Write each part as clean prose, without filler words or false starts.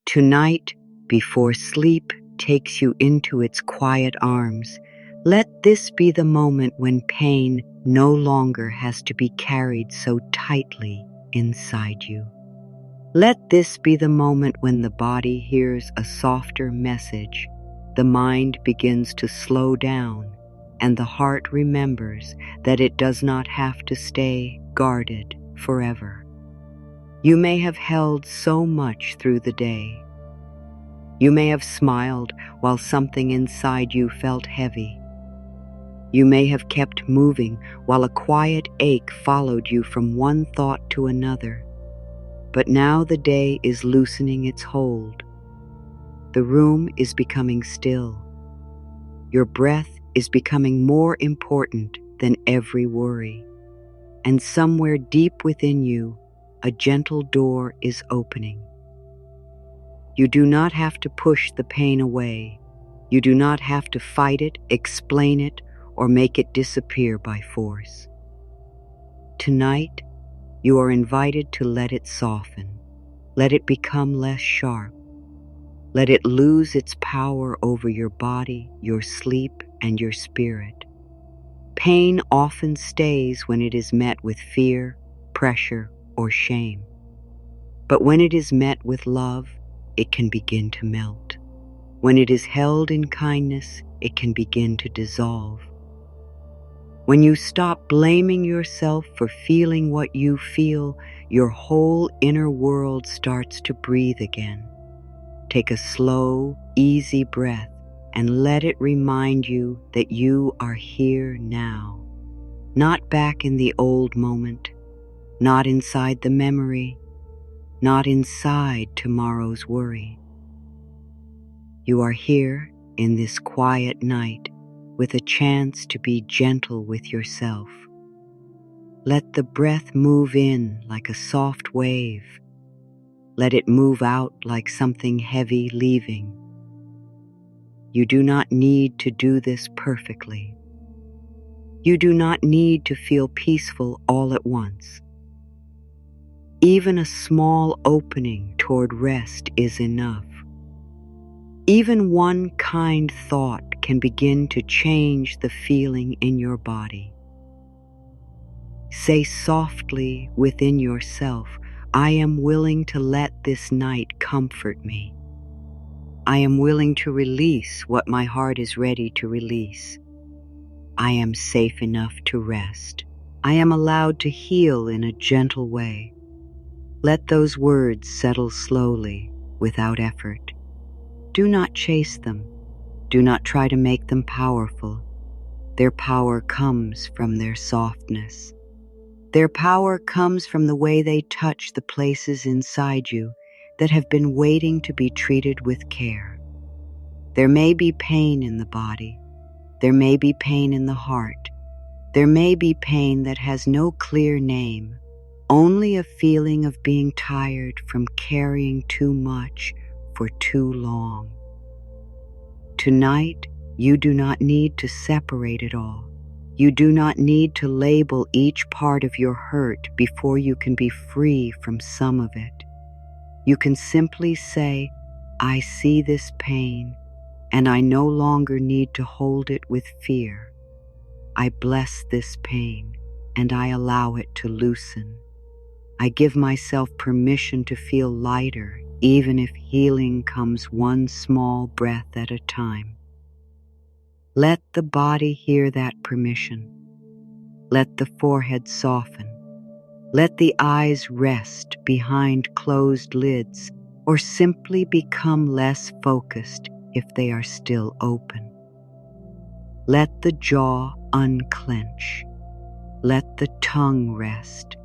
Tonight, before sleep takes you into its quiet arms, let this be the moment when pain no longer has to be carried so tightly inside you. Let this be the moment when the body hears a softer message, the mind begins to slow down, and the heart remembers that it does not have to stay guarded forever. You may have held so much through the day. You may have smiled while something inside you felt heavy. You may have kept moving while a quiet ache followed you from one thought to another. But now the day is loosening its hold. The room is becoming still. Your breath is becoming more important than every worry. And somewhere deep within you, a gentle door is opening. You do not have to push the pain away. You do not have to fight it, explain it, or make it disappear by force. Tonight, you are invited to let it soften. Let it become less sharp. Let it lose its power over your body, your sleep, and your spirit. Pain often stays when it is met with fear, pressure, or shame. But when it is met with love, it can begin to melt. When it is held in kindness, it can begin to dissolve. When you stop blaming yourself for feeling what you feel, your whole inner world starts to breathe again. Take a slow, easy breath and let it remind you that you are here now. Not back in the old moment, not inside the memory, not inside tomorrow's worry. You are here in this quiet night with a chance to be gentle with yourself. Let the breath move in like a soft wave. Let it move out like something heavy leaving. You do not need to do this perfectly. You do not need to feel peaceful all at once. Even a small opening toward rest is enough. Even one kind thought can begin to change the feeling in your body. Say softly within yourself, I am willing to let this night comfort me. I am willing to release what my heart is ready to release. I am safe enough to rest. I am allowed to heal in a gentle way. Let those words settle slowly, without effort. Do not chase them. Do not try to make them powerful. Their power comes from their softness. Their power comes from the way they touch the places inside you that have been waiting to be treated with care. There may be pain in the body. There may be pain in the heart. There may be pain that has no clear name, only a feeling of being tired from carrying too much for too long. Tonight, you do not need to separate it all. You do not need to label each part of your hurt before you can be free from some of it. You can simply say, I see this pain, and I no longer need to hold it with fear. I bless this pain, and I allow it to loosen. I give myself permission to feel lighter, even if healing comes one small breath at a time. Let the body hear that permission. Let the forehead soften. Let the eyes rest behind closed lids, or simply become less focused if they are still open. Let the jaw unclench. Let the tongue rest.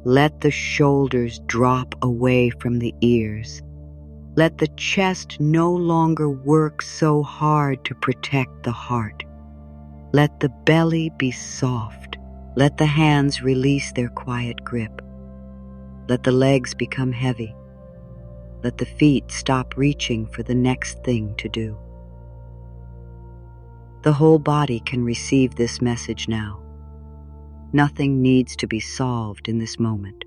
Let the shoulders drop away from the ears. Let the chest no longer work so hard to protect the heart. Let the belly be soft. Let the hands release their quiet grip. Let the legs become heavy. Let the feet stop reaching for the next thing to do. The whole body can receive this message now. Nothing needs to be solved in this moment.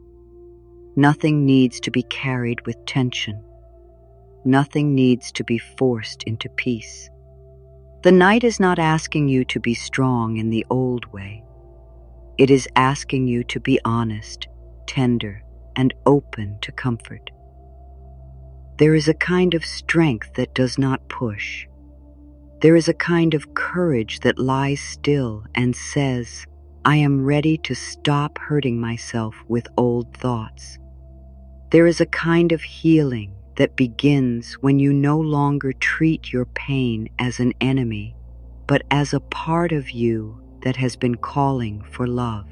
Nothing needs to be carried with tension. Nothing needs to be forced into peace. The night is not asking you to be strong in the old way. It is asking you to be honest, tender, and open to comfort. There is a kind of strength that does not push. There is a kind of courage that lies still and says, I am ready to stop hurting myself with old thoughts. There is a kind of healing that begins when you no longer treat your pain as an enemy, but as a part of you that has been calling for love.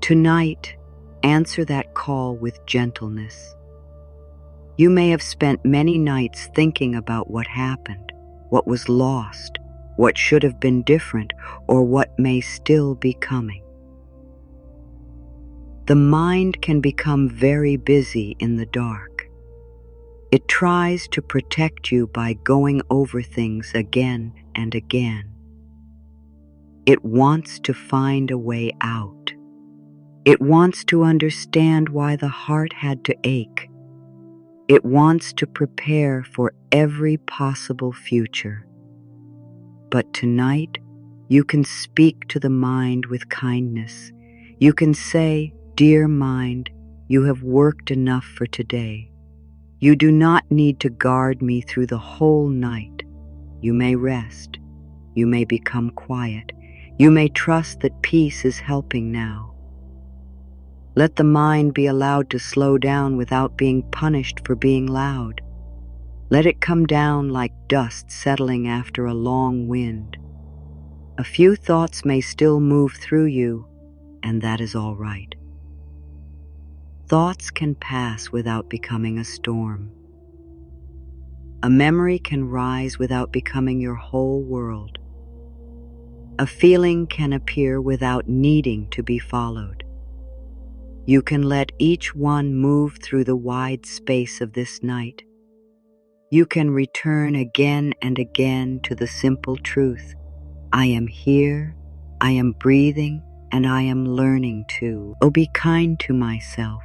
Tonight, answer that call with gentleness. You may have spent many nights thinking about what happened, what was lost, what should have been different, or what may still be coming. The mind can become very busy in the dark. It tries to protect you by going over things again and again. It wants to find a way out. It wants to understand why the heart had to ache. It wants to prepare for every possible future. But tonight, you can speak to the mind with kindness. You can say, Dear mind, you have worked enough for today. You do not need to guard me through the whole night. You may rest. You may become quiet. You may trust that peace is helping now. Let the mind be allowed to slow down without being punished for being loud. Let it come down like dust settling after a long wind. A few thoughts may still move through you, and that is all right. Thoughts can pass without becoming a storm. A memory can rise without becoming your whole world. A feeling can appear without needing to be followed. You can let each one move through the wide space of this night. You can return again and again to the simple truth. I am here, I am breathing, and I am learning to. Oh, be kind to myself.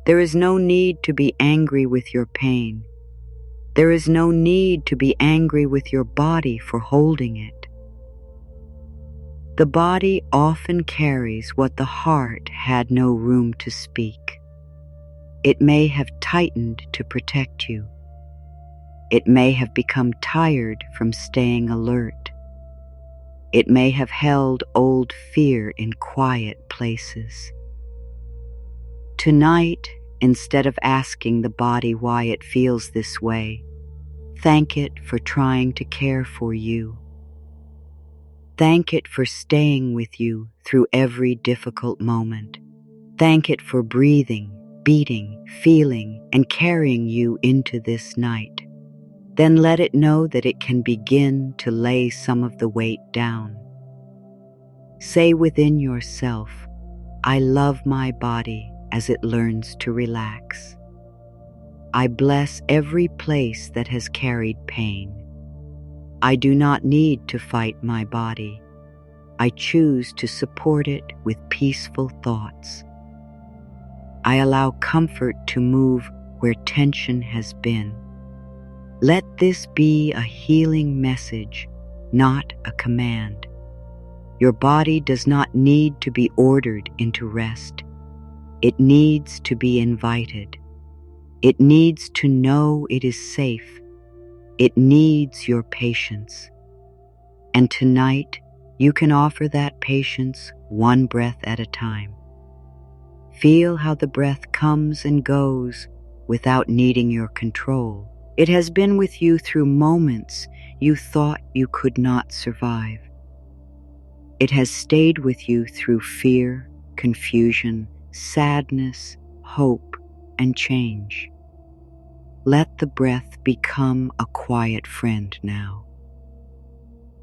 There is no need to be angry with your pain. There is no need to be angry with your body for holding it. The body often carries what the heart had no room to speak. It may have tightened to protect you. It may have become tired from staying alert. It may have held old fear in quiet places. Tonight, instead of asking the body why it feels this way, thank it for trying to care for you. Thank it for staying with you through every difficult moment. Thank it for breathing, beating, feeling, and carrying you into this night. Then let it know that it can begin to lay some of the weight down. Say within yourself, I love my body as it learns to relax. I bless every place that has carried pain. I do not need to fight my body. I choose to support it with peaceful thoughts. I allow comfort to move where tension has been. Let this be a healing message, not a command. Your body does not need to be ordered into rest. It needs to be invited. It needs to know it is safe. It needs your patience. And tonight, you can offer that patience one breath at a time. Feel how the breath comes and goes without needing your control. It has been with you through moments you thought you could not survive. It has stayed with you through fear, confusion, sadness, hope, and change. Let the breath become a quiet friend now.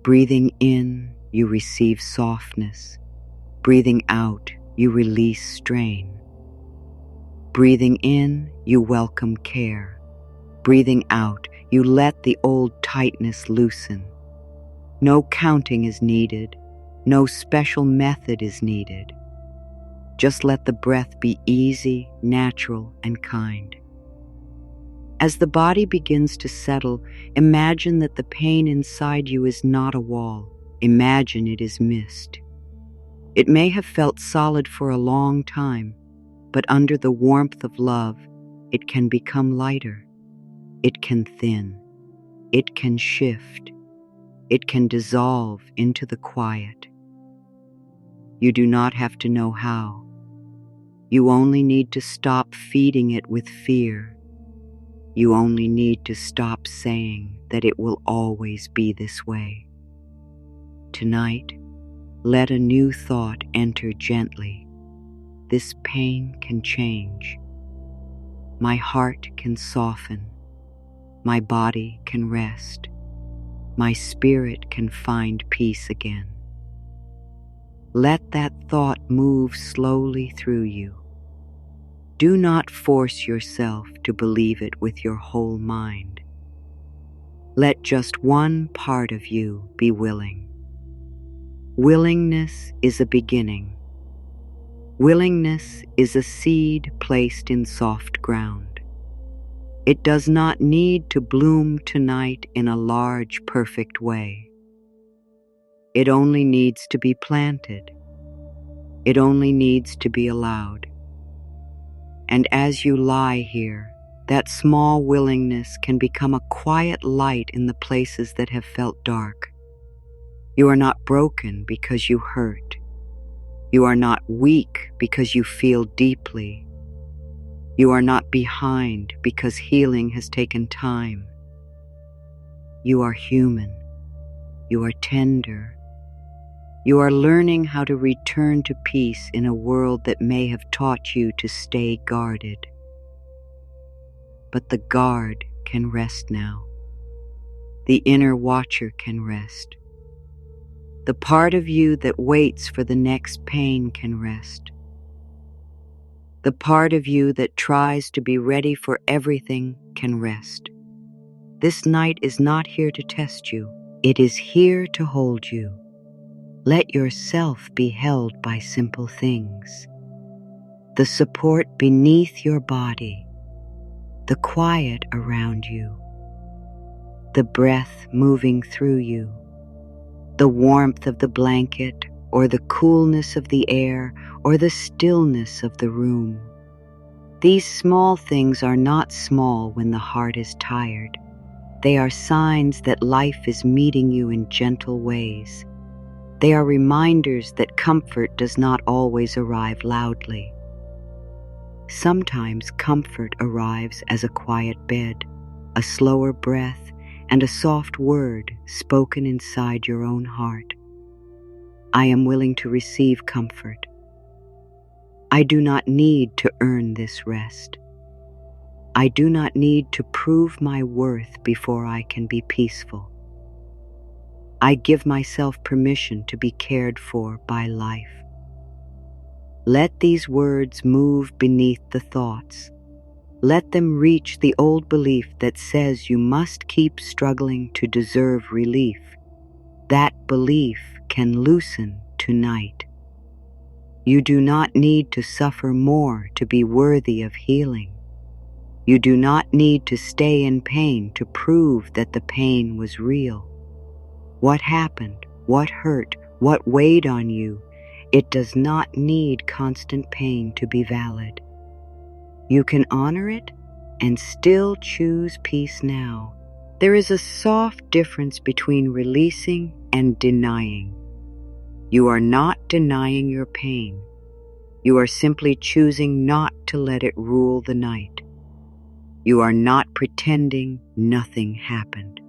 Breathing in, you receive softness. Breathing out, you release strain. Breathing in, you welcome care. Breathing out, you let the old tightness loosen. No counting is needed. No special method is needed. Just let the breath be easy, natural, and kind. As the body begins to settle, imagine that the pain inside you is not a wall. Imagine it is mist. It may have felt solid for a long time, but under the warmth of love, it can become lighter. It can thin. It can shift. It can dissolve into the quiet. You do not have to know how. You only need to stop feeding it with fear. You only need to stop saying that it will always be this way. Tonight, let a new thought enter gently. This pain can change. My heart can soften. My body can rest. My spirit can find peace again. Let that thought move slowly through you. Do not force yourself to believe it with your whole mind. Let just one part of you be willing. Willingness is a beginning. Willingness is a seed placed in soft ground. It does not need to bloom tonight in a large, perfect way. It only needs to be planted. It only needs to be allowed. And as you lie here, that small willingness can become a quiet light in the places that have felt dark. You are not broken because you hurt. You are not weak because you feel deeply. You are not behind because healing has taken time. You are human. You are tender. You are learning how to return to peace in a world that may have taught you to stay guarded. But the guard can rest now. The inner watcher can rest. The part of you that waits for the next pain can rest. The part of you that tries to be ready for everything can rest. This night is not here to test you. It is here to hold you. Let yourself be held by simple things. The support beneath your body, the quiet around you, the breath moving through you, the warmth of the blanket or the coolness of the air or the stillness of the room. These small things are not small when the heart is tired. They are signs that life is meeting you in gentle ways. They are reminders that comfort does not always arrive loudly. Sometimes comfort arrives as a quiet bed, a slower breath, and a soft word spoken inside your own heart. I am willing to receive comfort. I do not need to earn this rest. I do not need to prove my worth before I can be peaceful. I give myself permission to be cared for by life. Let these words move beneath the thoughts. Let them reach the old belief that says you must keep struggling to deserve relief. That belief can loosen tonight. You do not need to suffer more to be worthy of healing. You do not need to stay in pain to prove that the pain was real. What happened? What hurt? What weighed on you? It does not need constant pain to be valid. You can honor it and still choose peace now. There is a soft difference between releasing and denying. You are not denying your pain. You are simply choosing not to let it rule the night. You are not pretending nothing happened.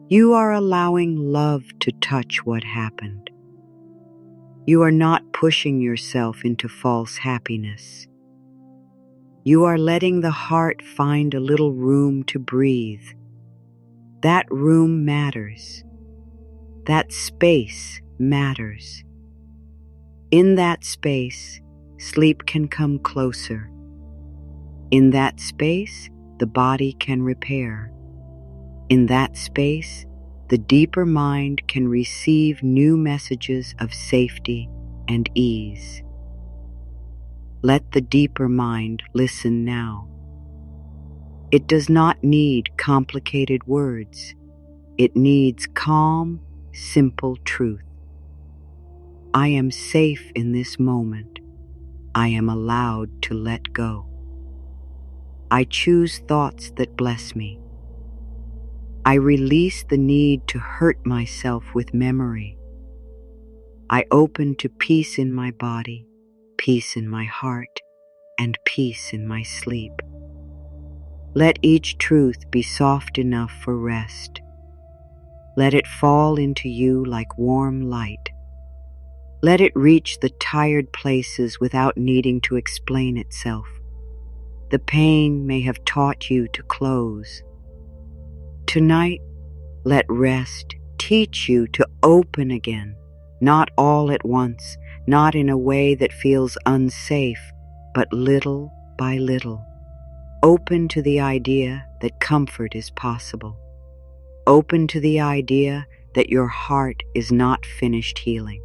You are allowing love to touch what happened. You are not pushing yourself into false happiness. You are letting the heart find a little room to breathe. That room matters. That space matters. In that space, sleep can come closer. In that space, the body can repair. In that space, the deeper mind can receive new messages of safety and ease. Let the deeper mind listen now. It does not need complicated words. It needs calm, simple truth. I am safe in this moment. I am allowed to let go. I choose thoughts that bless me. I release the need to hurt myself with memory. I open to peace in my body, peace in my heart, and peace in my sleep. Let each truth be soft enough for rest. Let it fall into you like warm light. Let it reach the tired places without needing to explain itself. The pain may have taught you to close. Tonight, let rest teach you to open again, not all at once, not in a way that feels unsafe, but little by little. Open to the idea that comfort is possible. Open to the idea that your heart is not finished healing.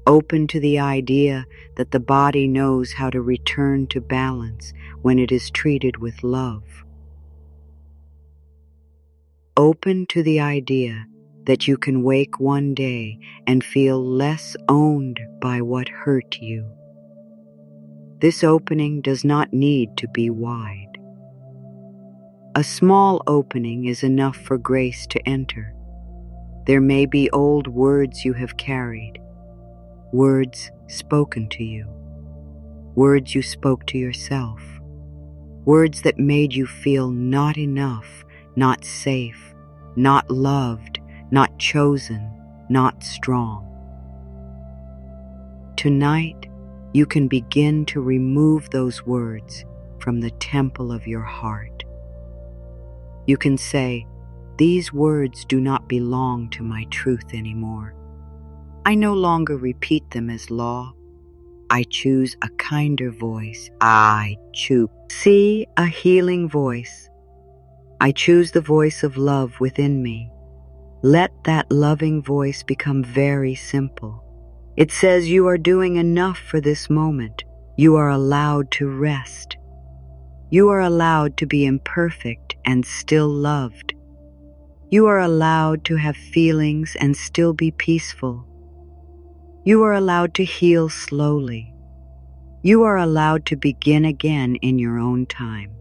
Open to the idea that the body knows how to return to balance when it is treated with love. Open to the idea that you can wake one day and feel less owned by what hurt you. This opening does not need to be wide. A small opening is enough for grace to enter. There may be old words you have carried, words spoken to you, words you spoke to yourself, words that made you feel not enough, not safe, not loved, not chosen, not strong. Tonight, you can begin to remove those words from the temple of your heart. You can say, "These words do not belong to my truth anymore. I no longer repeat them as law. I choose a kinder voice. I choose a healing voice. I choose the voice of love within me." Let that loving voice become very simple. It says you are doing enough for this moment. You are allowed to rest. You are allowed to be imperfect and still loved. You are allowed to have feelings and still be peaceful. You are allowed to heal slowly. You are allowed to begin again in your own time.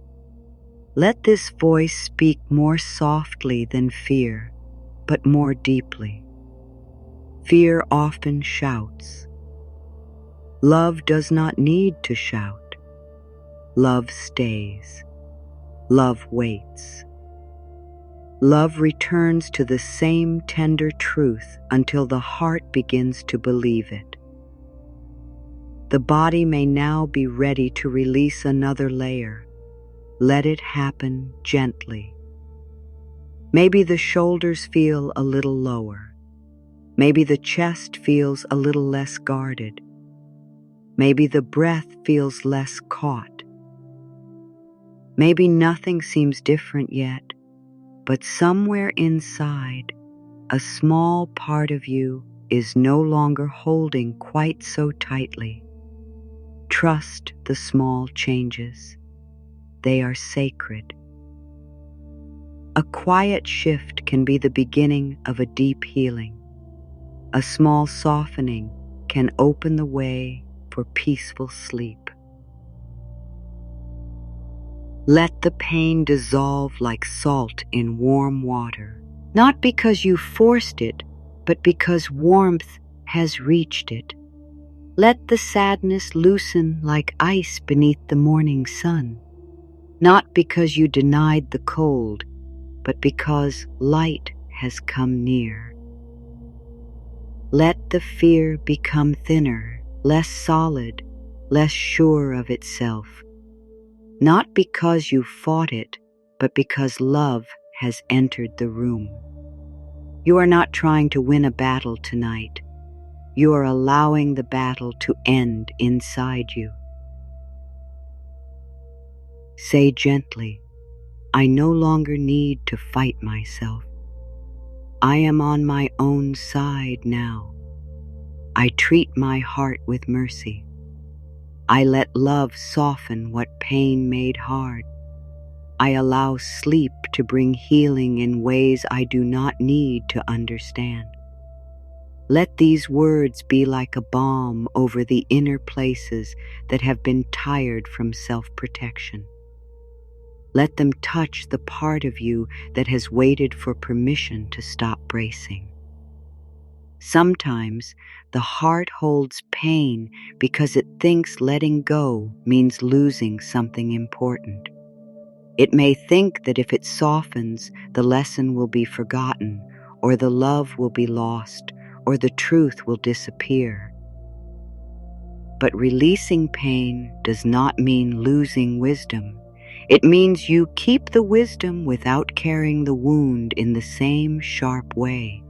Let this voice speak more softly than fear, but more deeply. Fear often shouts. Love does not need to shout. Love stays. Love waits. Love returns to the same tender truth until the heart begins to believe it. The body may now be ready to release another layer. Let it happen gently. Maybe the shoulders feel a little lower. Maybe the chest feels a little less guarded. Maybe the breath feels less caught. Maybe nothing seems different yet, but somewhere inside, a small part of you is no longer holding quite so tightly. Trust the small changes. They are sacred. A quiet shift can be the beginning of a deep healing. A small softening can open the way for peaceful sleep. Let the pain dissolve like salt in warm water, not because you forced it, but because warmth has reached it. Let the sadness loosen like ice beneath the morning sun, not because you denied the cold, but because light has come near. Let the fear become thinner, less solid, less sure of itself, not because you fought it, but because love has entered the room. You are not trying to win a battle tonight. You are allowing the battle to end inside you. Say gently, "I no longer need to fight myself. I am on my own side now. I treat my heart with mercy. I let love soften what pain made hard. I allow sleep to bring healing in ways I do not need to understand. Let these words be like a balm over the inner places that have been tired from self-protection. Let them touch the part of you that has waited for permission to stop bracing. Sometimes the heart holds pain because it thinks letting go means losing something important. It may think that if it softens, the lesson will be forgotten, or the love will be lost, or the truth will disappear. But releasing pain does not mean losing wisdom. It means you keep the wisdom without carrying the wound in the same sharp way.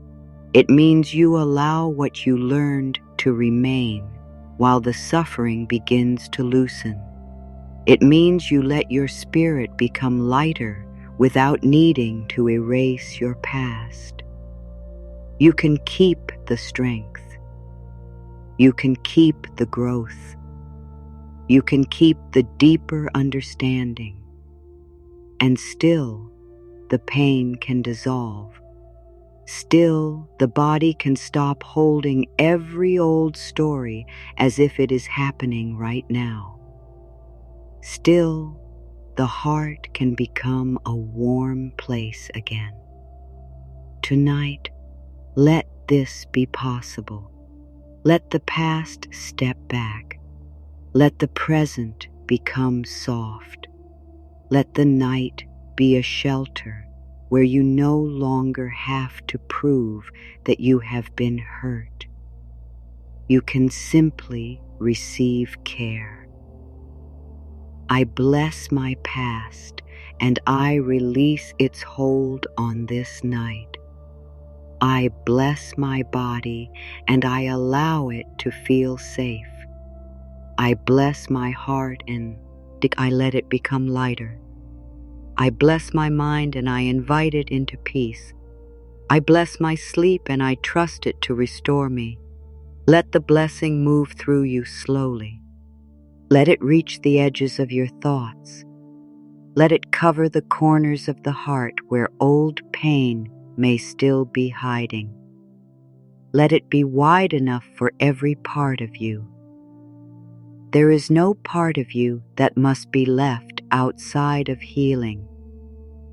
It means you allow what you learned to remain while the suffering begins to loosen. It means you let your spirit become lighter without needing to erase your past. You can keep the strength. You can keep the growth. You can keep the deeper understanding. And still, the pain can dissolve. Still, the body can stop holding every old story as if it is happening right now. Still, the heart can become a warm place again. Tonight, let this be possible. Let the past step back. Let the present become soft. Let the night be a shelter where you no longer have to prove that you have been hurt. You can simply receive care. I bless my past and I release its hold on this night. I bless my body and I allow it to feel safe. I bless my heart and I let it become lighter. I bless my mind and I invite it into peace. I bless my sleep and I trust it to restore me. Let the blessing move through you slowly. Let it reach the edges of your thoughts. Let it cover the corners of the heart where old pain may still be hiding. Let it be wide enough for every part of you. There is no part of you that must be left outside of healing.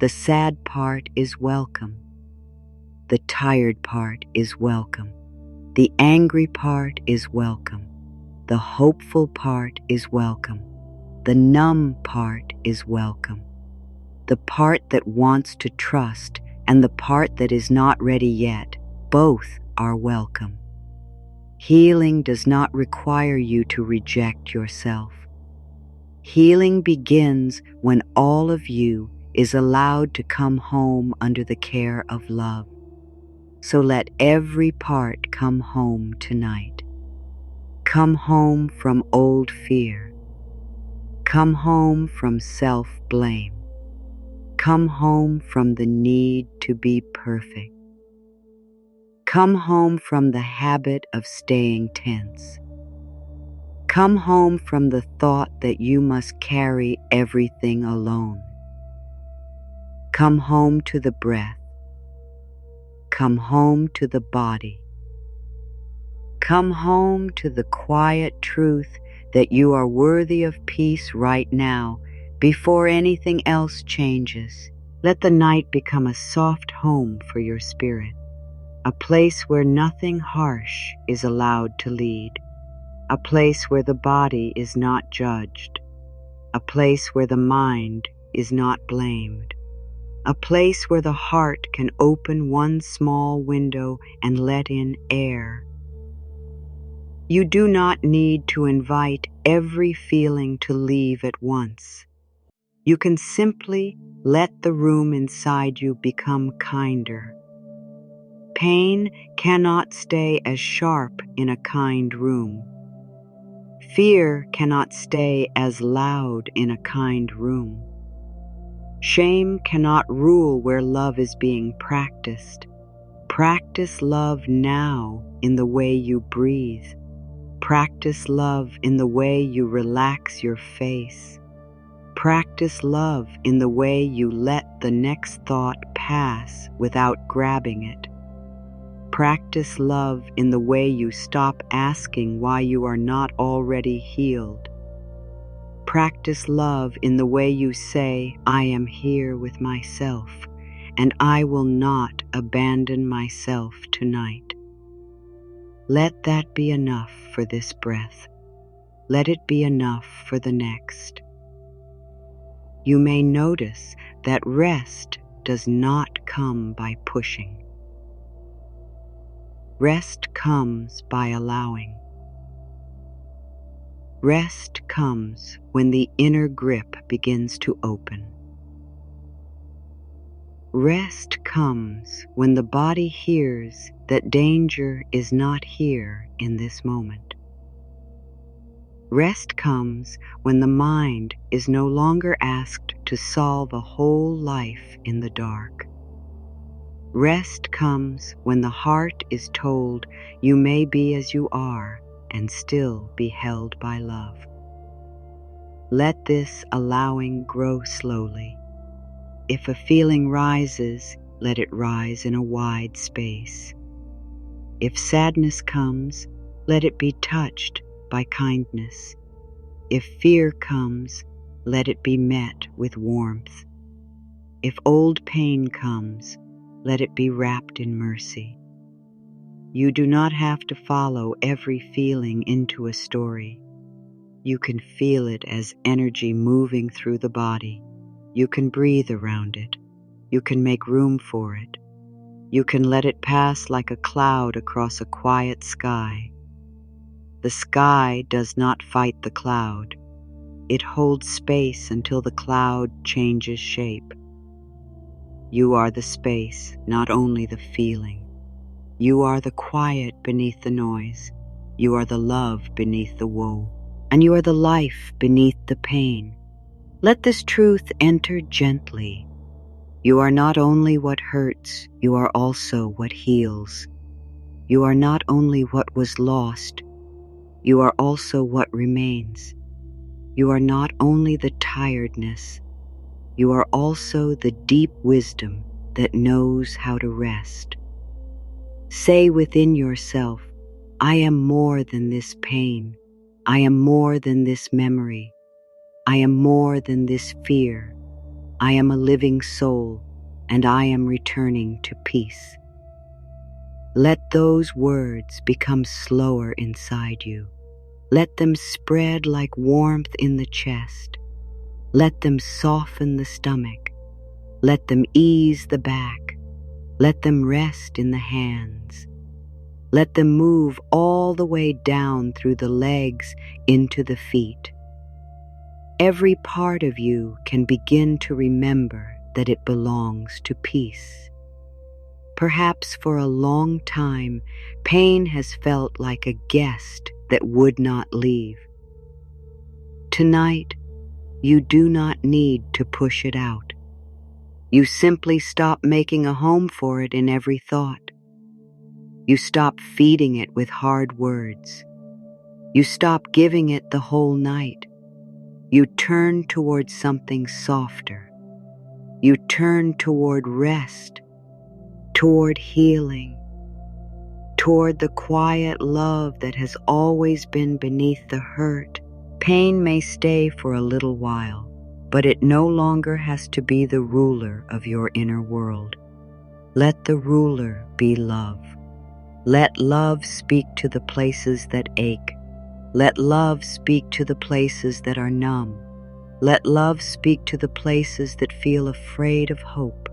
The sad part is welcome. The tired part is welcome. The angry part is welcome. The hopeful part is welcome. The numb part is welcome. The part that wants to trust and the part that is not ready yet, both are welcome. Healing does not require you to reject yourself. Healing begins when all of you is allowed to come home under the care of love. So let every part come home tonight. Come home from old fear. Come home from self-blame. Come home from the need to be perfect. Come home from the habit of staying tense. Come home from the thought that you must carry everything alone. Come home to the breath. Come home to the body. Come home to the quiet truth that you are worthy of peace right now before anything else changes. Let the night become a soft home for your spirit, a place where nothing harsh is allowed to lead, a place where the body is not judged, a place where the mind is not blamed, a place where the heart can open one small window and let in air. You do not need to invite every feeling to leave at once. You can simply let the room inside you become kinder. Pain cannot stay as sharp in a kind room. Fear cannot stay as loud in a kind room. Shame cannot rule where love is being practiced. Practice love now in the way you breathe. Practice love in the way you relax your face. Practice love in the way you let the next thought pass without grabbing it. Practice love in the way you stop asking why you are not already healed. Practice love in the way you say, I am here with myself, and I will not abandon myself tonight. Let that be enough for this breath. Let it be enough for the next. You may notice that rest does not come by pushing. Rest comes by allowing. Rest comes when the inner grip begins to open. Rest comes when the body hears that danger is not here in this moment. Rest comes when the mind is no longer asked to solve a whole life in the dark. Rest comes when the heart is told you may be as you are and still be held by love. Let this allowing grow slowly. If a feeling rises, let it rise in a wide space. If sadness comes, let it be touched by kindness. If fear comes, let it be met with warmth. If old pain comes, let it be wrapped in mercy. You do not have to follow every feeling into a story. You can feel it as energy moving through the body. You can breathe around it. You can make room for it. You can let it pass like a cloud across a quiet sky. The sky does not fight the cloud. It holds space until the cloud changes shape. You are the space, not only the feeling. You are the quiet beneath the noise. You are the love beneath the woe. And you are the life beneath the pain. Let this truth enter gently. You are not only what hurts, you are also what heals. You are not only what was lost, you are also what remains. You are not only the tiredness, you are also the deep wisdom that knows how to rest. Say within yourself, I am more than this pain. I am more than this memory. I am more than this fear. I am a living soul, and I am returning to peace. Let those words become slower inside you. Let them spread like warmth in the chest. Let them soften the stomach. Let them ease the back. Let them rest in the hands. Let them move all the way down through the legs into the feet. Every part of you can begin to remember that it belongs to peace. Perhaps for a long time, pain has felt like a guest that would not leave. Tonight, you do not need to push it out. You simply stop making a home for it in every thought. You stop feeding it with hard words. You stop giving it the whole night. You turn toward something softer. You turn toward rest, toward healing, toward the quiet love that has always been beneath the hurt. Pain may stay for a little while, but it no longer has to be the ruler of your inner world. Let the ruler be love. Let love speak to the places that ache. Let love speak to the places that are numb. Let love speak to the places that feel afraid of hope.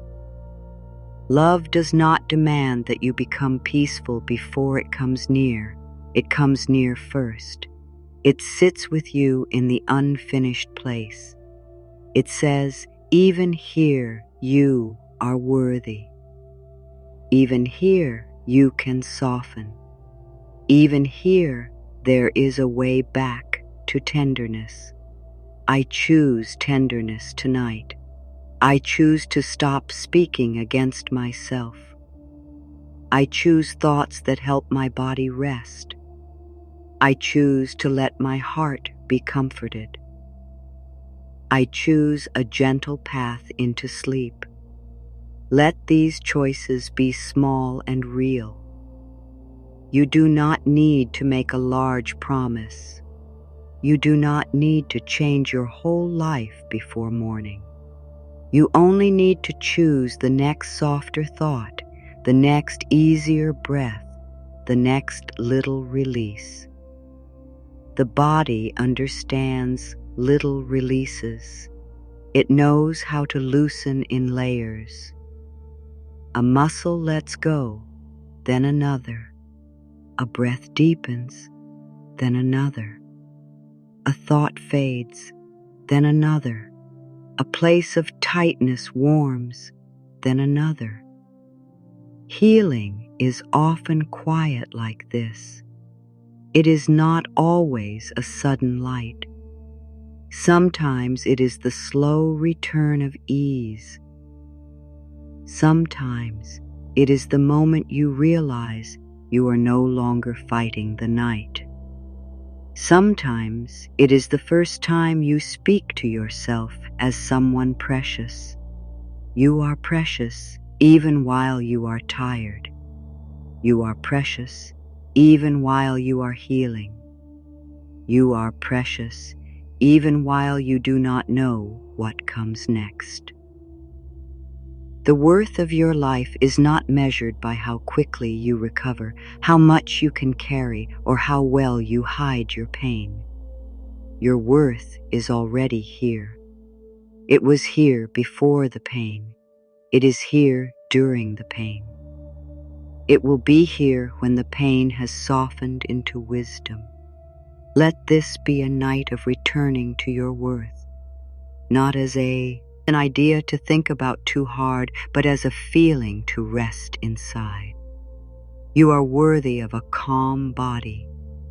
Love does not demand that you become peaceful before it comes near. It comes near first. It sits with you in the unfinished place. It says, even here you are worthy. Even here you can soften. Even here there is a way back to tenderness. I choose tenderness tonight. I choose to stop speaking against myself. I choose thoughts that help my body rest. I choose to let my heart be comforted. I choose a gentle path into sleep. Let these choices be small and real. You do not need to make a large promise. You do not need to change your whole life before morning. You only need to choose the next softer thought, the next easier breath, the next little release. The body understands little releases. It knows how to loosen in layers. A muscle lets go, then another. A breath deepens, then another. A thought fades, then another. A place of tightness warms, then another. Healing is often quiet like this. It is not always a sudden light. Sometimes it is the slow return of ease. Sometimes it is the moment you realize you are no longer fighting the night. Sometimes it is the first time you speak to yourself as someone precious. You are precious even while you are tired. You are precious even while you are healing. You are precious even while you do not know what comes next. The worth of your life is not measured by how quickly you recover, how much you can carry, or how well you hide your pain. Your worth is already here. It was here before the pain. It is here during the pain. It will be here when the pain has softened into wisdom. Let this be a night of returning to your worth, not as an idea to think about too hard, but as a feeling to rest inside. You are worthy of a calm body.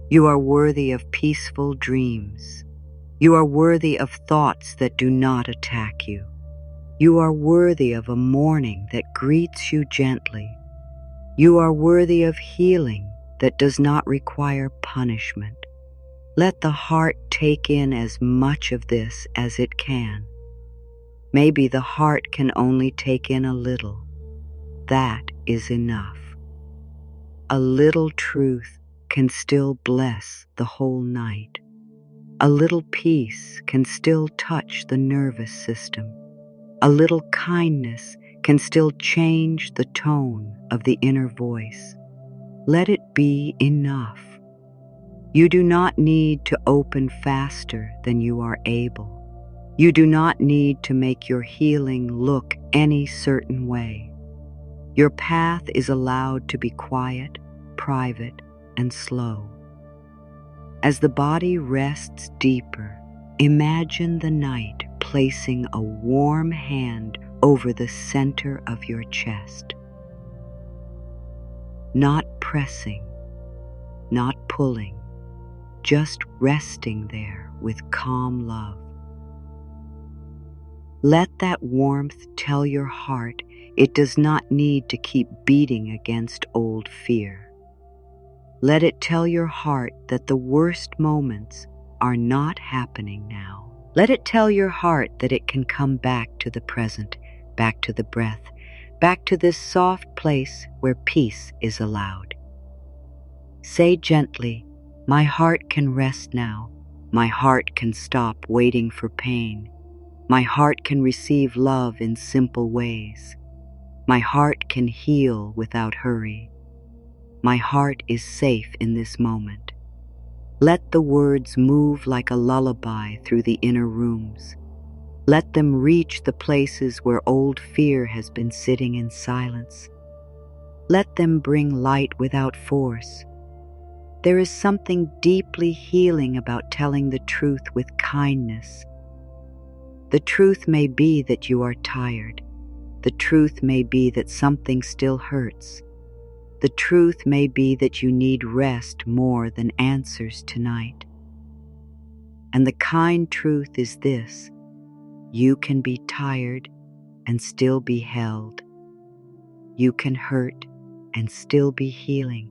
You are worthy of peaceful dreams. You are worthy of thoughts that do not attack you. You are worthy of a morning that greets you gently. You are worthy of healing that does not require punishment. Let the heart take in as much of this as it can. Maybe the heart can only take in a little. That is enough. A little truth can still bless the whole night. A little peace can still touch the nervous system. A little kindness can still change the tone of the inner voice. Let it be enough. You do not need to open faster than you are able. You do not need to make your healing look any certain way. Your path is allowed to be quiet, private, and slow. As the body rests deeper, imagine the night placing a warm hand over the center of your chest. Not pressing, not pulling, just resting there with calm love. Let that warmth tell your heart it does not need to keep beating against old fear. Let it tell your heart that the worst moments are not happening now. Let it tell your heart that it can come back to the present, back to the breath, back to this soft place where peace is allowed. Say gently, "My heart can rest now. My heart can stop waiting for pain. My heart can receive love in simple ways. My heart can heal without hurry. My heart is safe in this moment." Let the words move like a lullaby through the inner rooms. Let them reach the places where old fear has been sitting in silence. Let them bring light without force. There is something deeply healing about telling the truth with kindness. The truth may be that you are tired. The truth may be that something still hurts. The truth may be that you need rest more than answers tonight. And the kind truth is this: you can be tired and still be held. You can hurt and still be healing.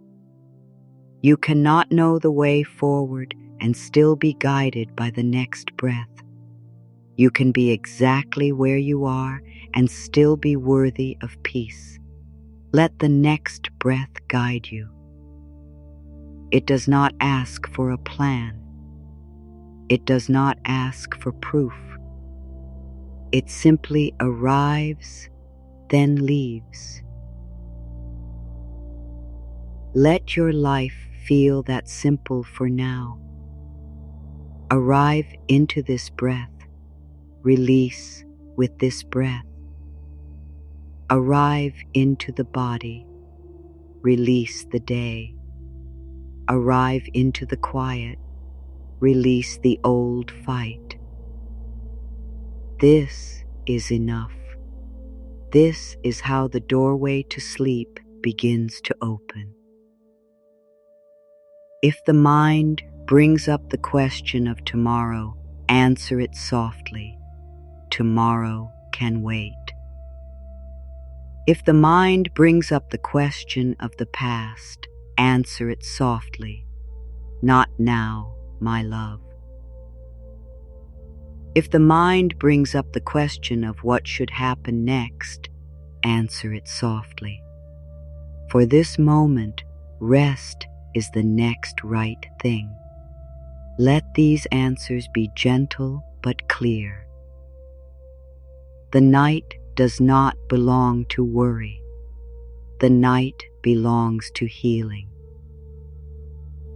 You cannot know the way forward and still be guided by the next breath. You can be exactly where you are and still be worthy of peace. Let the next breath guide you. It does not ask for a plan. It does not ask for proof. It simply arrives, then leaves. Let your life feel that simple for now. Arrive into this breath. Release with this breath. Arrive into the body. Release the day. Arrive into the quiet. Release the old fight. This is enough. This is how the doorway to sleep begins to open. If the mind brings up the question of tomorrow, answer it softly. Tomorrow can wait. If the mind brings up the question of the past, answer it softly. Not now, my love. If the mind brings up the question of what should happen next, answer it softly. For this moment, rest is the next right thing. Let these answers be gentle but clear. The night does not belong to worry. The night belongs to healing.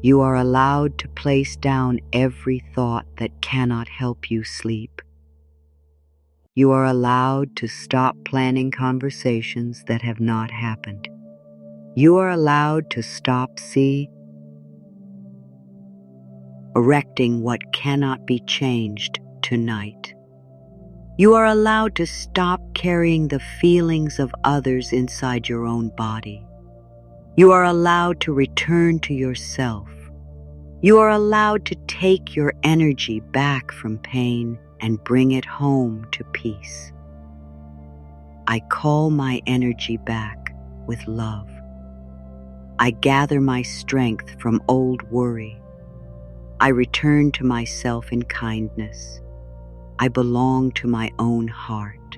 You are allowed to place down every thought that cannot help you sleep. You are allowed to stop planning conversations that have not happened. You are allowed to stop erecting what cannot be changed tonight. You are allowed to stop carrying the feelings of others inside your own body. You are allowed to return to yourself. You are allowed to take your energy back from pain and bring it home to peace. I call my energy back with love. I gather my strength from old worry. I return to myself in kindness. I belong to my own heart.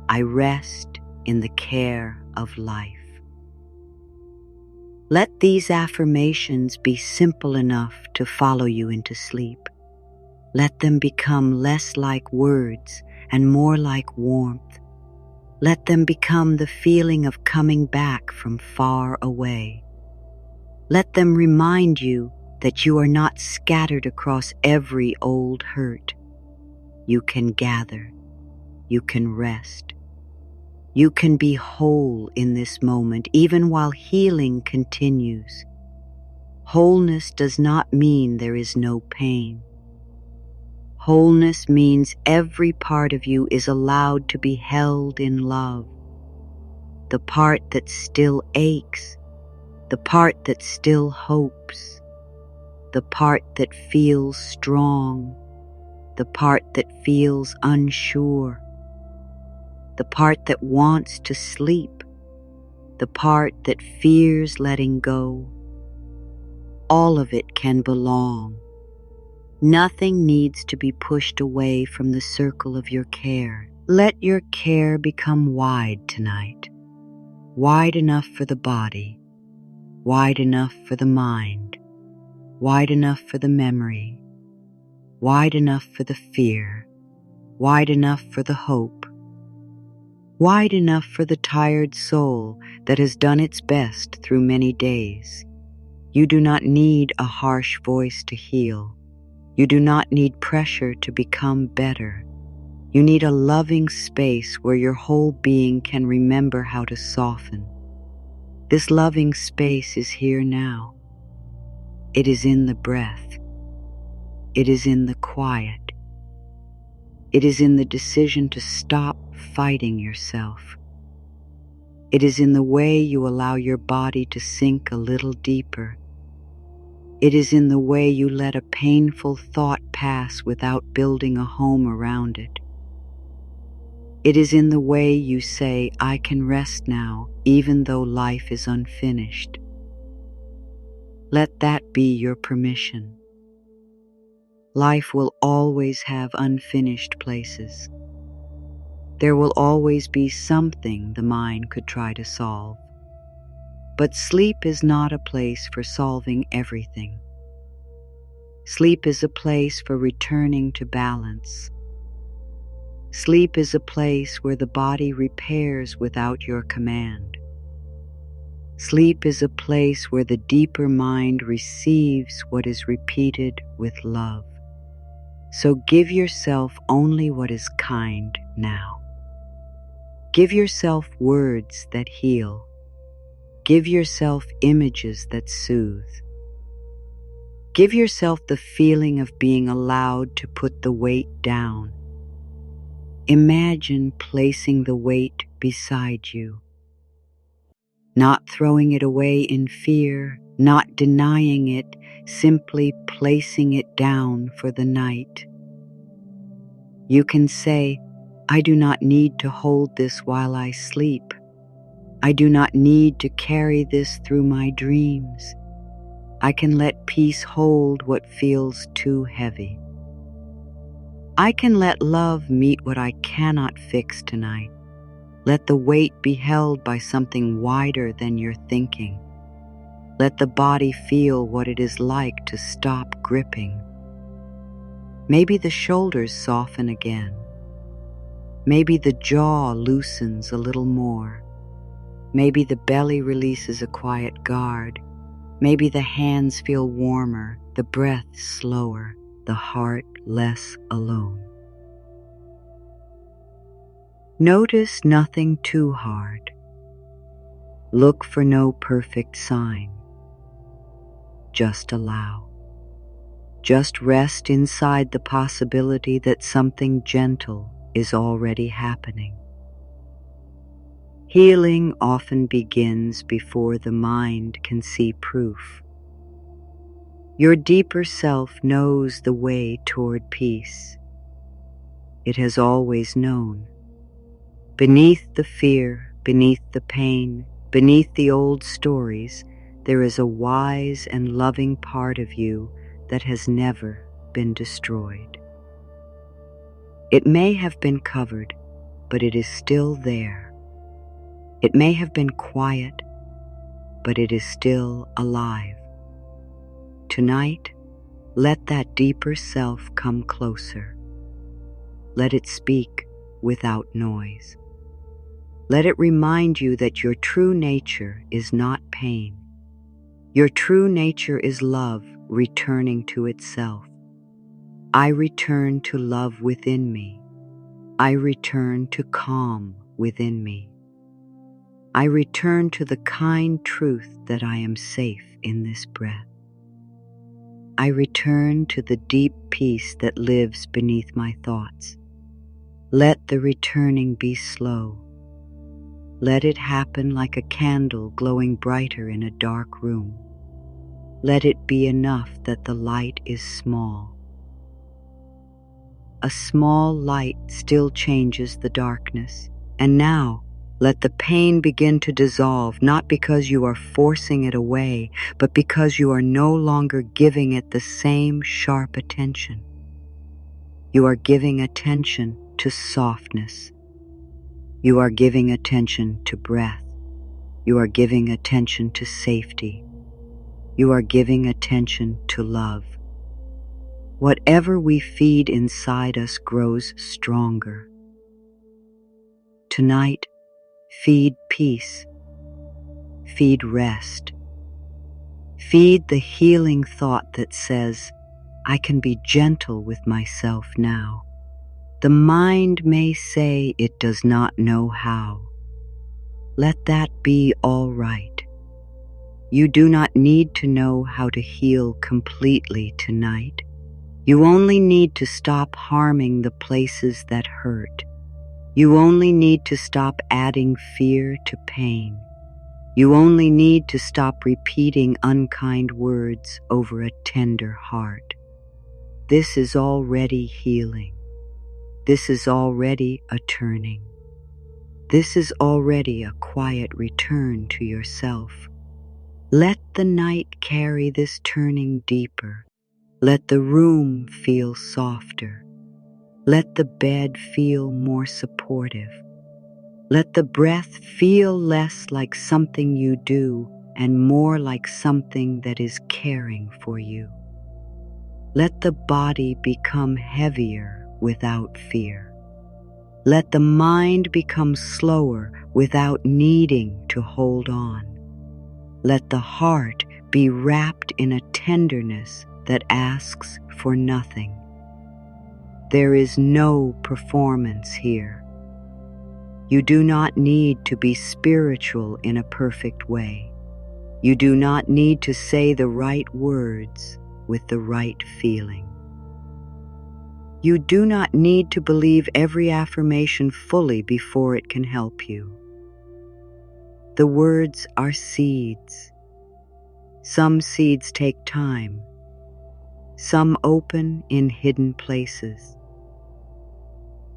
I rest in the care of life. Let these affirmations be simple enough to follow you into sleep. Let them become less like words and more like warmth. Let them become the feeling of coming back from far away. Let them remind you that you are not scattered across every old hurt. You can gather. You can rest. You can be whole in this moment, even while healing continues. Wholeness does not mean there is no pain. Wholeness means every part of you is allowed to be held in love. The part that still aches, the part that still hopes, the part that feels strong, the part that feels unsure, the part that wants to sleep, the part that fears letting go. All of it can belong. Nothing needs to be pushed away from the circle of your care. Let your care become wide tonight. Wide enough for the body, wide enough for the mind, wide enough for the memory, wide enough for the fear, wide enough for the hope, wide enough for the tired soul that has done its best through many days. You do not need a harsh voice to heal. You do not need pressure to become better. You need a loving space where your whole being can remember how to soften. This loving space is here now. It is in the breath. It is in the quiet. It is in the decision to stop fighting yourself. It is in the way you allow your body to sink a little deeper. It is in the way you let a painful thought pass without building a home around it. It is in the way you say, I can rest now, even though life is unfinished. Let that be your permission. Life will always have unfinished places. There will always be something the mind could try to solve. But sleep is not a place for solving everything. Sleep is a place for returning to balance. Sleep is a place where the body repairs without your command. Sleep is a place where the deeper mind receives what is repeated with love. So give yourself only what is kind now. Give yourself words that heal. Give yourself images that soothe. Give yourself the feeling of being allowed to put the weight down. Imagine placing the weight beside you. Not throwing it away in fear, not denying it, simply placing it down for the night. You can say, I do not need to hold this while I sleep. I do not need to carry this through my dreams. I can let peace hold what feels too heavy. I can let love meet what I cannot fix tonight. Let the weight be held by something wider than your thinking. Let the body feel what it is like to stop gripping. Maybe the shoulders soften again. Maybe the jaw loosens a little more. Maybe the belly releases a quiet guard. Maybe the hands feel warmer, the breath slower, the heart less alone. Notice nothing too hard. Look for no perfect sign. Just allow. Just rest inside the possibility that something gentle is already happening. Healing often begins before the mind can see proof. Your deeper self knows the way toward peace. It has always known. Beneath the fear, beneath the pain, beneath the old stories, there is a wise and loving part of you that has never been destroyed. It may have been covered, but it is still there. It may have been quiet, but it is still alive. Tonight, let that deeper self come closer. Let it speak without noise. Let it remind you that your true nature is not pain. Your true nature is love returning to itself. I return to love within me. I return to calm within me. I return to the kind truth that I am safe in this breath. I return to the deep peace that lives beneath my thoughts. Let the returning be slow. Let it happen like a candle glowing brighter in a dark room. Let it be enough that the light is small. A small light still changes the darkness. And now, let the pain begin to dissolve, not because you are forcing it away, but because you are no longer giving it the same sharp attention. You are giving attention to softness. You are giving attention to breath. You are giving attention to safety. You are giving attention to love. Whatever we feed inside us grows stronger. Tonight, feed peace. Feed rest. Feed the healing thought that says, I can be gentle with myself now. The mind may say it does not know how. Let that be all right. You do not need to know how to heal completely tonight. You only need to stop harming the places that hurt. You only need to stop adding fear to pain. You only need to stop repeating unkind words over a tender heart. This is already healing. This is already a turning. This is already a quiet return to yourself. Let the night carry this turning deeper. Let the room feel softer. Let the bed feel more supportive. Let the breath feel less like something you do and more like something that is caring for you. Let the body become heavier without fear. Let the mind become slower without needing to hold on. Let the heart be wrapped in a tenderness that asks for nothing. There is no performance here. You do not need to be spiritual in a perfect way. You do not need to say the right words with the right feeling. You do not need to believe every affirmation fully before it can help you. The words are seeds. Some seeds take time. Some open in hidden places.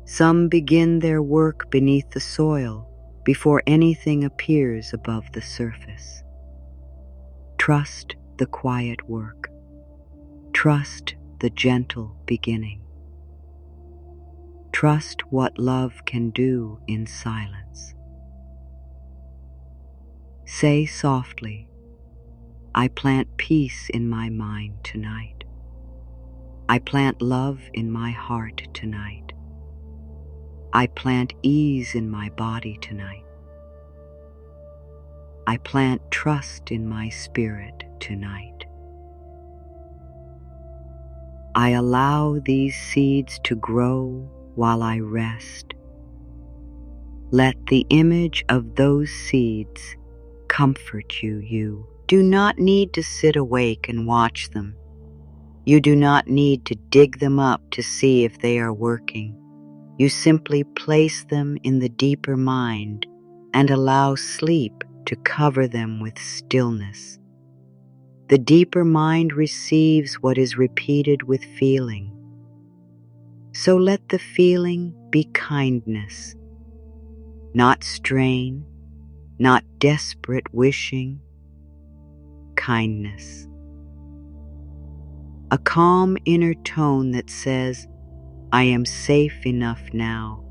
Some begin their work beneath the soil before anything appears above the surface. Trust the quiet work. Trust the gentle beginning. Trust what love can do in silence. Say softly, I plant peace in my mind tonight. I plant love in my heart tonight. I plant ease in my body tonight. I plant trust in my spirit tonight. I allow these seeds to grow while I rest. Let the image of those seeds comfort you. You do not need to sit awake and watch them. You do not need to dig them up to see if they are working. You simply place them in the deeper mind and allow sleep to cover them with stillness. The deeper mind receives what is repeated with feeling. So let the feeling be kindness, not strain, not desperate wishing, kindness. A calm inner tone that says, I am safe enough now.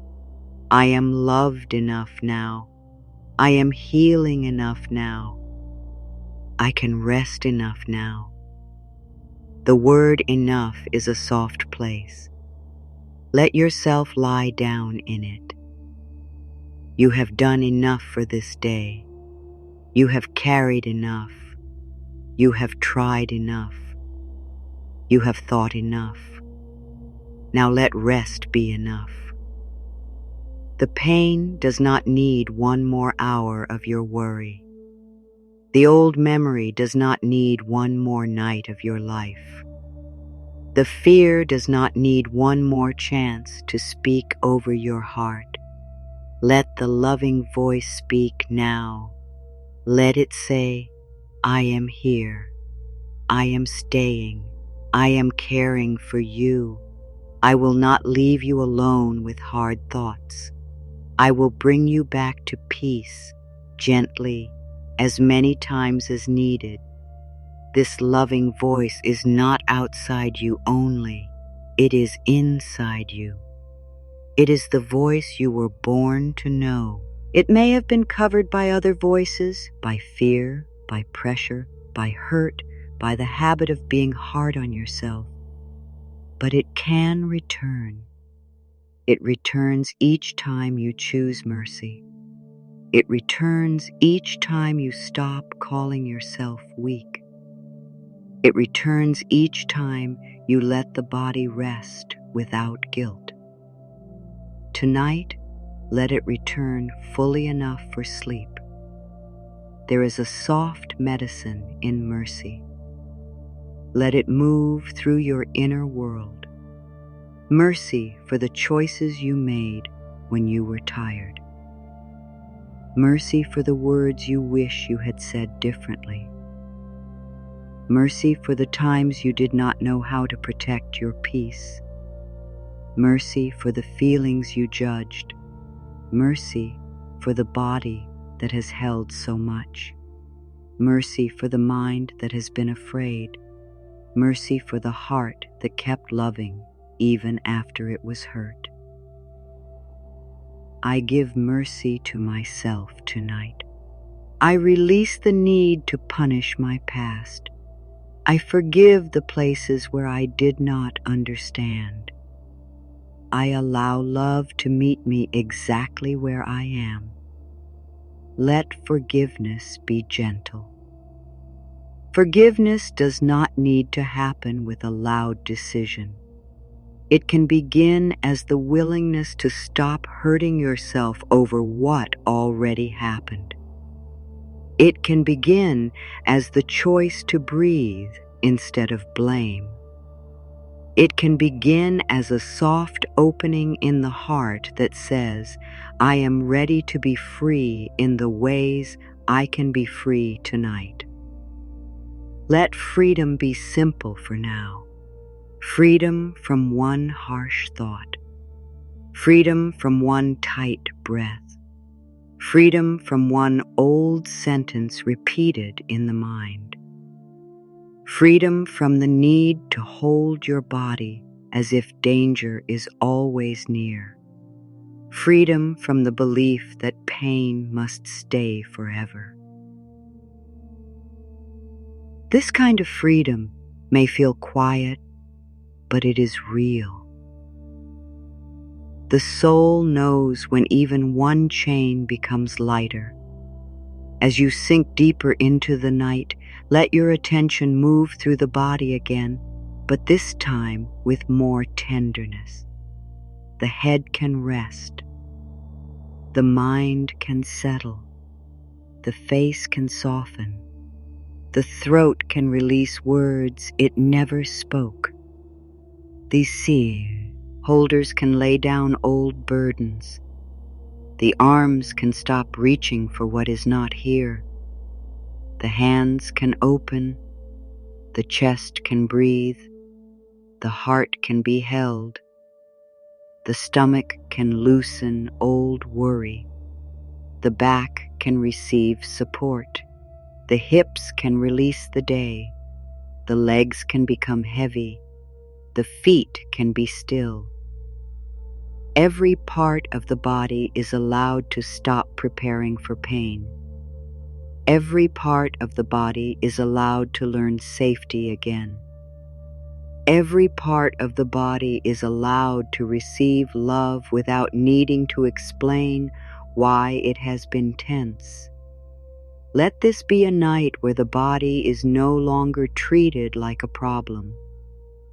I am loved enough now. I am healing enough now. I can rest enough now. The word enough is a soft place. Let yourself lie down in it. You have done enough for this day. You have carried enough. You have tried enough. You have thought enough. Now let rest be enough. The pain does not need one more hour of your worry. The old memory does not need one more night of your life. The fear does not need one more chance to speak over your heart. Let the loving voice speak now. Let it say, I am here. I am staying. I am caring for you. I will not leave you alone with hard thoughts. I will bring you back to peace, gently, as many times as needed. This loving voice is not outside you only. It is inside you. It is the voice you were born to know. It may have been covered by other voices, by fear, by pressure, by hurt, by the habit of being hard on yourself. But it can return. It returns each time you choose mercy. It returns each time you stop calling yourself weak. It returns each time you let the body rest without guilt. Tonight, let it return fully enough for sleep. There is a soft medicine in mercy. Let it move through your inner world. Mercy for the choices you made when you were tired. Mercy for the words you wish you had said differently. Mercy for the times you did not know how to protect your peace. Mercy for the feelings you judged. Mercy for the body that has held so much. mercy for the mind that has been afraid, mercy for the heart that kept loving even after it was hurt. I give mercy to myself tonight. I release the need to punish my past. I forgive the places where I did not understand. I allow love to meet me exactly where I am. Let forgiveness be gentle. Forgiveness does not need to happen with a loud decision. It can begin as the willingness to stop hurting yourself over what already happened. It can begin as the choice to breathe instead of blame. It can begin as a soft opening in the heart that says, I am ready to be free in the ways I can be free tonight. Let freedom be simple for now. Freedom from one harsh thought. Freedom from one tight breath. Freedom from one old sentence repeated in the mind. Freedom from the need to hold your body as if danger is always near. Freedom from the belief that pain must stay forever. This kind of freedom may feel quiet, but it is real. The soul knows when even one chain becomes lighter. As you sink deeper into the night, let your attention move through the body again, but this time with more tenderness. The head can rest. The mind can settle. The face can soften. The throat can release words it never spoke. The holders can lay down old burdens. The arms can stop reaching for what is not here. The hands can open. The chest can breathe. The heart can be held. The stomach can loosen old worry. The back can receive support. The hips can release the day. The legs can become heavy. The feet can be still. Every part of the body is allowed to stop preparing for pain. Every part of the body is allowed to learn safety again. Every part of the body is allowed to receive love without needing to explain why it has been tense. Let this be a night where the body is no longer treated like a problem.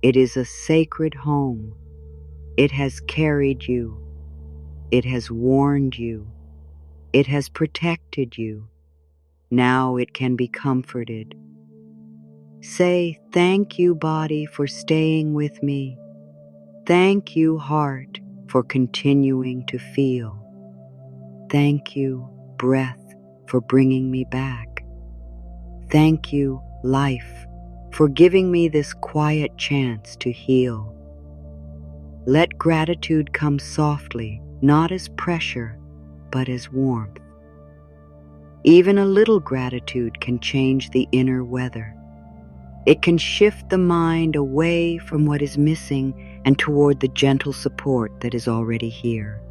It is a sacred home. It has carried you. It has warned you. It has protected you. Now it can be comforted. Say, thank you, body, for staying with me. Thank you, heart, for continuing to feel. Thank you, breath, for bringing me back. Thank you, life, for giving me this quiet chance to heal. Let gratitude come softly, not as pressure, but as warmth. Even a little gratitude can change the inner weather. It can shift the mind away from what is missing and toward the gentle support that is already here.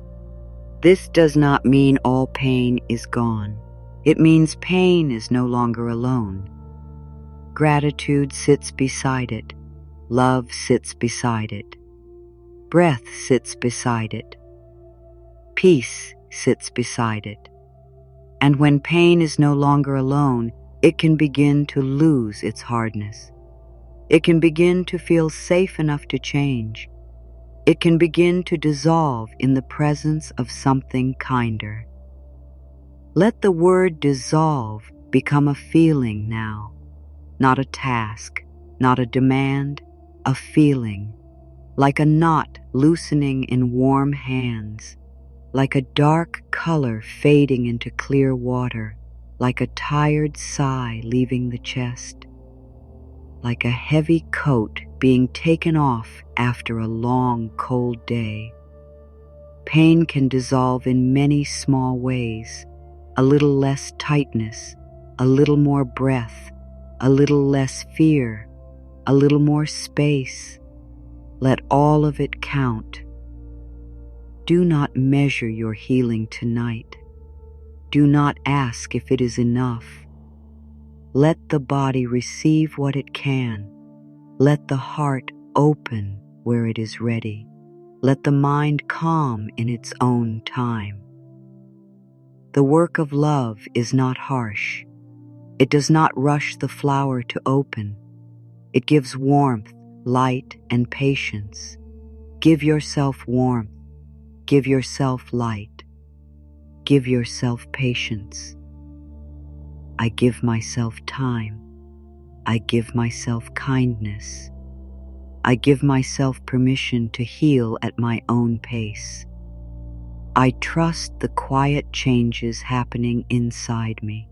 This does not mean all pain is gone. It means pain is no longer alone. Gratitude sits beside it. Love sits beside it. Breath sits beside it. Peace sits beside it. And when pain is no longer alone, it can begin to lose its hardness. It can begin to feel safe enough to change. It can begin to dissolve in the presence of something kinder. Let the word dissolve become a feeling now, not a task, not a demand, a feeling, like a knot loosening in warm hands, like a dark color fading into clear water, like a tired sigh leaving the chest, like a heavy coat being taken off after a long, cold day. Pain can dissolve in many small ways, a little less tightness, a little more breath, a little less fear, a little more space. Let all of it count. Do not measure your healing tonight. Do not ask if it is enough. Let the body receive what it can. Let the heart open where it is ready. Let the mind calm in its own time. The work of love is not harsh. It does not rush the flower to open. It gives warmth, light, and patience. Give yourself warmth. Give yourself light. Give yourself patience. I give myself time. I give myself kindness. I give myself permission to heal at my own pace. I trust the quiet changes happening inside me.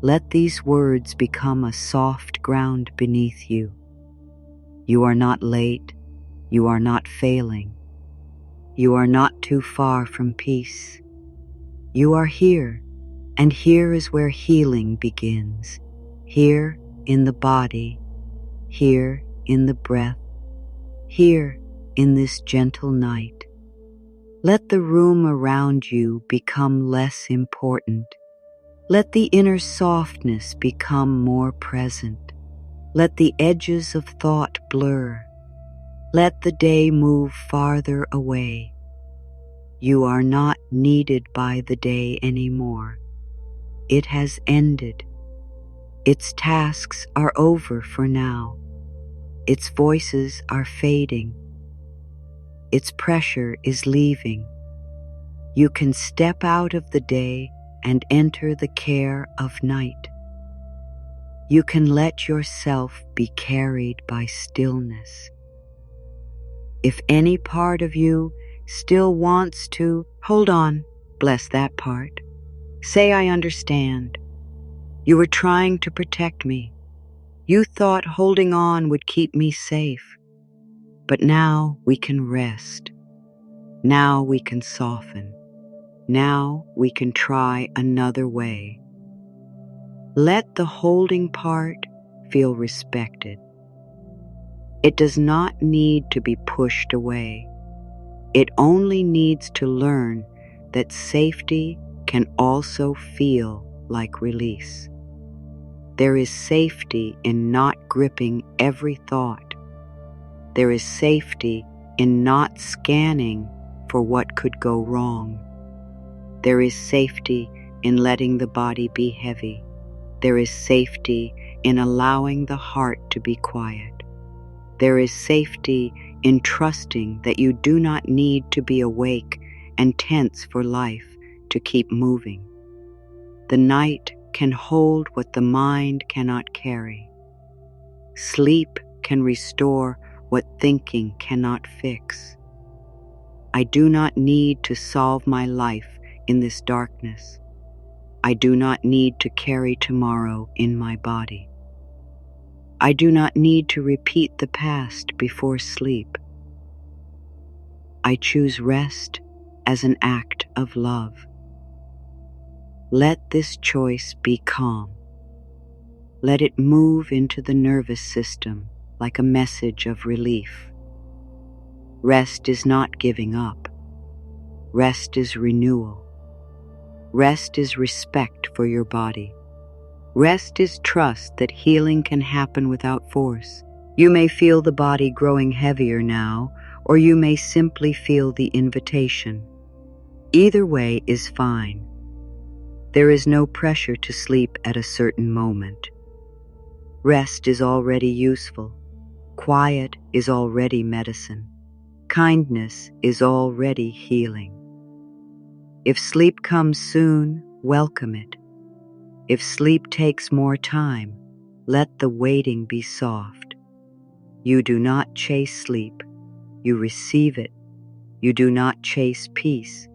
Let these words become a soft ground beneath you. You are not late. You are not failing. You are not too far from peace. You are here, and here is where healing begins. Here in the body, here in the breath, here in this gentle night. Let the room around you become less important. Let the inner softness become more present. Let the edges of thought blur. Let the day move farther away. You are not needed by the day anymore. It has ended. Its tasks are over for now. Its voices are fading. Its pressure is leaving. You can step out of the day and enter the care of night. You can let yourself be carried by stillness. If any part of you still wants to, hold on, bless that part. Say, I understand. You were trying to protect me. You thought holding on would keep me safe. But now we can rest. Now we can soften. Now we can try another way. Let the holding part feel respected. It does not need to be pushed away. It only needs to learn that safety can also feel like release. There is safety in not gripping every thought. There is safety in not scanning for what could go wrong. There is safety in letting the body be heavy. There is safety in allowing the heart to be quiet. There is safety in trusting that you do not need to be awake and tense for life to keep moving. The night can hold what the mind cannot carry. Sleep can restore what thinking cannot fix. I do not need to solve my life in this darkness. I do not need to carry tomorrow in my body. I do not need to repeat the past before sleep. I choose rest as an act of love. Let this choice be calm. Let it move into the nervous system like a message of relief. Rest is not giving up. Rest is renewal. Rest is respect for your body. Rest is trust that healing can happen without force. You may feel the body growing heavier now, or you may simply feel the invitation. Either way is fine. There is no pressure to sleep at a certain moment. Rest is already useful. Quiet is already medicine. Kindness is already healing. If sleep comes soon, welcome it. If sleep takes more time, let the waiting be soft. You do not chase sleep. You receive it. You do not chase peace.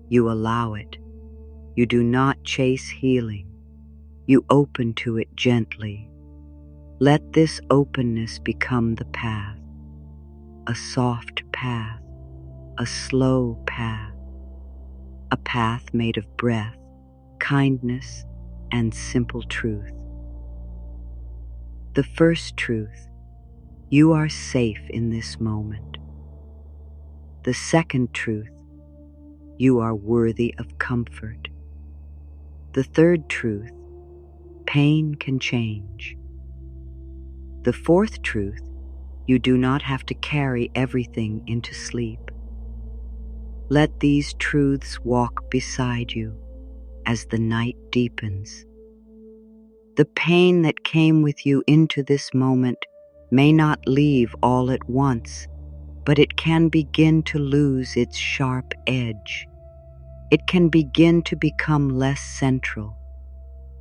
You allow it. You do not chase healing. You open to it gently. Let this openness become the path. A soft path. A slow path. A path made of breath, kindness, and simple truth. The first truth: you are safe in this moment. The second truth: you are worthy of comfort. The third truth: pain can change. The fourth truth: you do not have to carry everything into sleep. Let these truths walk beside you as the night deepens. The pain that came with you into this moment may not leave all at once, but it can begin to lose its sharp edge. It can begin to become less central.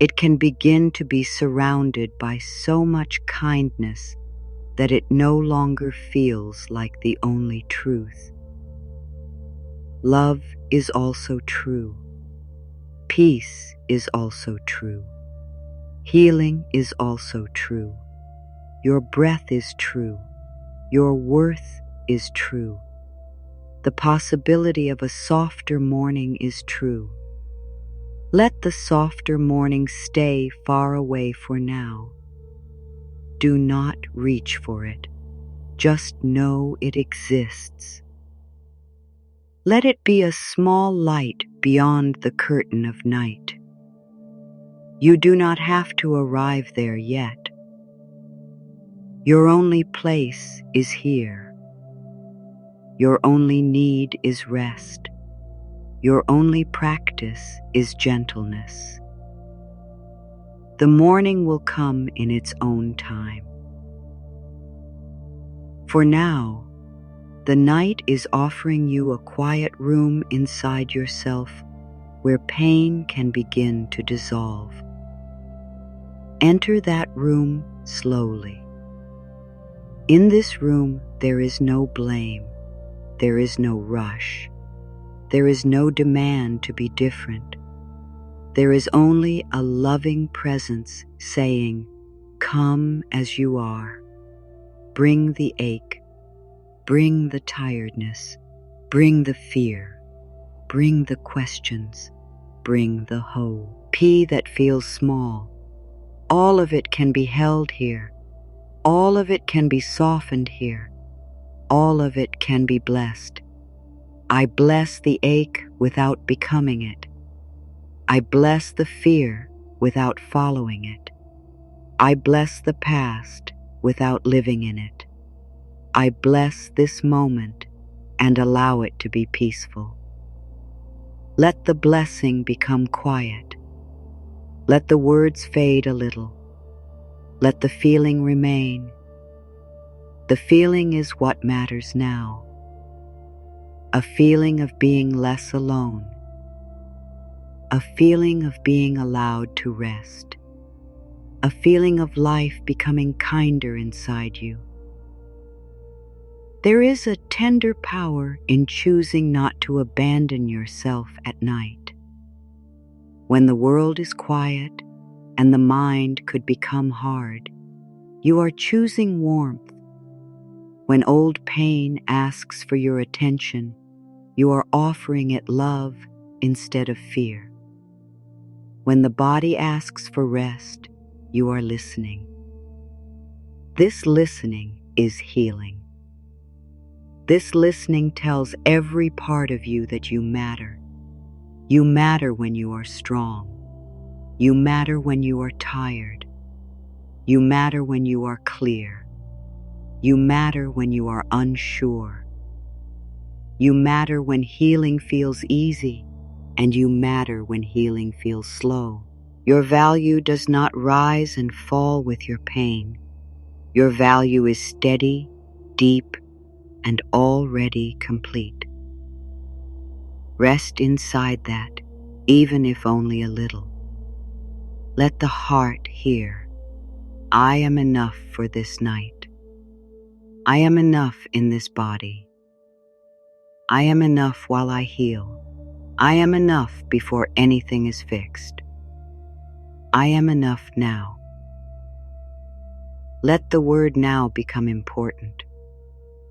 It can begin to be surrounded by so much kindness that it no longer feels like the only truth. Love is also true. Peace is also true. Healing is also true. Your breath is true. Your worth is true. The possibility of a softer morning is true. Let the softer morning stay far away for now. Do not reach for it. Just know it exists. Let it be a small light beyond the curtain of night. You do not have to arrive there yet. Your only place is here. Your only need is rest. Your only practice is gentleness. The morning will come in its own time. For now, the night is offering you a quiet room inside yourself where pain can begin to dissolve. Enter that room slowly. In this room, there is no blame. There is no rush. There is no demand to be different. There is only a loving presence saying, "Come as you are. Bring the ache. Bring the tiredness. Bring the fear. Bring the questions. Bring the hope." That feels small. All of it can be held here. All of it can be softened here. All of it can be blessed. I bless the ache without becoming it. I bless the fear without following it. I bless the past without living in it. I bless this moment and allow it to be peaceful. Let the blessing become quiet. Let the words fade a little. Let the feeling remain. The feeling is what matters now. A feeling of being less alone. A feeling of being allowed to rest. A feeling of life becoming kinder inside you. There is a tender power in choosing not to abandon yourself at night. When the world is quiet and the mind could become hard, you are choosing warmth. When old pain asks for your attention, you are offering it love instead of fear. When the body asks for rest, you are listening. This listening is healing. This listening tells every part of you that you matter. You matter when you are strong. You matter when you are tired. You matter when you are clear. You matter when you are unsure. You matter when healing feels easy, and you matter when healing feels slow. Your value does not rise and fall with your pain. Your value is steady, deep, and already complete. Rest inside that, even if only a little. Let the heart hear, "I am enough for this night. I am enough in this body. I am enough while I heal. I am enough before anything is fixed. I am enough now." Let the word now become important.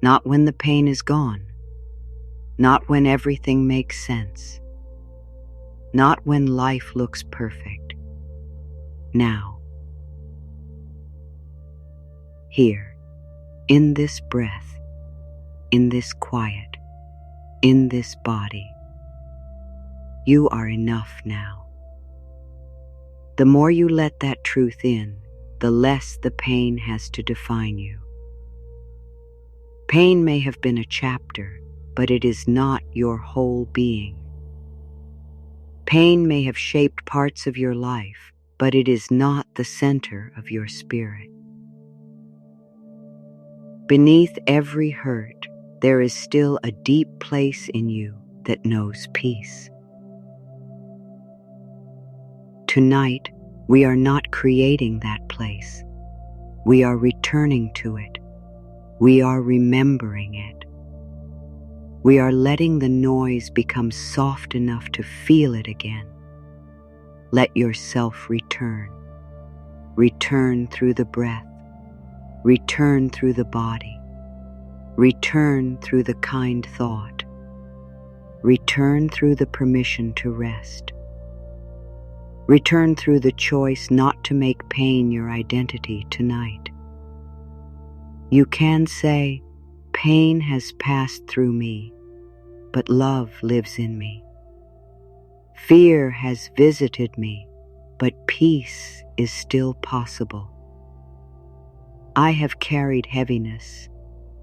Not when the pain is gone. Not when everything makes sense. Not when life looks perfect. now. Here, in this breath, in this quiet, in this body, you are enough now. The more you let that truth in, the less the pain has to define you. Pain may have been a chapter, but it is not your whole being. Pain may have shaped parts of your life, but it is not the center of your spirit. Beneath every hurt, there is still a deep place in you that knows peace. Tonight, we are not creating that place. We are returning to it. We are remembering it. We are letting the noise become soft enough to feel it again. Let yourself return. Return through the breath. Return through the body. Return through the kind thought. Return through the permission to rest. Return through the choice not to make pain your identity tonight. You can say, pain has passed through me, but love lives in me. Fear has visited me, but peace is still possible. I have carried heaviness,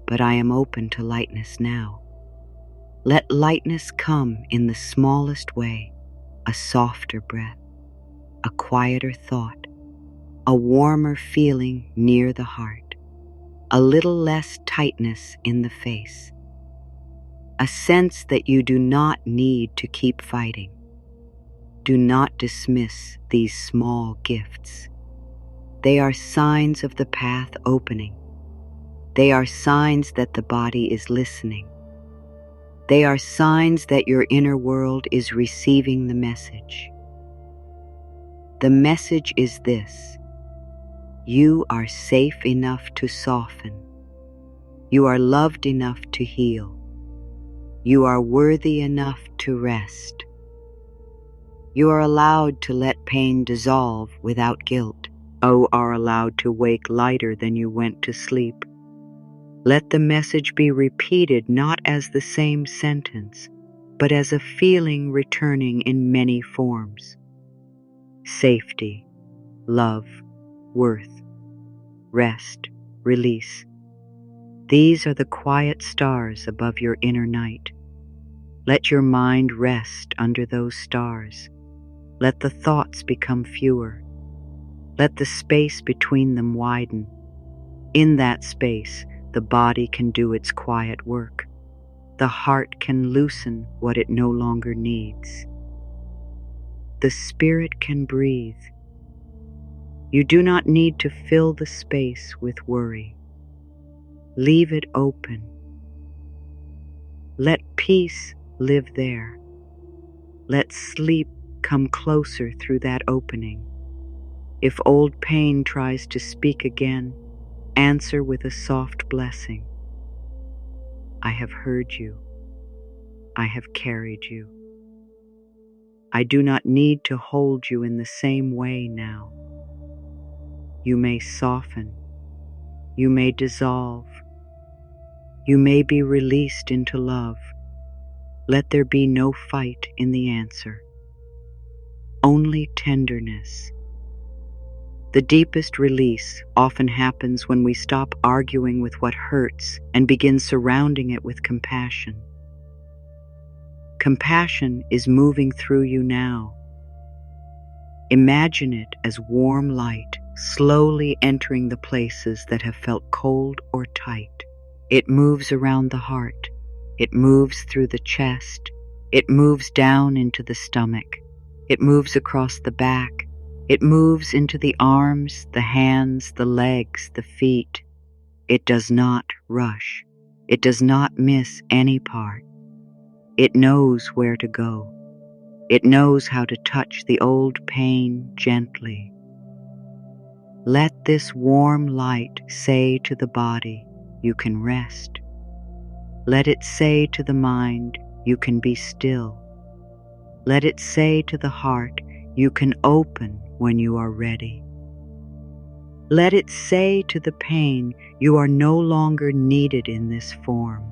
but I am open to lightness now. Let lightness come in the smallest way, a softer breath, a quieter thought, a warmer feeling near the heart, a little less tightness in the face, a sense that you do not need to keep fighting. Do not dismiss these small gifts. They are signs of the path opening. They are signs that the body is listening. They are signs that your inner world is receiving the message. The message is this: you are safe enough to soften. You are loved enough to heal. You are worthy enough to rest. You are allowed to let pain dissolve without guilt. You are allowed to wake lighter than you went to sleep. Let the message be repeated not as the same sentence, but as a feeling returning in many forms. Safety, love, worth, rest, release. These are the quiet stars above your inner night. Let your mind rest under those stars. Let the thoughts become fewer. Let the space between them widen. In that space, the body can do its quiet work. The heart can loosen what it no longer needs. The spirit can breathe. You do not need to fill the space with worry. Leave it open. Let peace live there. Let sleep come closer through that opening. If old pain tries to speak again, answer with a soft blessing. I have heard you. I have carried you. I do not need to hold you in the same way now. You may soften. You may dissolve. You may be released into love. Let there be no fight in the answer. Only tenderness. The deepest release often happens when we stop arguing with what hurts and begin surrounding it with compassion. Compassion is moving through you now. Imagine it as warm light slowly entering the places that have felt cold or tight. It moves around the heart. It moves through the chest. It moves down into the stomach. It moves across the back. It moves into the arms, the hands, the legs, the feet. It does not rush. It does not miss any part. It knows where to go. It knows how to touch the old pain gently. Let this warm light say to the body, you can rest. Let it say to the mind, you can be still. Let it say to the heart, you can open when you are ready. Let it say to the pain, you are no longer needed in this form.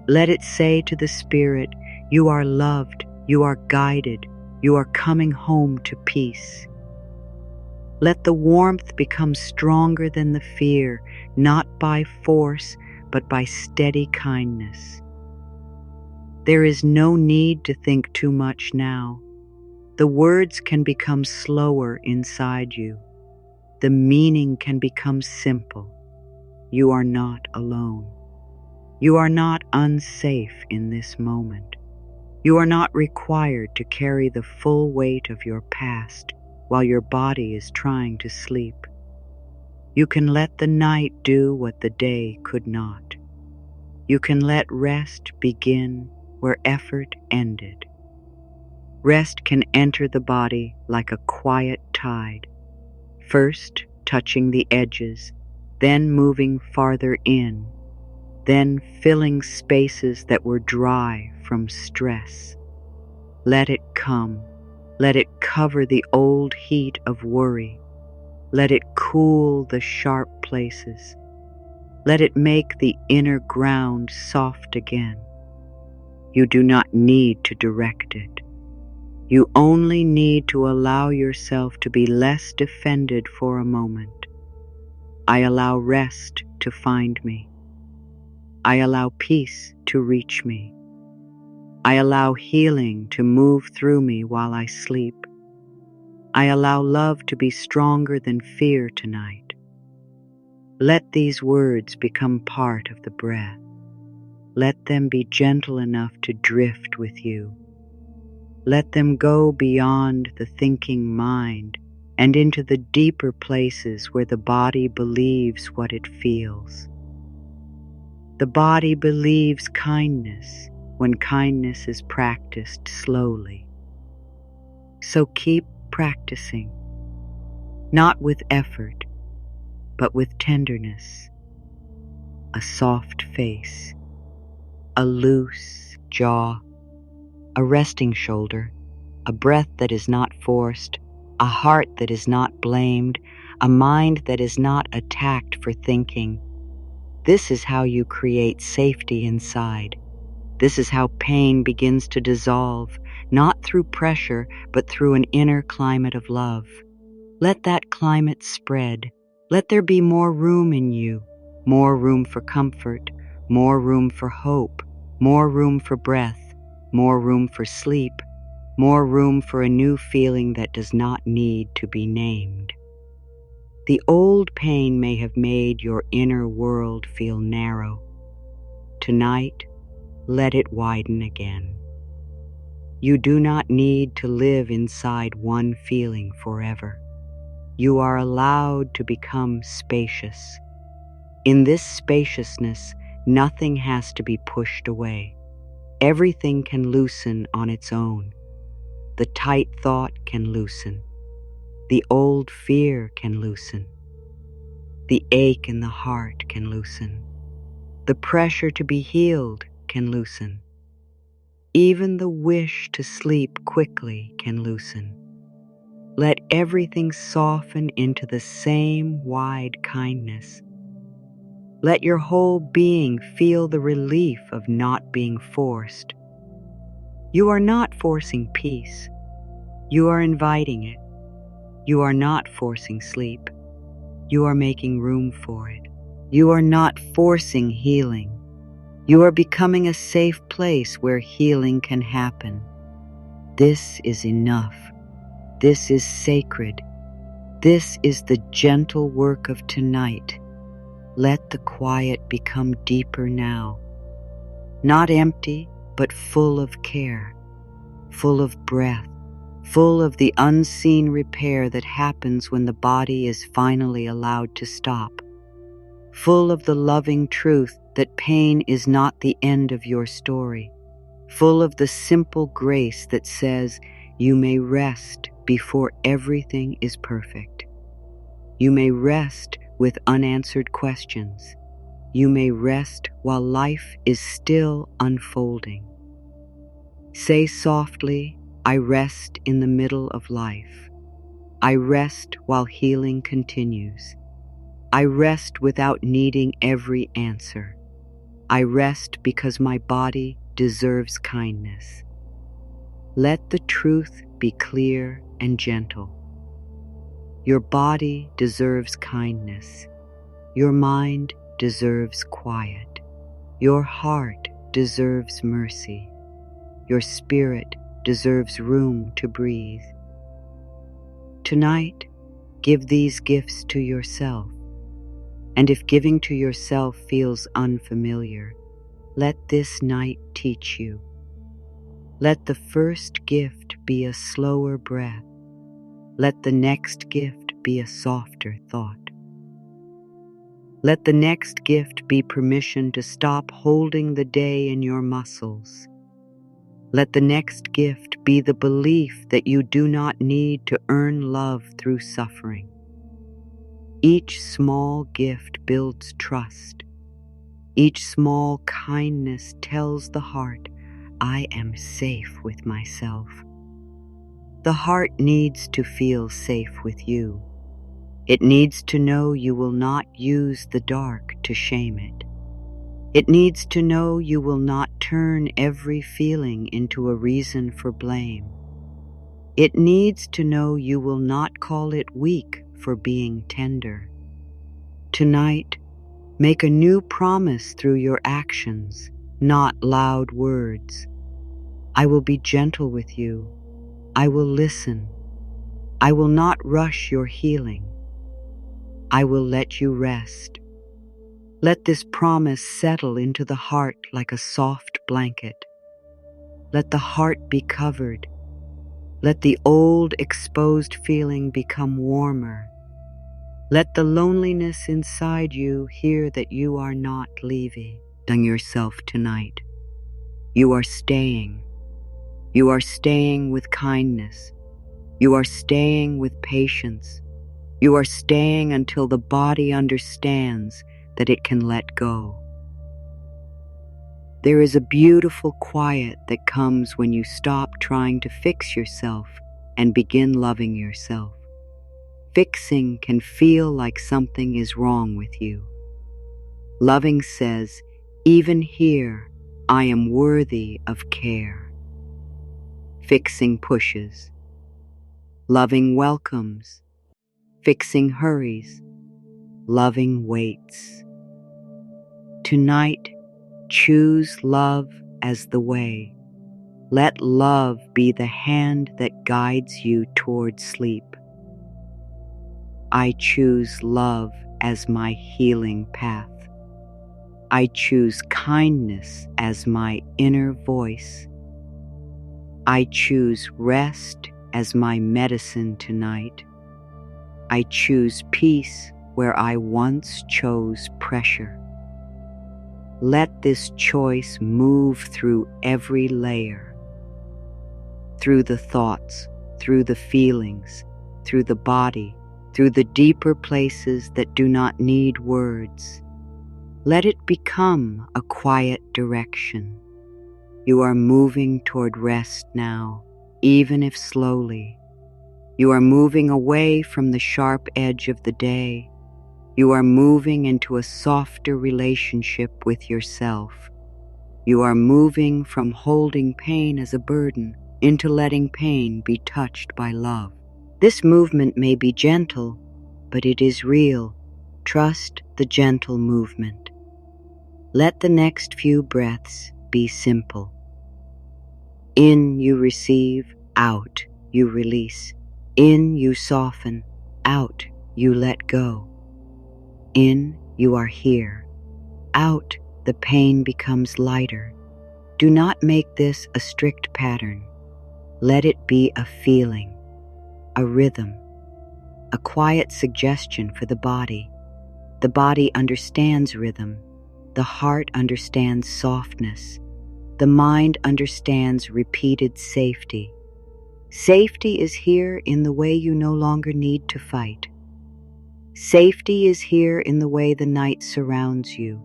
Let it say to the spirit, you are loved, you are guided, you are coming home to peace. Let the warmth become stronger than the fear, not by force, but by steady kindness. There is no need to think too much now. The words can become slower inside you. The meaning can become simple. You are not alone. You are not unsafe in this moment. You are not required to carry the full weight of your past while your body is trying to sleep. You can let the night do what the day could not. You can let rest begin where effort ended. Rest can enter the body like a quiet tide, first touching the edges, then moving farther in, then filling spaces that were dry from stress. Let it come. Let it cover the old heat of worry. Let it cool the sharp places. Let it make the inner ground soft again. You do not need to direct it. You only need to allow yourself to be less defended for a moment. I allow rest to find me. I allow peace to reach me. I allow healing to move through me while I sleep. I allow love to be stronger than fear tonight. Let these words become part of the breath. Let them be gentle enough to drift with you. Let them go beyond the thinking mind and into the deeper places where the body believes what it feels. The body believes kindness when kindness is practiced slowly. So keep practicing, not with effort, but with tenderness, a soft face, a loose jaw, a resting shoulder, a breath that is not forced, a heart that is not blamed, a mind that is not attacked for thinking. This is how you create safety inside. This is how pain begins to dissolve, not through pressure, but through an inner climate of love. Let that climate spread. Let there be more room in you, more room for comfort, more room for hope, more room for breath, more room for sleep, more room for a new feeling that does not need to be named. The old pain may have made your inner world feel narrow. Tonight, let it widen again. You do not need to live inside one feeling forever. You are allowed to become spacious. In this spaciousness, nothing has to be pushed away. Everything can loosen on its own. The tight thought can loosen. The old fear can loosen. The ache in the heart can loosen. The pressure to be healed can loosen. Even the wish to sleep quickly can loosen. Let everything soften into the same wide kindness. Let your whole being feel the relief of not being forced. You are not forcing peace. You are inviting it. You are not forcing sleep. You are making room for it. You are not forcing healing. You are becoming a safe place where healing can happen. This is enough. This is sacred. This is the gentle work of tonight. Let the quiet become deeper now. Not empty, but full of care, full of breath, full of the unseen repair that happens when the body is finally allowed to stop, full of the loving truth that pain is not the end of your story, full of the simple grace that says you may rest before everything is perfect. You may rest with unanswered questions. You may rest while life is still unfolding. Say softly, I rest in the middle of life. I rest while healing continues. I rest without needing every answer. I rest because my body deserves kindness. Let the truth be clear and gentle. Your body deserves kindness. Your mind deserves quiet. Your heart deserves mercy. Your spirit deserves room to breathe. Tonight, give these gifts to yourself. And if giving to yourself feels unfamiliar, let this night teach you. Let the first gift be a slower breath. Let the next gift be a softer thought. Let the next gift be permission to stop holding the day in your muscles. Let the next gift be the belief that you do not need to earn love through suffering. Each small gift builds trust. Each small kindness tells the heart, I am safe with myself. The heart needs to feel safe with you. It needs to know you will not use the dark to shame it. It needs to know you will not turn every feeling into a reason for blame. It needs to know you will not call it weak for being tender. Tonight, make a new promise through your actions, not loud words. I will be gentle with you. I will listen. I will not rush your healing. I will let you rest. Let this promise settle into the heart like a soft blanket. Let the heart be covered. Let the old exposed feeling become warmer. Let the loneliness inside you hear that you are not leaving yourself tonight. You are staying. You are staying with kindness. You are staying with patience. You are staying until the body understands that it can let go. There is a beautiful quiet that comes when you stop trying to fix yourself and begin loving yourself. Fixing can feel like something is wrong with you. Loving says, even here, I am worthy of care. Fixing pushes. Loving welcomes. Fixing hurries. Loving waits. Tonight, choose love as the way. Let love be the hand that guides you toward sleep. I choose love as my healing path. I choose kindness as my inner voice. I choose rest as my medicine tonight. I choose peace where I once chose pressure. Let this choice move through every layer, through the thoughts, through the feelings, through the body, through the deeper places that do not need words. Let it become a quiet direction. You are moving toward rest now, even if slowly. You are moving away from the sharp edge of the day. You are moving into a softer relationship with yourself. You are moving from holding pain as a burden into letting pain be touched by love. This movement may be gentle, but it is real. Trust the gentle movement. Let the next few breaths be simple. In you receive, out you release. In you soften, out you let go. In you are here, out the pain becomes lighter. Do not make this a strict pattern. Let it be a feeling, a rhythm, a quiet suggestion for the body. The body understands rhythm. The heart understands softness. The mind understands repeated safety. Safety is here in the way you no longer need to fight. Safety is here in the way the night surrounds you.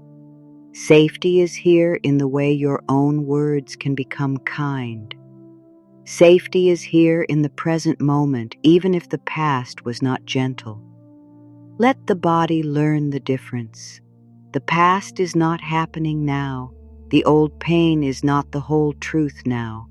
Safety is here in the way your own words can become kind. Safety is here in the present moment, even if the past was not gentle. Let the body learn the difference. The past is not happening now. The old pain is not the whole truth now.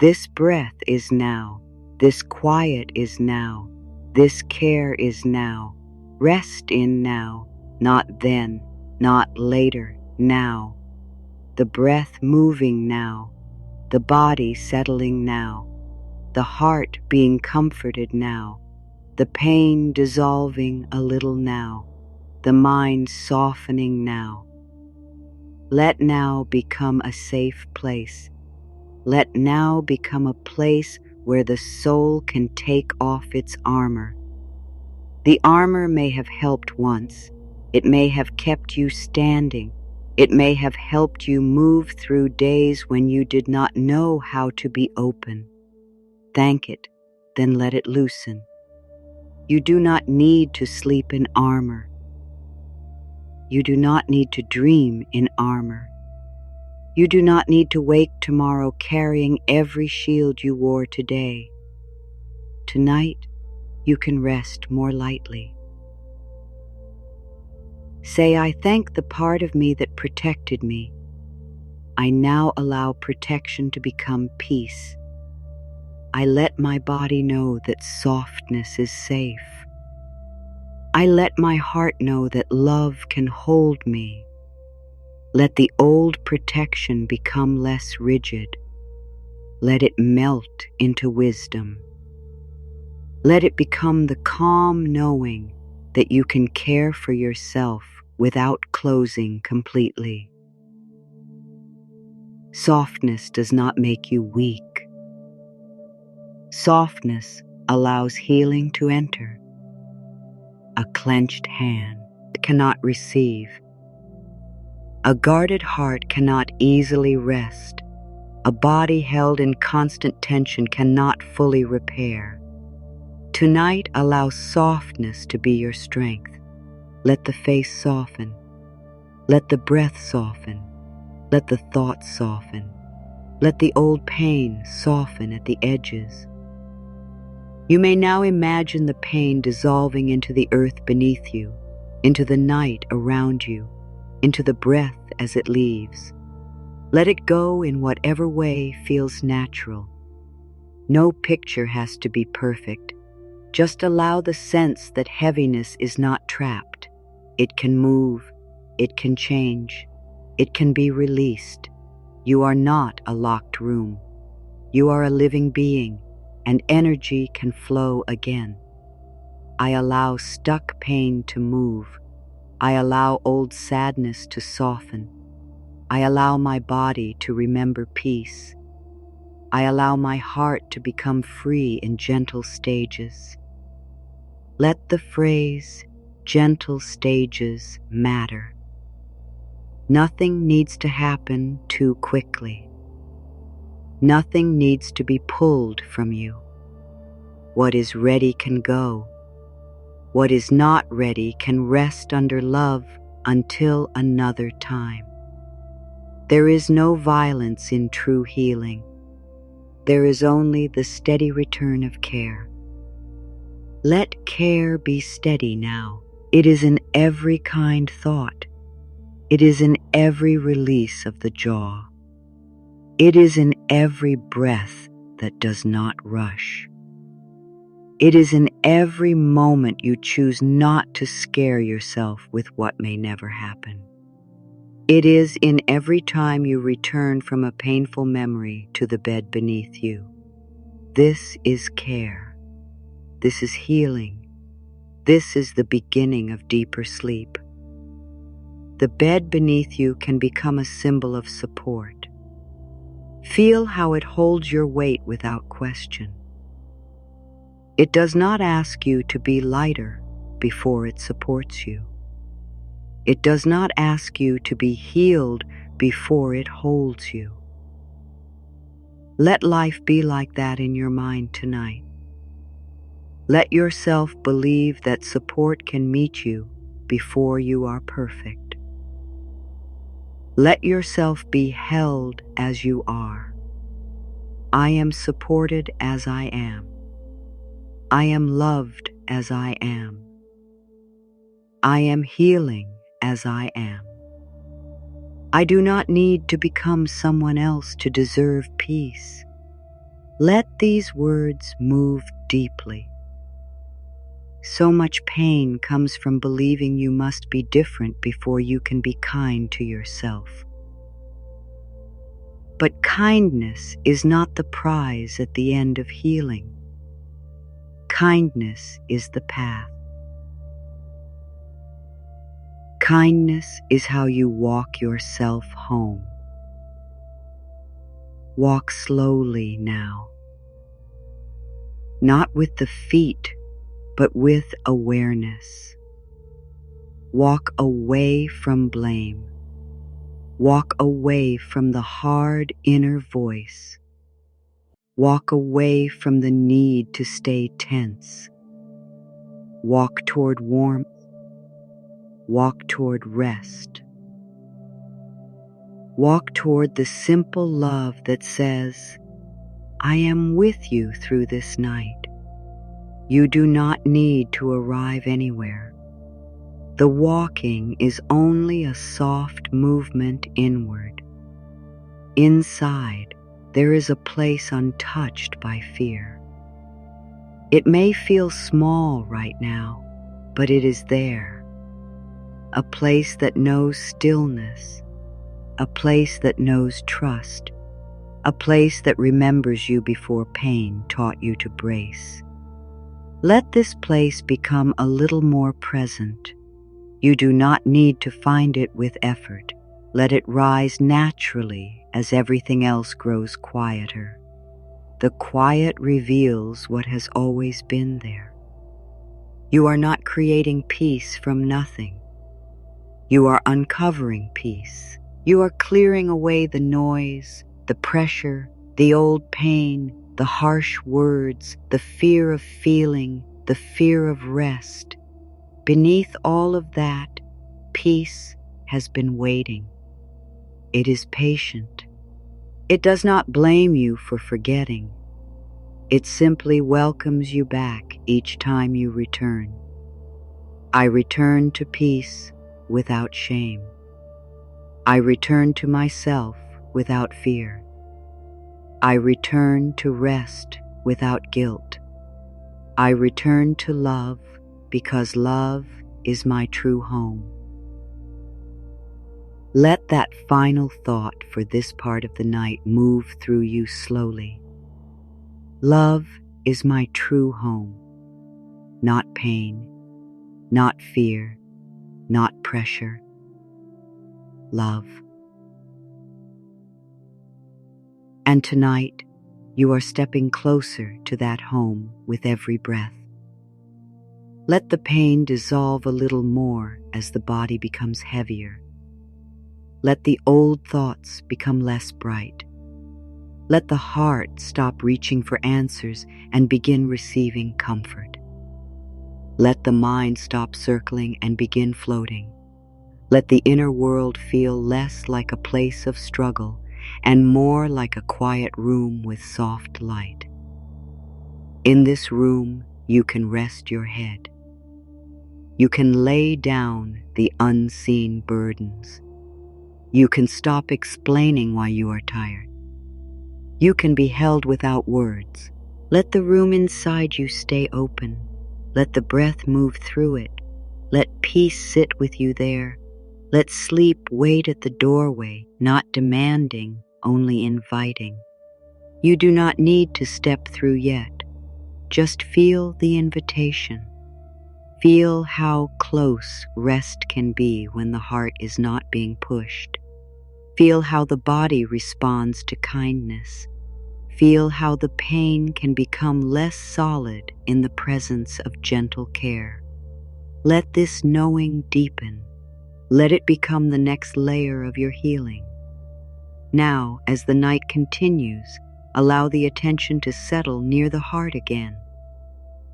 This breath is now. This quiet is now. This care is now. Rest in now, not then, not later, now. The breath moving now. The body settling now. The heart being comforted now. The pain dissolving a little now. The mind softening now. Let now become a safe place. Let now become a place where the soul can take off its armor. The armor may have helped once. It may have kept you standing. It may have helped you move through days when you did not know how to be open. Thank it, then let it loosen. You do not need to sleep in armor. You do not need to dream in armor. You do not need to wake tomorrow carrying every shield you wore today. Tonight, you can rest more lightly. Say, I thank the part of me that protected me. I now allow protection to become peace. I let my body know that softness is safe. I let my heart know that love can hold me. Let the old protection become less rigid. Let it melt into wisdom. Let it become the calm knowing that you can care for yourself without closing completely. Softness does not make you weak. Softness allows healing to enter. A clenched hand cannot receive. A guarded heart cannot easily rest. A body held in constant tension cannot fully repair. Tonight, allow softness to be your strength. Let the face soften. Let the breath soften. Let the thoughts soften. Let the old pain soften at the edges. You may now imagine the pain dissolving into the earth beneath you, into the night around you, into the breath as it leaves. Let it go in whatever way feels natural. No picture has to be perfect. Just allow the sense that heaviness is not trapped. It can move. It can change. It can be released. You are not a locked room. You are a living being, and energy can flow again. I allow stuck pain to move. I allow old sadness to soften. I allow my body to remember peace. I allow my heart to become free in gentle stages. Let the phrase, gentle stages, matter. Nothing needs to happen too quickly. Nothing needs to be pulled from you. What is ready can go. What is not ready can rest under love until another time. There is no violence in true healing. There is only the steady return of care. Let care be steady now. It is in every kind thought. It is in every release of the jaw. It is in every breath that does not rush. It is in every moment you choose not to scare yourself with what may never happen. It is in every time you return from a painful memory to the bed beneath you. This is care. This is healing. This is the beginning of deeper sleep. The bed beneath you can become a symbol of support. Feel how it holds your weight without question. It does not ask you to be lighter before it supports you. It does not ask you to be healed before it holds you. Let life be like that in your mind tonight. Let yourself believe that support can meet you before you are perfect. Let yourself be held as you are. I am supported as I am. I am loved as I am. I am healing as I am. I do not need to become someone else to deserve peace. Let these words move deeply. So much pain comes from believing you must be different before you can be kind to yourself. But kindness is not the prize at the end of healing. Kindness is the path. Kindness is how you walk yourself home. Walk slowly now. Not with the feet, but with awareness. Walk away from blame. Walk away from the hard inner voice. Walk away from the need to stay tense. Walk toward warmth. Walk toward rest. Walk toward the simple love that says, I am with you through this night. You do not need to arrive anywhere. The walking is only a soft movement inward. Inside, there is a place untouched by fear. It may feel small right now, but it is there. A place that knows stillness, a place that knows trust, a place that remembers you before pain taught you to brace. Let this place become a little more present. You do not need to find it with effort. Let it rise naturally as everything else grows quieter. The quiet reveals what has always been there. You are not creating peace from nothing. You are uncovering peace. You are clearing away the noise, the pressure, the old pain, the harsh words, the fear of feeling, the fear of rest. Beneath all of that, peace has been waiting. It is patient. It does not blame you for forgetting. It simply welcomes you back each time you return. I return to peace without shame. I return to myself without fear. I return to rest without guilt. I return to love because love is my true home. Let that final thought for this part of the night move through you slowly. Love is my true home. Not pain, not fear, not pressure. Love. And tonight, you are stepping closer to that home with every breath. Let the pain dissolve a little more as the body becomes heavier. Let the old thoughts become less bright. Let the heart stop reaching for answers and begin receiving comfort. Let the mind stop circling and begin floating. Let the inner world feel less like a place of struggle and more like a quiet room with soft light. In this room, you can rest your head. You can lay down the unseen burdens. You can stop explaining why you are tired. You can be held without words. Let the room inside you stay open. Let the breath move through it. Let peace sit with you there. Let sleep wait at the doorway, not demanding, only inviting. You do not need to step through yet. Just feel the invitation. Feel how close rest can be when the heart is not being pushed. Feel how the body responds to kindness. Feel how the pain can become less solid in the presence of gentle care. Let this knowing deepen. Let it become the next layer of your healing. Now, as the night continues, allow the attention to settle near the heart again.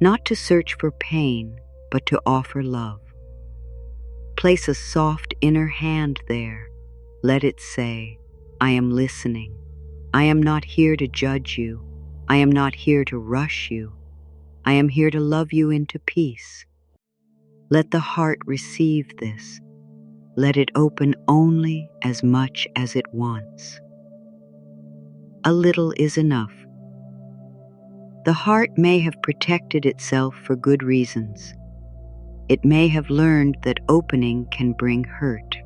Not to search for pain, but to offer love. Place a soft inner hand there. Let it say, I am listening. I am not here to judge you. I am not here to rush you. I am here to love you into peace. Let the heart receive this. Let it open only as much as it wants. A little is enough. The heart may have protected itself for good reasons. It may have learned that opening can bring hurt.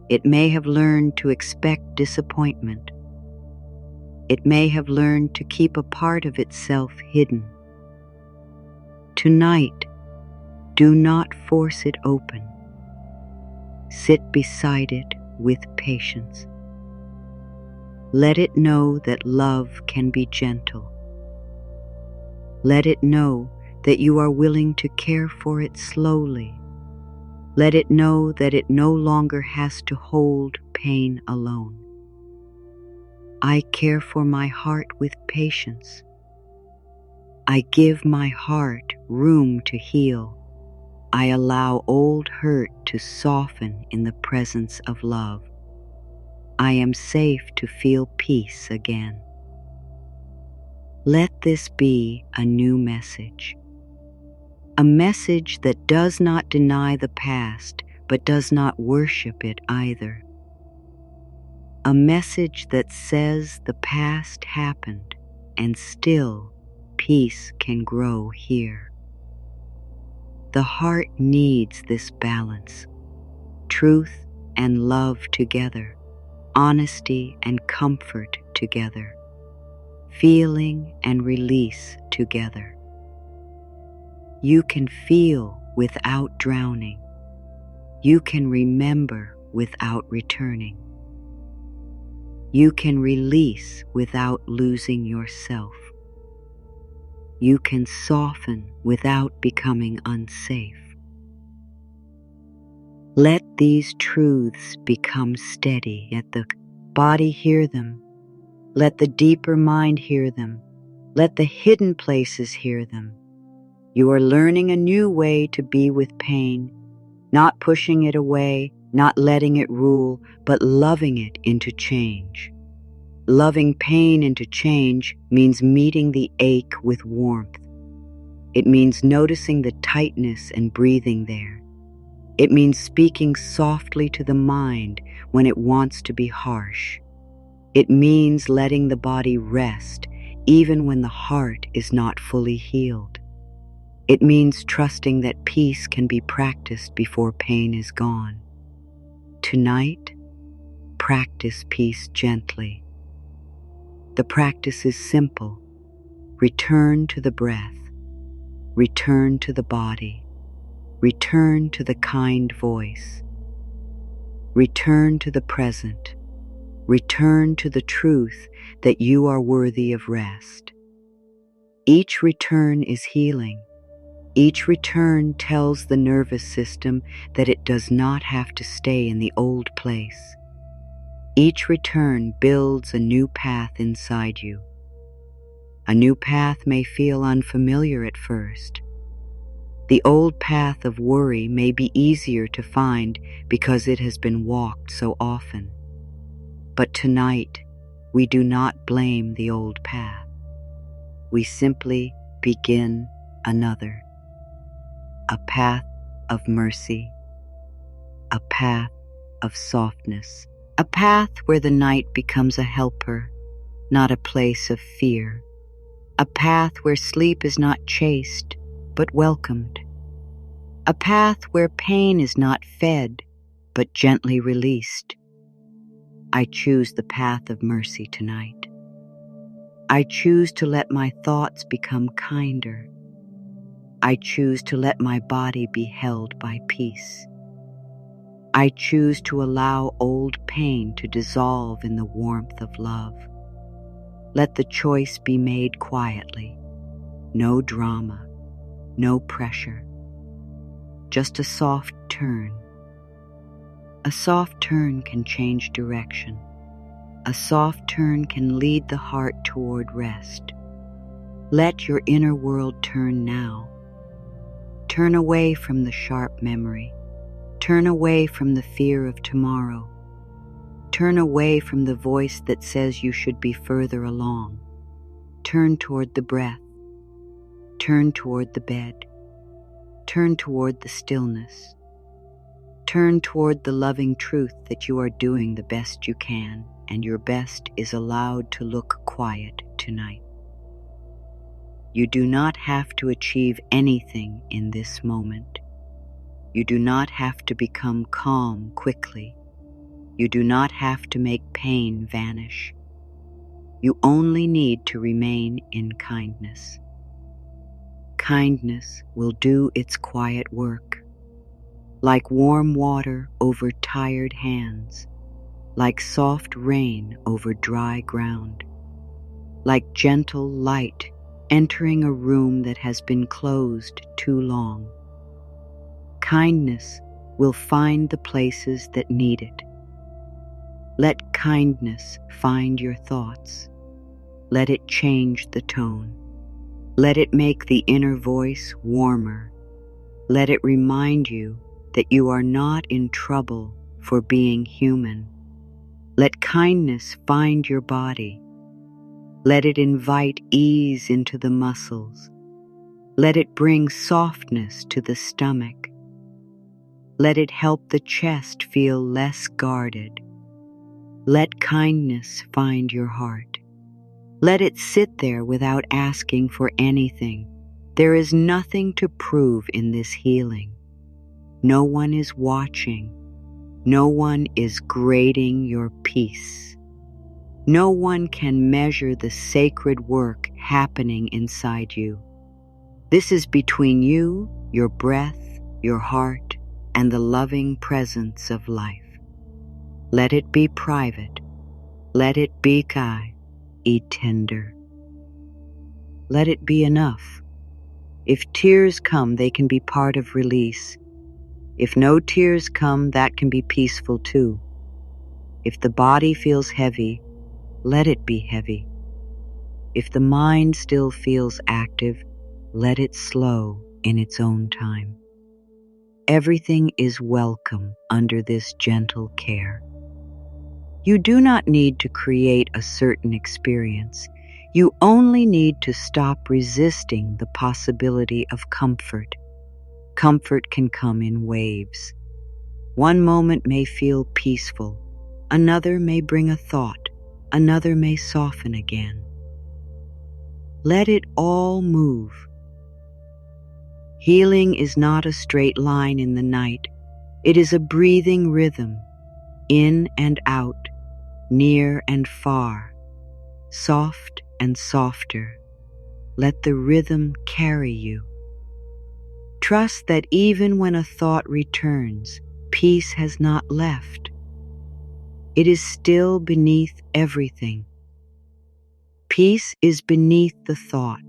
It may have learned to expect disappointment. It may have learned to keep a part of itself hidden. Tonight, do not force it open. Sit beside it with patience. Let it know that love can be gentle. Let it know that you are willing to care for it slowly. Let it know that it no longer has to hold pain alone. I care for my heart with patience. I give my heart room to heal. I allow old hurt to soften in the presence of love. I am safe to feel peace again. Let this be a new message. A message that does not deny the past, but does not worship it either. A message that says the past happened and still peace can grow here. The heart needs this balance, truth and love together, honesty and comfort together, feeling and release together. You can feel without drowning. You can remember without returning. You can release without losing yourself. You can soften without becoming unsafe. Let these truths become steady. Let the body hear them. Let the deeper mind hear them. Let the hidden places hear them. You are learning a new way to be with pain, not pushing it away, not letting it rule, but loving it into change. Loving pain into change means meeting the ache with warmth. It means noticing the tightness and breathing there. It means speaking softly to the mind when it wants to be harsh. It means letting the body rest even when the heart is not fully healed. It means trusting that peace can be practiced before pain is gone. Tonight, practice peace gently. The practice is simple. Return to the breath. Return to the body. Return to the kind voice. Return to the present. Return to the truth that you are worthy of rest. Each return is healing. Each return tells the nervous system that it does not have to stay in the old place. Each return builds a new path inside you. A new path may feel unfamiliar at first. The old path of worry may be easier to find because it has been walked so often. But tonight, we do not blame the old path. We simply begin another. A path of mercy. A path of softness. A path where the night becomes a helper, not a place of fear. A path where sleep is not chased, but welcomed. A path where pain is not fed, but gently released. I choose the path of mercy tonight. I choose to let my thoughts become kinder. I choose to let my body be held by peace. I choose to allow old pain to dissolve in the warmth of love. Let the choice be made quietly. No drama, no pressure. Just a soft turn. A soft turn can change direction. A soft turn can lead the heart toward rest. Let your inner world turn now. Turn away from the sharp memory. Turn away from the fear of tomorrow. Turn away from the voice that says you should be further along. Turn toward the breath. Turn toward the bed. Turn toward the stillness. Turn toward the loving truth that you are doing the best you can, and your best is allowed to look quiet tonight. You do not have to achieve anything in this moment. You do not have to become calm quickly. You do not have to make pain vanish. You only need to remain in kindness. Kindness will do its quiet work, like warm water over tired hands, like soft rain over dry ground, like gentle light entering a room that has been closed too long. Kindness will find the places that need it. Let kindness find your thoughts. Let it change the tone. Let it make the inner voice warmer. Let it remind you that you are not in trouble for being human. Let kindness find your body. Let it invite ease into the muscles. Let it bring softness to the stomach. Let it help the chest feel less guarded. Let kindness find your heart. Let it sit there without asking for anything. There is nothing to prove in this healing. No one is watching. No one is grading your peace. No one can measure the sacred work happening inside you. This is between you, your breath, your heart, and the loving presence of life. Let it be private. Let it be kai, tender. Let it be enough. If tears come, they can be part of release. If no tears come, that can be peaceful too. If the body feels heavy, let it be heavy. If the mind still feels active, let it slow in its own time. Everything is welcome under this gentle care. You do not need to create a certain experience. You only need to stop resisting the possibility of comfort. Comfort can come in waves. One moment may feel peaceful. Another may bring a thought. Another may soften again. Let it all move. Healing is not a straight line in the night. It is a breathing rhythm, in and out, near and far, soft and softer. Let the rhythm carry you. Trust that even when a thought returns, peace has not left. It is still beneath everything. Peace is beneath the thought.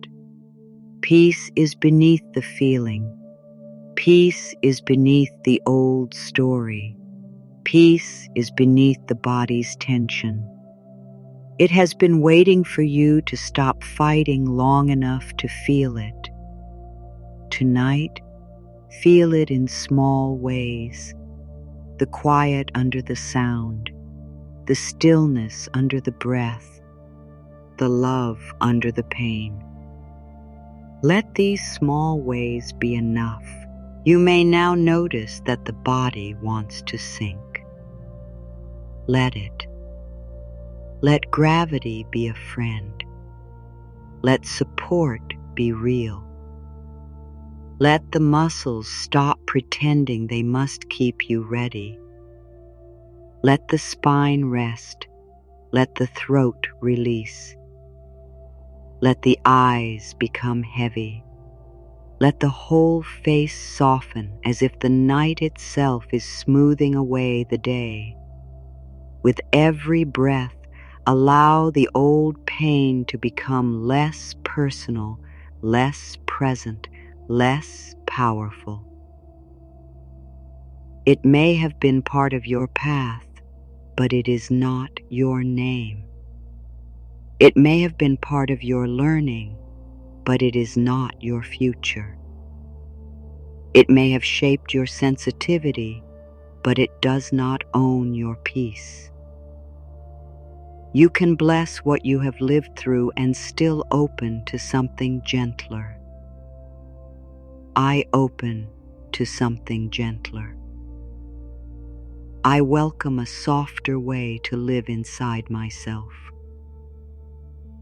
Peace is beneath the feeling. Peace is beneath the old story. Peace is beneath the body's tension. It has been waiting for you to stop fighting long enough to feel it. Tonight, feel it in small ways. The quiet under the sound, the stillness under the breath, the love under the pain. Let these small ways be enough. You may now notice that the body wants to sink. Let it. Let gravity be a friend. Let support be real. Let the muscles stop pretending they must keep you ready. Let the spine rest. Let the throat release. Let the eyes become heavy. Let the whole face soften as if the night itself is smoothing away the day. With every breath, allow the old pain to become less personal, less present, less powerful. It may have been part of your path, but it is not your name. It may have been part of your learning, but it is not your future. It may have shaped your sensitivity, but it does not own your peace. You can bless what you have lived through and still open to something gentler. I open to something gentler. I welcome a softer way to live inside myself.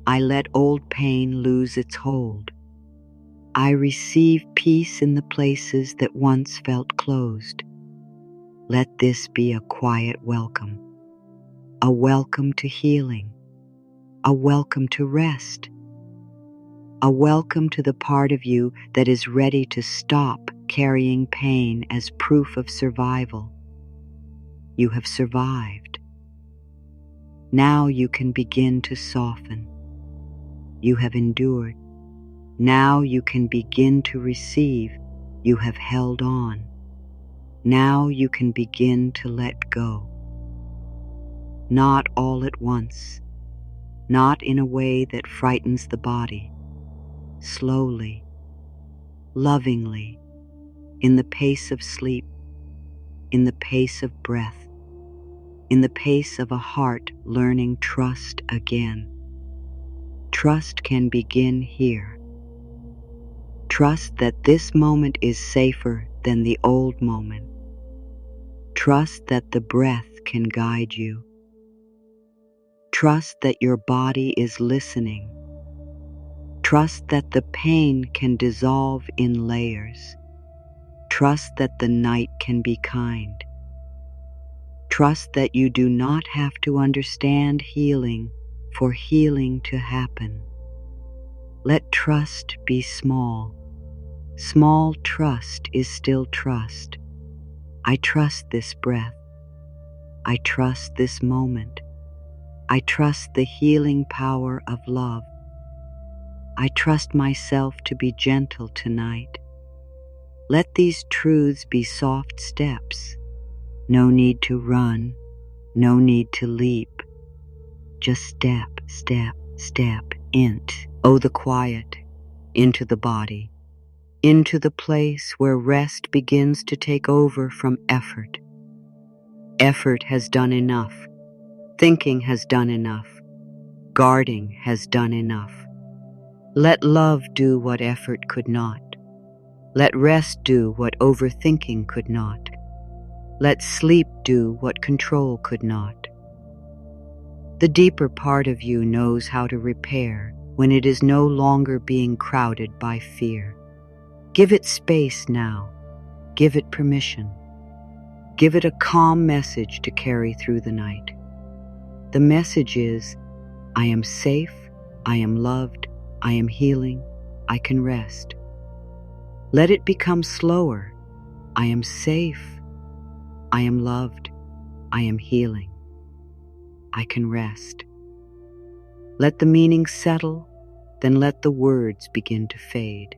I let old pain lose its hold. I receive peace in the places that once felt closed. Let this be a quiet welcome, a welcome to healing, a welcome to rest, a welcome to the part of you that is ready to stop carrying pain as proof of survival. You have survived. Now you can begin to soften. You have endured. Now you can begin to receive. You have held on. Now you can begin to let go. Not all at once, not in a way that frightens the body. Slowly, lovingly, in the pace of sleep, in the pace of breath, in the pace of a heart learning trust again. Trust can begin here. Trust that this moment is safer than the old moment. Trust that the breath can guide you. Trust that your body is listening. Trust that the pain can dissolve in layers. Trust that the night can be kind. Trust that you do not have to understand healing for healing to happen. Let trust be small. Small trust is still trust. I trust this breath. I trust this moment. I trust the healing power of love. I trust myself to be gentle tonight. Let these truths be soft steps. No need to run, no need to leap. Just step, step, step into the quiet, into the body, into the place where rest begins to take over from effort. Effort has done enough. Thinking has done enough. Guarding has done enough. Let love do what effort could not. Let rest do what overthinking could not. Let sleep do what control could not. The deeper part of you knows how to repair when it is no longer being crowded by fear. Give it space now. Give it permission. Give it a calm message to carry through the night. The message is, I am safe, I am loved, I am healing, I can rest. Let it become slower. I am safe, I am loved, I am healing, I can rest. Let the meaning settle, then let the words begin to fade.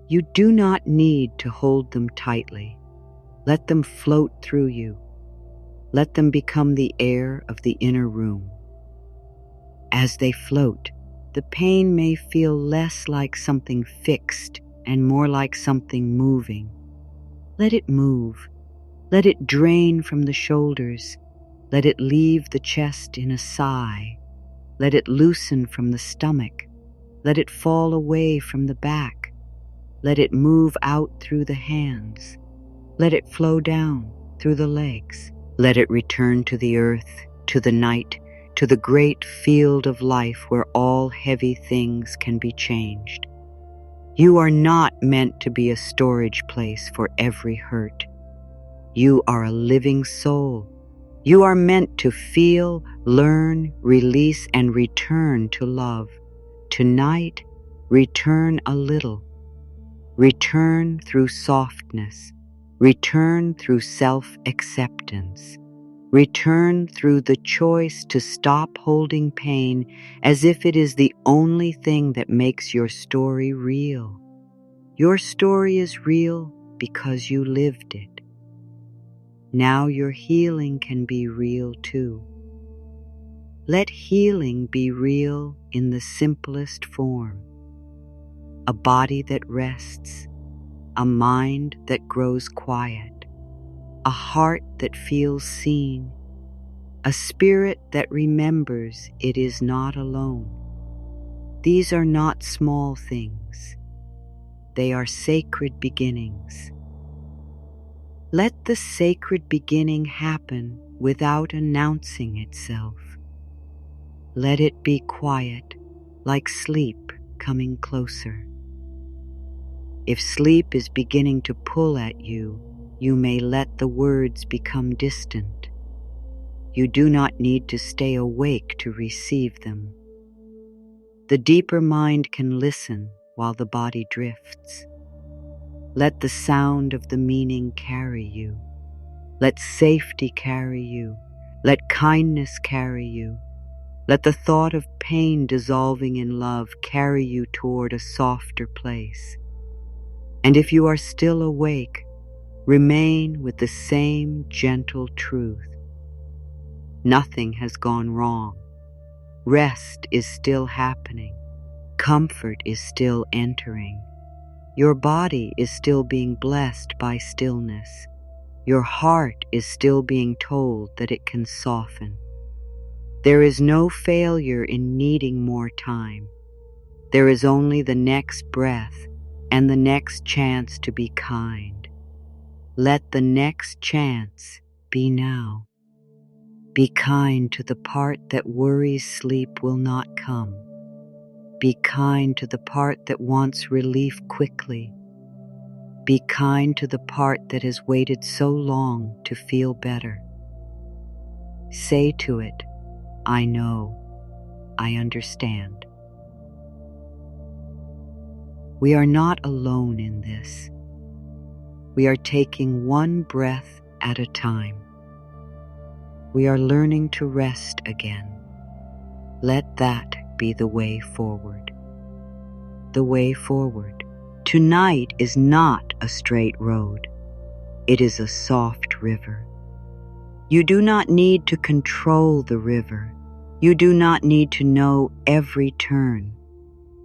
You do not need to hold them tightly. Let them float through you. Let them become the air of the inner room. As they float, the pain may feel less like something fixed and more like something moving. Let it move. Let it drain from the shoulders. Let it leave the chest in a sigh. Let it loosen from the stomach. Let it fall away from the back. Let it move out through the hands. Let it flow down through the legs. Let it return to the earth, to the night, to the great field of life where all heavy things can be changed. You are not meant to be a storage place for every hurt. You are a living soul. You are meant to feel, learn, release, and return to love. Tonight, return a little. Return through softness. Return through self-acceptance. Return through the choice to stop holding pain as if it is the only thing that makes your story real. Your story is real because you lived it. Now your healing can be real too. Let healing be real in the simplest form. A body that rests, a mind that grows quiet, a heart that feels seen, a spirit that remembers it is not alone. These are not small things. They are sacred beginnings. Let the sacred beginning happen without announcing itself. Let it be quiet, like sleep coming closer. If sleep is beginning to pull at you, you may let the words become distant. You do not need to stay awake to receive them. The deeper mind can listen while the body drifts. Let the sound of the meaning carry you. Let safety carry you. Let kindness carry you. Let the thought of pain dissolving in love carry you toward a softer place. And if you are still awake, remain with the same gentle truth. Nothing has gone wrong. Rest is still happening. Comfort is still entering. Your body is still being blessed by stillness. Your heart is still being told that it can soften. There is no failure in needing more time. There is only the next breath and the next chance to be kind. Let the next chance be now. Be kind to the part that worries sleep will not come. Be kind to the part that wants relief quickly. Be kind to the part that has waited so long to feel better. Say to it, I know, I understand. We are not alone in this. We are taking one breath at a time. We are learning to rest again. Let that be the way forward. The way forward. Tonight is not a straight road. It is a soft river. You do not need to control the river. You do not need to know every turn.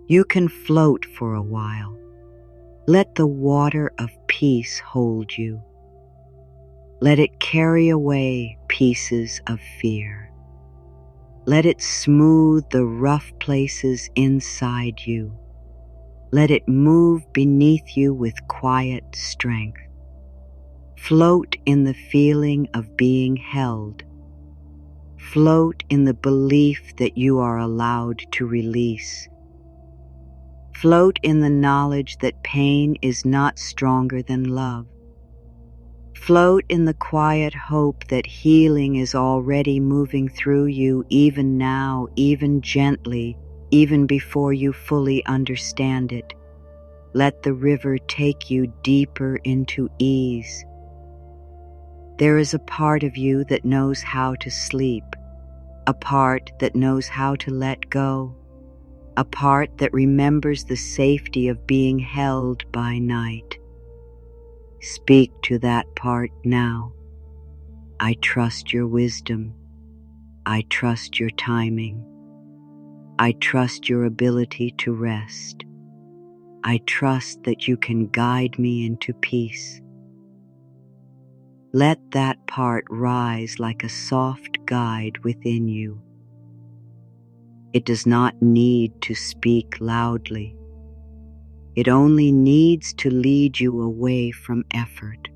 You can float for a while. Let the water of peace hold you. Let it carry away pieces of fear. Let it smooth the rough places inside you. Let it move beneath you with quiet strength. Float in the feeling of being held. Float in the belief that you are allowed to release. Float in the knowledge that pain is not stronger than love. Float in the quiet hope that healing is already moving through you, even now, even gently, even before you fully understand it. Let the river take you deeper into ease. There is a part of you that knows how to sleep, a part that knows how to let go, a part that remembers the safety of being held by night. Speak to that part now. I trust your wisdom. I trust your timing. I trust your ability to rest. I trust that you can guide me into peace. Let that part rise like a soft guide within you. It does not need to speak loudly. It only needs to lead you away from effort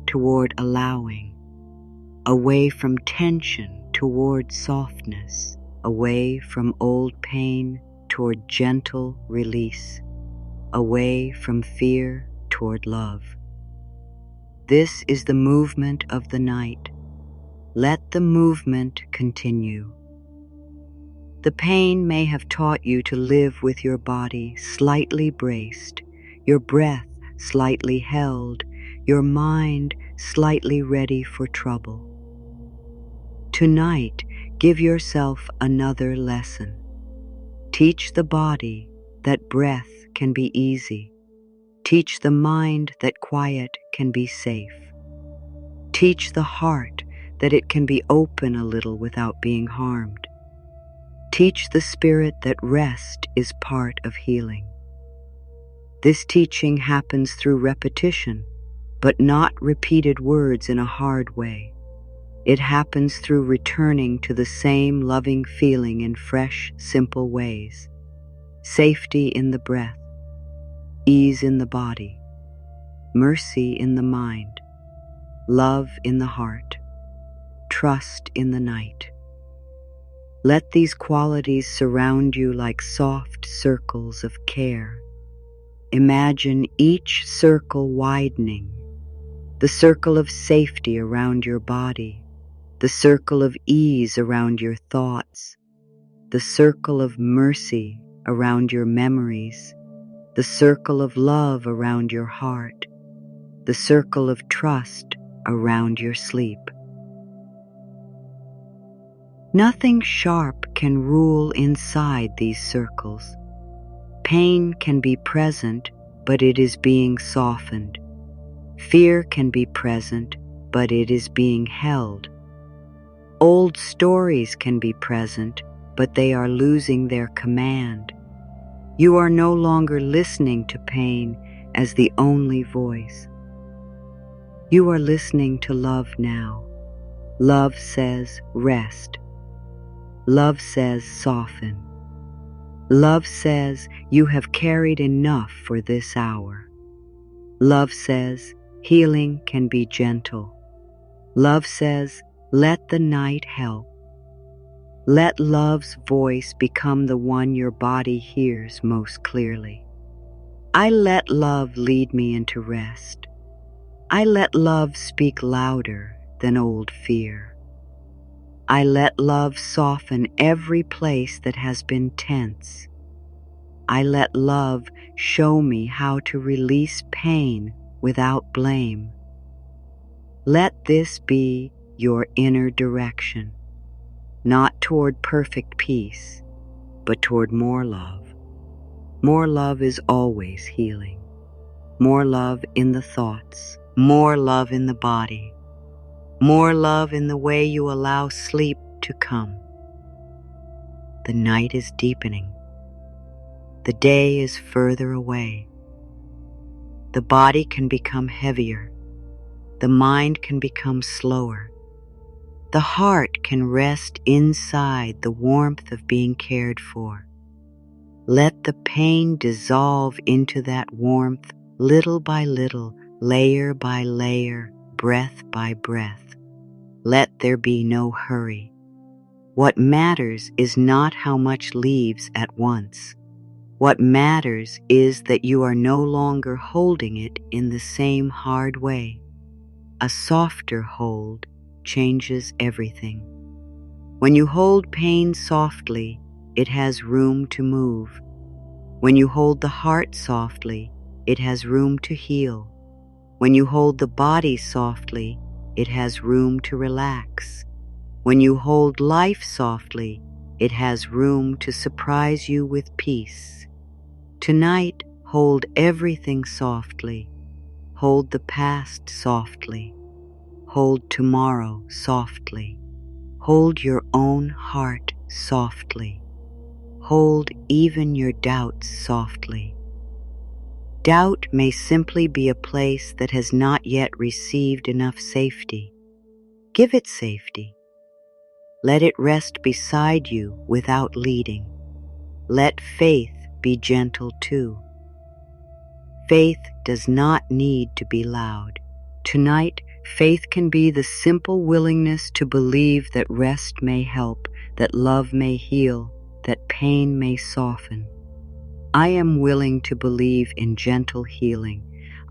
toward allowing, away from tension toward softness, away from old pain toward gentle release, away from fear toward love. This is the movement of the night. Let the movement continue. The pain may have taught you to live with your body slightly braced, your breath slightly held, your mind slightly ready for trouble. Tonight, give yourself another lesson. Teach the body that breath can be easy. Teach the mind that quiet can be safe. Teach the heart that it can be open a little without being harmed. Teach the spirit that rest is part of healing. This teaching happens through repetition, but not repeated words in a hard way. It happens through returning to the same loving feeling in fresh, simple ways. Safety in the breath, ease in the body, mercy in the mind, love in the heart, trust in the night. Let these qualities surround you like soft circles of care. Imagine each circle widening, the circle of safety around your body, the circle of ease around your thoughts, the circle of mercy around your memories, the circle of love around your heart, the circle of trust around your sleep. Nothing sharp can rule inside these circles. Pain can be present, but it is being softened. Fear can be present, but it is being held. Old stories can be present, but they are losing their command. You are no longer listening to pain as the only voice. You are listening to love now. Love says, rest. Love says, soften. Love says, you have carried enough for this hour. Love says, healing can be gentle. Love says, let the night help. Let love's voice become the one your body hears most clearly. I let love lead me into rest. I let love speak louder than old fear. I let love soften every place that has been tense. I let love show me how to release pain without blame. Let this be your inner direction, not toward perfect peace, but toward more love. More love is always healing. More love in the thoughts, more love in the body, more love in the way you allow sleep to come. The night is deepening. The day is further away. The body can become heavier. The mind can become slower. The heart can rest inside the warmth of being cared for. Let the pain dissolve into that warmth little by little, layer by layer, breath by breath. Let there be no hurry. What matters is not how much leaves at once. What matters is that you are no longer holding it in the same hard way. A softer hold changes everything. When you hold pain softly, it has room to move. When you hold the heart softly, it has room to heal. When you hold the body softly, it has room to relax. When you hold life softly, it has room to surprise you with peace. Tonight, hold everything softly. Hold the past softly. Hold tomorrow softly. Hold your own heart softly. Hold even your doubts softly. Doubt may simply be a place that has not yet received enough safety. Give it safety. Let it rest beside you without leading. Let faith be gentle too. Faith does not need to be loud. Tonight, faith can be the simple willingness to believe that rest may help, that love may heal, that pain may soften. I am willing to believe in gentle healing.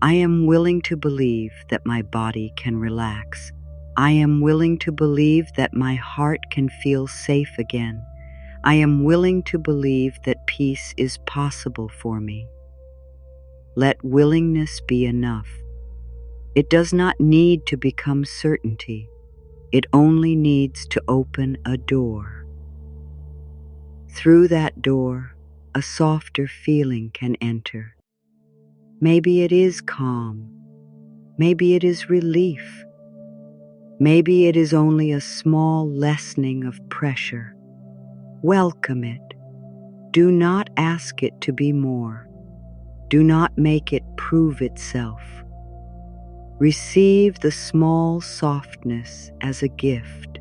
I am willing to believe that my body can relax. I am willing to believe that my heart can feel safe again. I am willing to believe that peace is possible for me. Let willingness be enough. It does not need to become certainty. It only needs to open a door. Through that door, a softer feeling can enter. Maybe it is calm. Maybe it is relief. Maybe it is only a small lessening of pressure. Welcome it. Do not ask it to be more. Do not make it prove itself. Receive the small softness as a gift.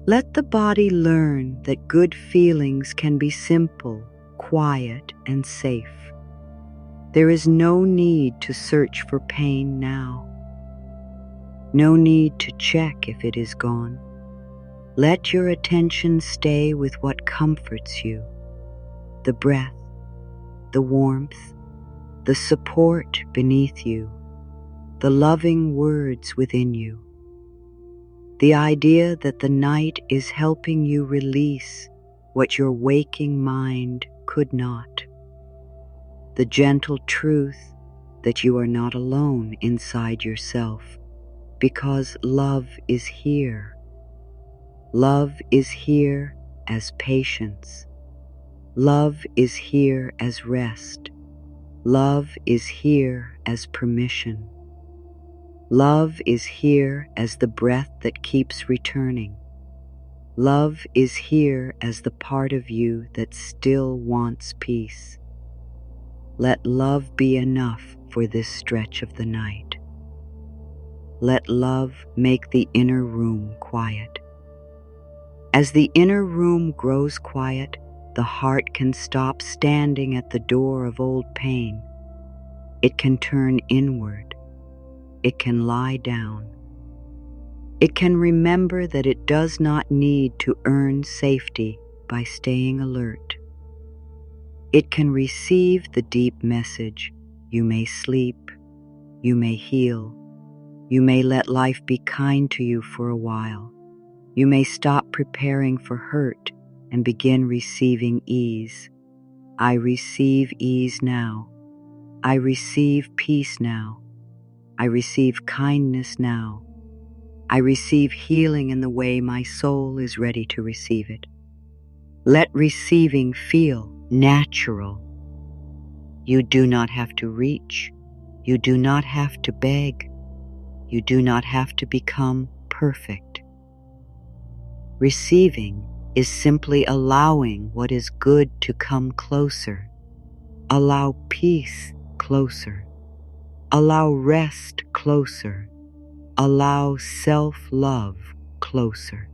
Let the body learn that good feelings can be simple, quiet, and safe. There is no need to search for pain now. No need to check if it is gone. Let your attention stay with what comforts you: the breath, the warmth, the support beneath you, the loving words within you. The idea that the night is helping you release what your waking mind could not. The gentle truth that you are not alone inside yourself, because love is here. Love is here as patience. Love is here as rest. Love is here as permission. Love is here as the breath that keeps returning. Love is here as the part of you that still wants peace. Let love be enough for this stretch of the night. Let love make the inner room quiet. As the inner room grows quiet, the heart can stop standing at the door of old pain. It can turn inward. It can lie down. It can remember that it does not need to earn safety by staying alert. It can receive the deep message: you may sleep, you may heal, you may let life be kind to you for a while. You may stop preparing for hurt and begin receiving ease. I receive ease now. I receive peace now. I receive kindness now. I receive healing in the way my soul is ready to receive it. Let receiving feel natural. You do not have to reach. You do not have to beg. You do not have to become perfect. Receiving is simply allowing what is good to come closer. Allow peace closer. Allow rest closer. Allow self-love closer.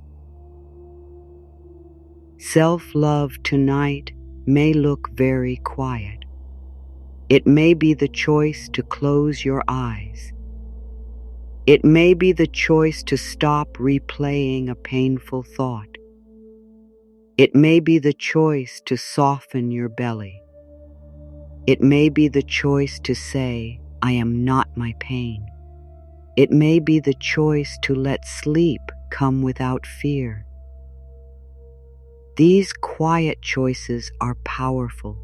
Self-love tonight may look very quiet. It may be the choice to close your eyes. It may be the choice to stop replaying a painful thought. It may be the choice to soften your belly. It may be the choice to say, I am not my pain. It may be the choice to let sleep come without fear. These quiet choices are powerful.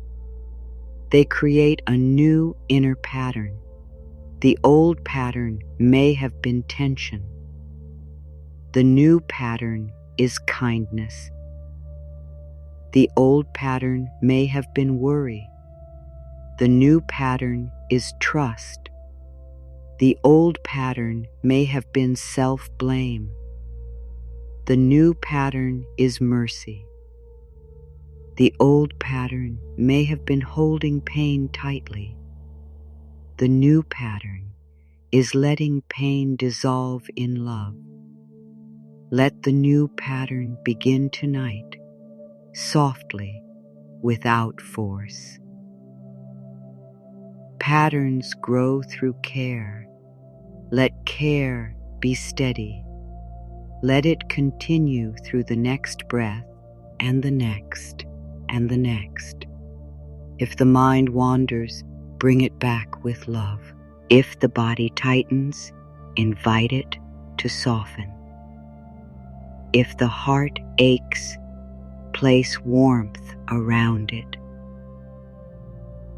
They create a new inner pattern. The old pattern may have been tension. The new pattern is kindness. The old pattern may have been worry. The new pattern is trust. The old pattern may have been self-blame. The new pattern is mercy. The old pattern may have been holding pain tightly. The new pattern is letting pain dissolve in love. Let the new pattern begin tonight, softly, without force. Patterns grow through care. Let care be steady. Let it continue through the next breath and the next and the next. If the mind wanders, bring it back with love. If the body tightens, invite it to soften. If the heart aches, place warmth around it.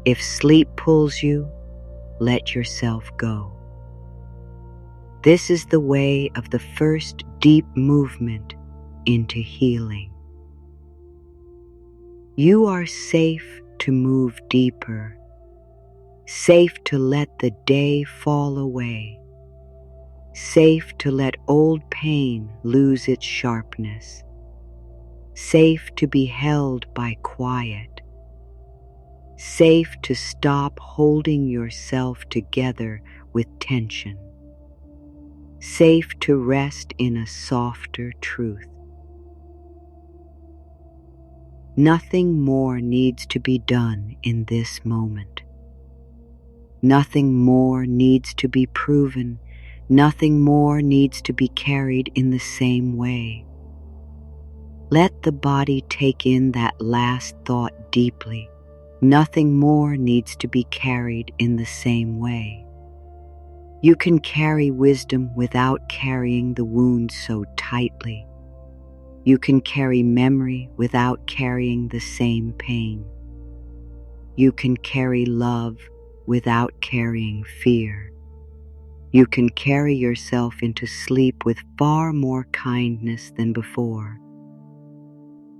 If sleep pulls you, let yourself go. This is the way of the first deep movement into healing. You are safe to move deeper, safe to let the day fall away, safe to let old pain lose its sharpness, safe to be held by quiet, safe to stop holding yourself together with tension, safe to rest in a softer truth. Nothing more needs to be done in this moment. Nothing more needs to be proven. Nothing more needs to be carried in the same way. Let the body take in that last thought deeply. Nothing more needs to be carried in the same way. You can carry wisdom without carrying the wound so tightly. You can carry memory without carrying the same pain. You can carry love without carrying fear. You can carry yourself into sleep with far more kindness than before.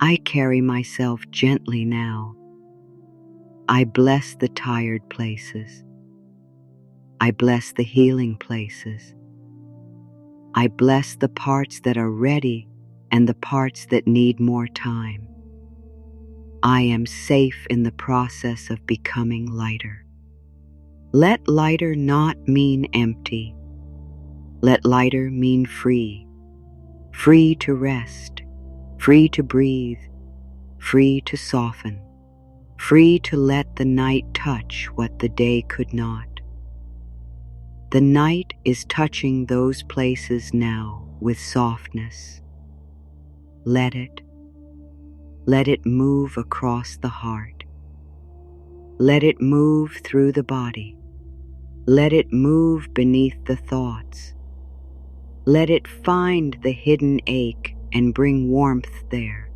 I carry myself gently now. I bless the tired places. I bless the healing places. I bless the parts that are ready and the parts that need more time. I am safe in the process of becoming lighter. Let lighter not mean empty. Let lighter mean free. Free to rest, free to breathe, free to soften, free to let the night touch what the day could not. The night is touching those places now with softness. Let it move across the heart. Let it move through the body. Let it move beneath the thoughts. Let it find the hidden ache and bring warmth there.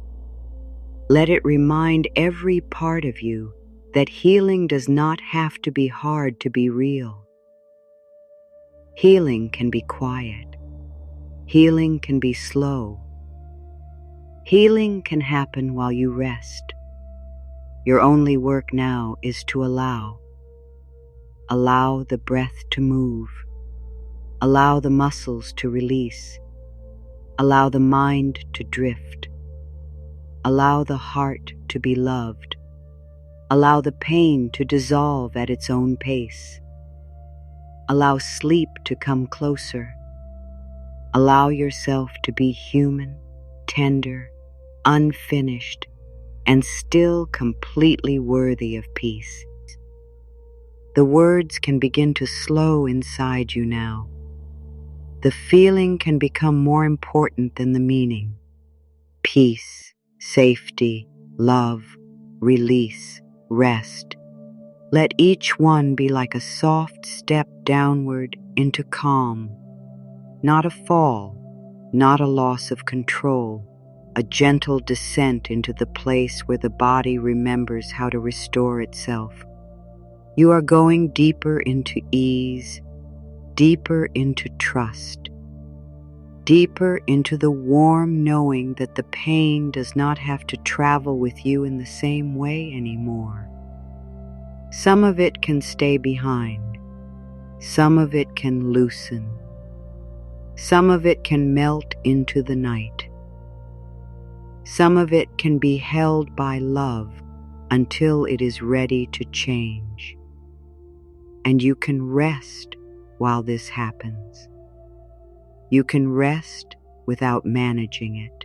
Let it remind every part of you that healing does not have to be hard to be real. Healing can be quiet. Healing can be slow. Healing can happen while you rest. Your only work now is to allow. Allow the breath to move. Allow the muscles to release. Allow the mind to drift. Allow the heart to be loved. Allow the pain to dissolve at its own pace. Allow sleep to come closer. Allow yourself to be human, tender, unfinished, and still completely worthy of peace. The words can begin to slow inside you now. The feeling can become more important than the meaning. Peace, safety, love, release, rest. Let each one be like a soft step downward into calm. Not a fall, not a loss of control, a gentle descent into the place where the body remembers how to restore itself. You are going deeper into ease, deeper into trust, deeper into the warm knowing that the pain does not have to travel with you in the same way anymore. Some of it can stay behind. Some of it can loosen. Some of it can melt into the night. Some of it can be held by love until it is ready to change. And you can rest while this happens. You can rest without managing it.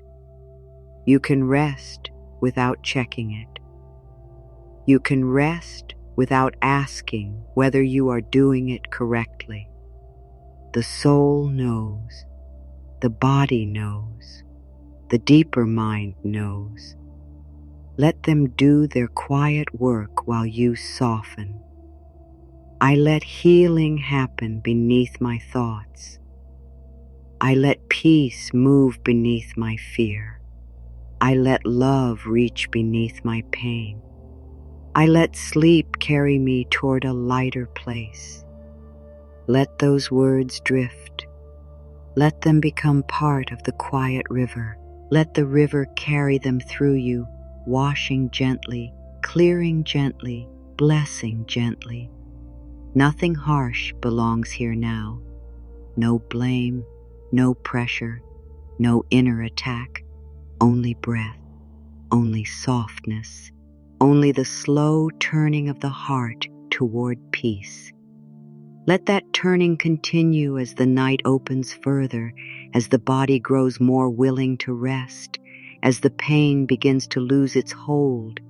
You can rest without checking it. You can rest without asking whether you are doing it correctly. The soul knows. The body knows. The deeper mind knows. Let them do their quiet work while you soften. I let healing happen beneath my thoughts. I let peace move beneath my fear. I let love reach beneath my pain. I let sleep carry me toward a lighter place. Let those words drift. Let them become part of the quiet river. Let the river carry them through you, washing gently, clearing gently, blessing gently. Nothing harsh belongs here now. No blame, no pressure, no inner attack, only breath, only softness, only the slow turning of the heart toward peace. Let that turning continue as the night opens further, as the body grows more willing to rest, as the pain begins to lose its hold,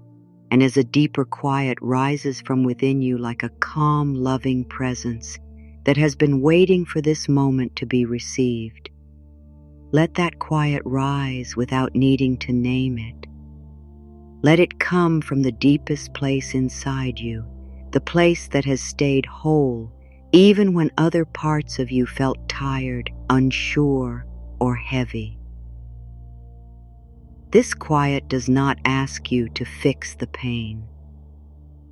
and as a deeper quiet rises from within you like a calm, loving presence that has been waiting for this moment to be received. Let that quiet rise without needing to name it. Let it come from the deepest place inside you, the place that has stayed whole, even when other parts of you felt tired, unsure, or heavy. This quiet does not ask you to fix the pain.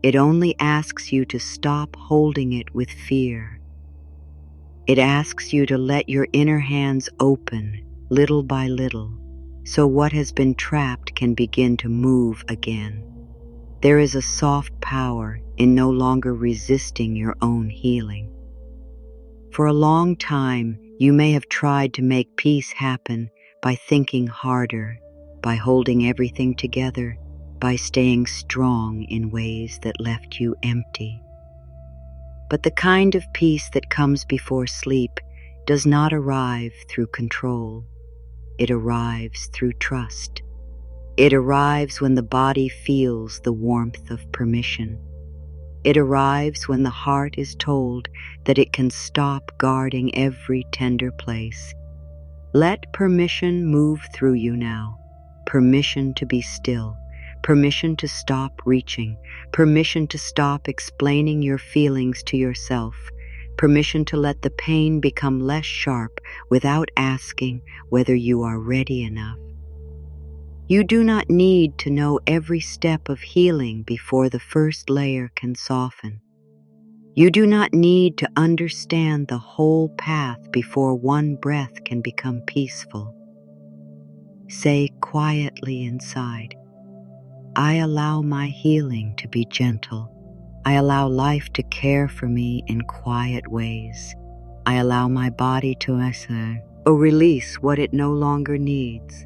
It only asks you to stop holding it with fear. It asks you to let your inner hands open, little by little, so what has been trapped can begin to move again. There is a soft power in no longer resisting your own healing. For a long time, you may have tried to make peace happen by thinking harder, by holding everything together, by staying strong in ways that left you empty. But the kind of peace that comes before sleep does not arrive through control. It arrives through trust. It arrives when the body feels the warmth of permission. It arrives when the heart is told that it can stop guarding every tender place. Let permission move through you now. Permission to be still. Permission to stop reaching. Permission to stop explaining your feelings to yourself. Permission to let the pain become less sharp without asking whether you are ready enough. You do not need to know every step of healing before the first layer can soften. You do not need to understand the whole path before one breath can become peaceful. Say quietly inside, I allow my healing to be gentle. I allow life to care for me in quiet ways. I allow my body to release what it no longer needs.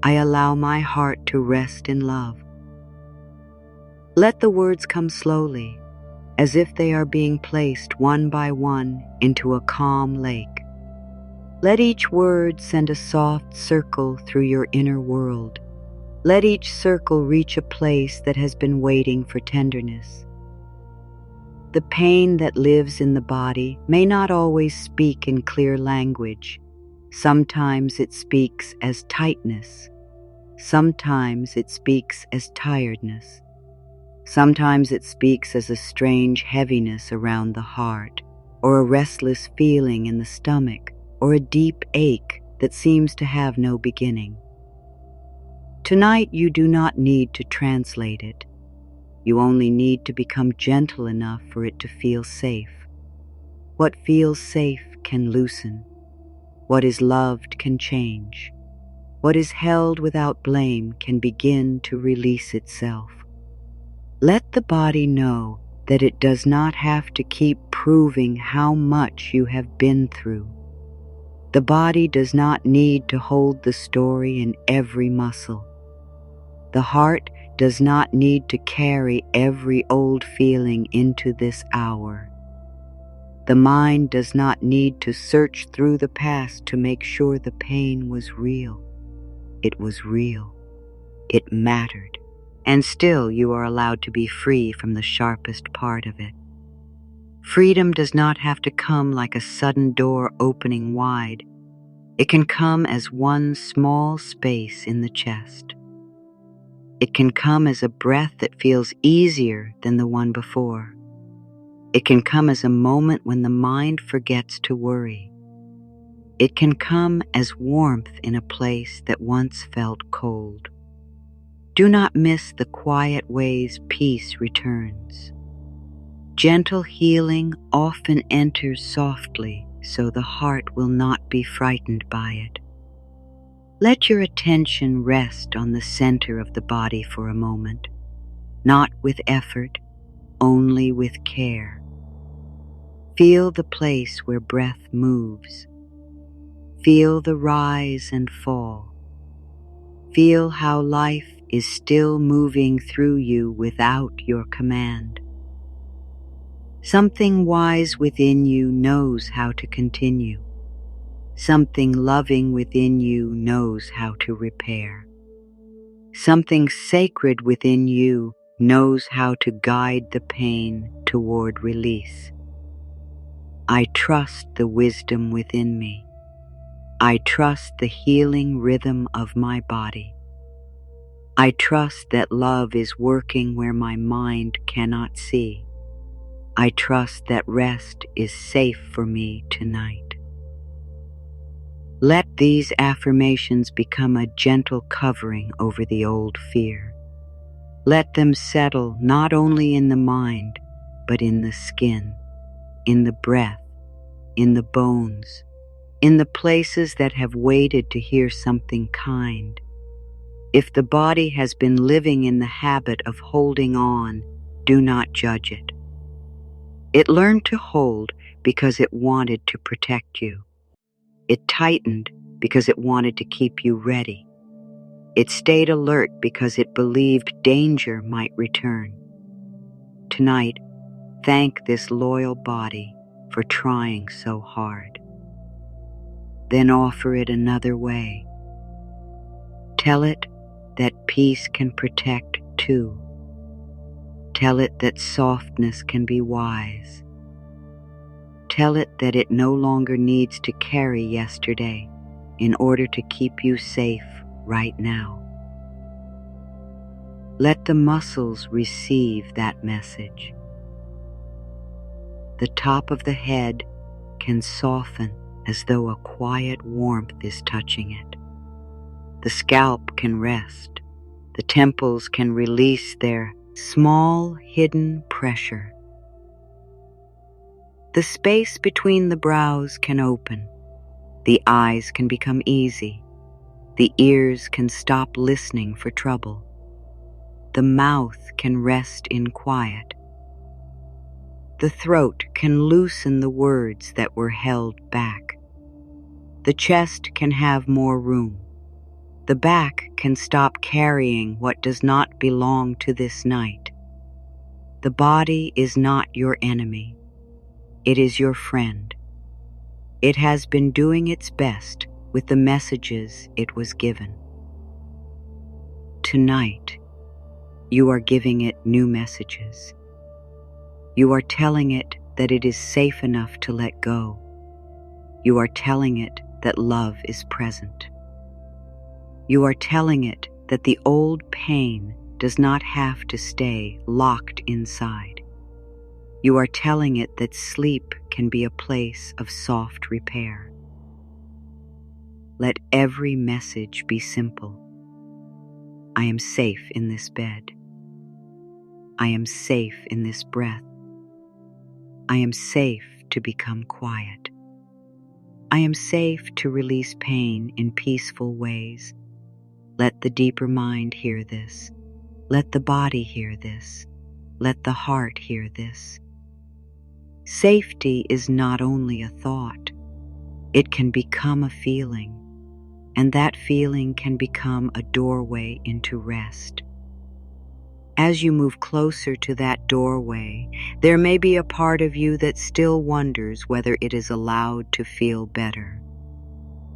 I allow my heart to rest in love. Let the words come slowly, as if they are being placed one by one into a calm lake. Let each word send a soft circle through your inner world. Let each circle reach a place that has been waiting for tenderness. The pain that lives in the body may not always speak in clear language. Sometimes it speaks as tightness. Sometimes it speaks as tiredness. Sometimes it speaks as a strange heaviness around the heart, or a restless feeling in the stomach, or a deep ache that seems to have no beginning. Tonight you do not need to translate it. You only need to become gentle enough for it to feel safe. What feels safe can loosen. What is loved can change. What is held without blame can begin to release itself. Let the body know that it does not have to keep proving how much you have been through. The body does not need to hold the story in every muscle. The heart does not need to carry every old feeling into this hour. The mind does not need to search through the past to make sure the pain was real. It was real. It mattered. And still you are allowed to be free from the sharpest part of it. Freedom does not have to come like a sudden door opening wide. It can come as one small space in the chest. It can come as a breath that feels easier than the one before. It can come as a moment when the mind forgets to worry. It can come as warmth in a place that once felt cold. Do not miss the quiet ways peace returns. Gentle healing often enters softly, so the heart will not be frightened by it. Let your attention rest on the center of the body for a moment, not with effort, only with care. Feel the place where breath moves. Feel the rise and fall. Feel how life is still moving through you without your command. Something wise within you knows how to continue. Something loving within you knows how to repair. Something sacred within you knows how to guide the pain toward release. I trust the wisdom within me. I trust the healing rhythm of my body. I trust that love is working where my mind cannot see. I trust that rest is safe for me tonight. Let these affirmations become a gentle covering over the old fear. Let them settle not only in the mind, but in the skin, in the breath, in the bones, in the places that have waited to hear something kind. If the body has been living in the habit of holding on, do not judge it. It learned to hold because it wanted to protect you. It tightened because it wanted to keep you ready. It stayed alert because it believed danger might return. Tonight, thank this loyal body for trying so hard. Then offer it another way. Tell it that peace can protect too. Tell it that softness can be wise. Tell it that it no longer needs to carry yesterday in order to keep you safe right now. Let the muscles receive that message. The top of the head can soften as though a quiet warmth is touching it. The scalp can rest. The temples can release their small hidden pressure. The space between the brows can open. The eyes can become easy. The ears can stop listening for trouble. The mouth can rest in quiet. The throat can loosen the words that were held back. The chest can have more room. The back can stop carrying what does not belong to this night. The body is not your enemy. It is your friend. It has been doing its best with the messages it was given. Tonight, you are giving it new messages. You are telling it that it is safe enough to let go. You are telling it that love is present. You are telling it that the old pain does not have to stay locked inside. You are telling it that sleep can be a place of soft repair. Let every message be simple. I am safe in this bed. I am safe in this breath. I am safe to become quiet. I am safe to release pain in peaceful ways. Let the deeper mind hear this. Let the body hear this. Let the heart hear this. Safety is not only a thought. It can become a feeling, and that feeling can become a doorway into rest. As you move closer to that doorway, there may be a part of you that still wonders whether it is allowed to feel better.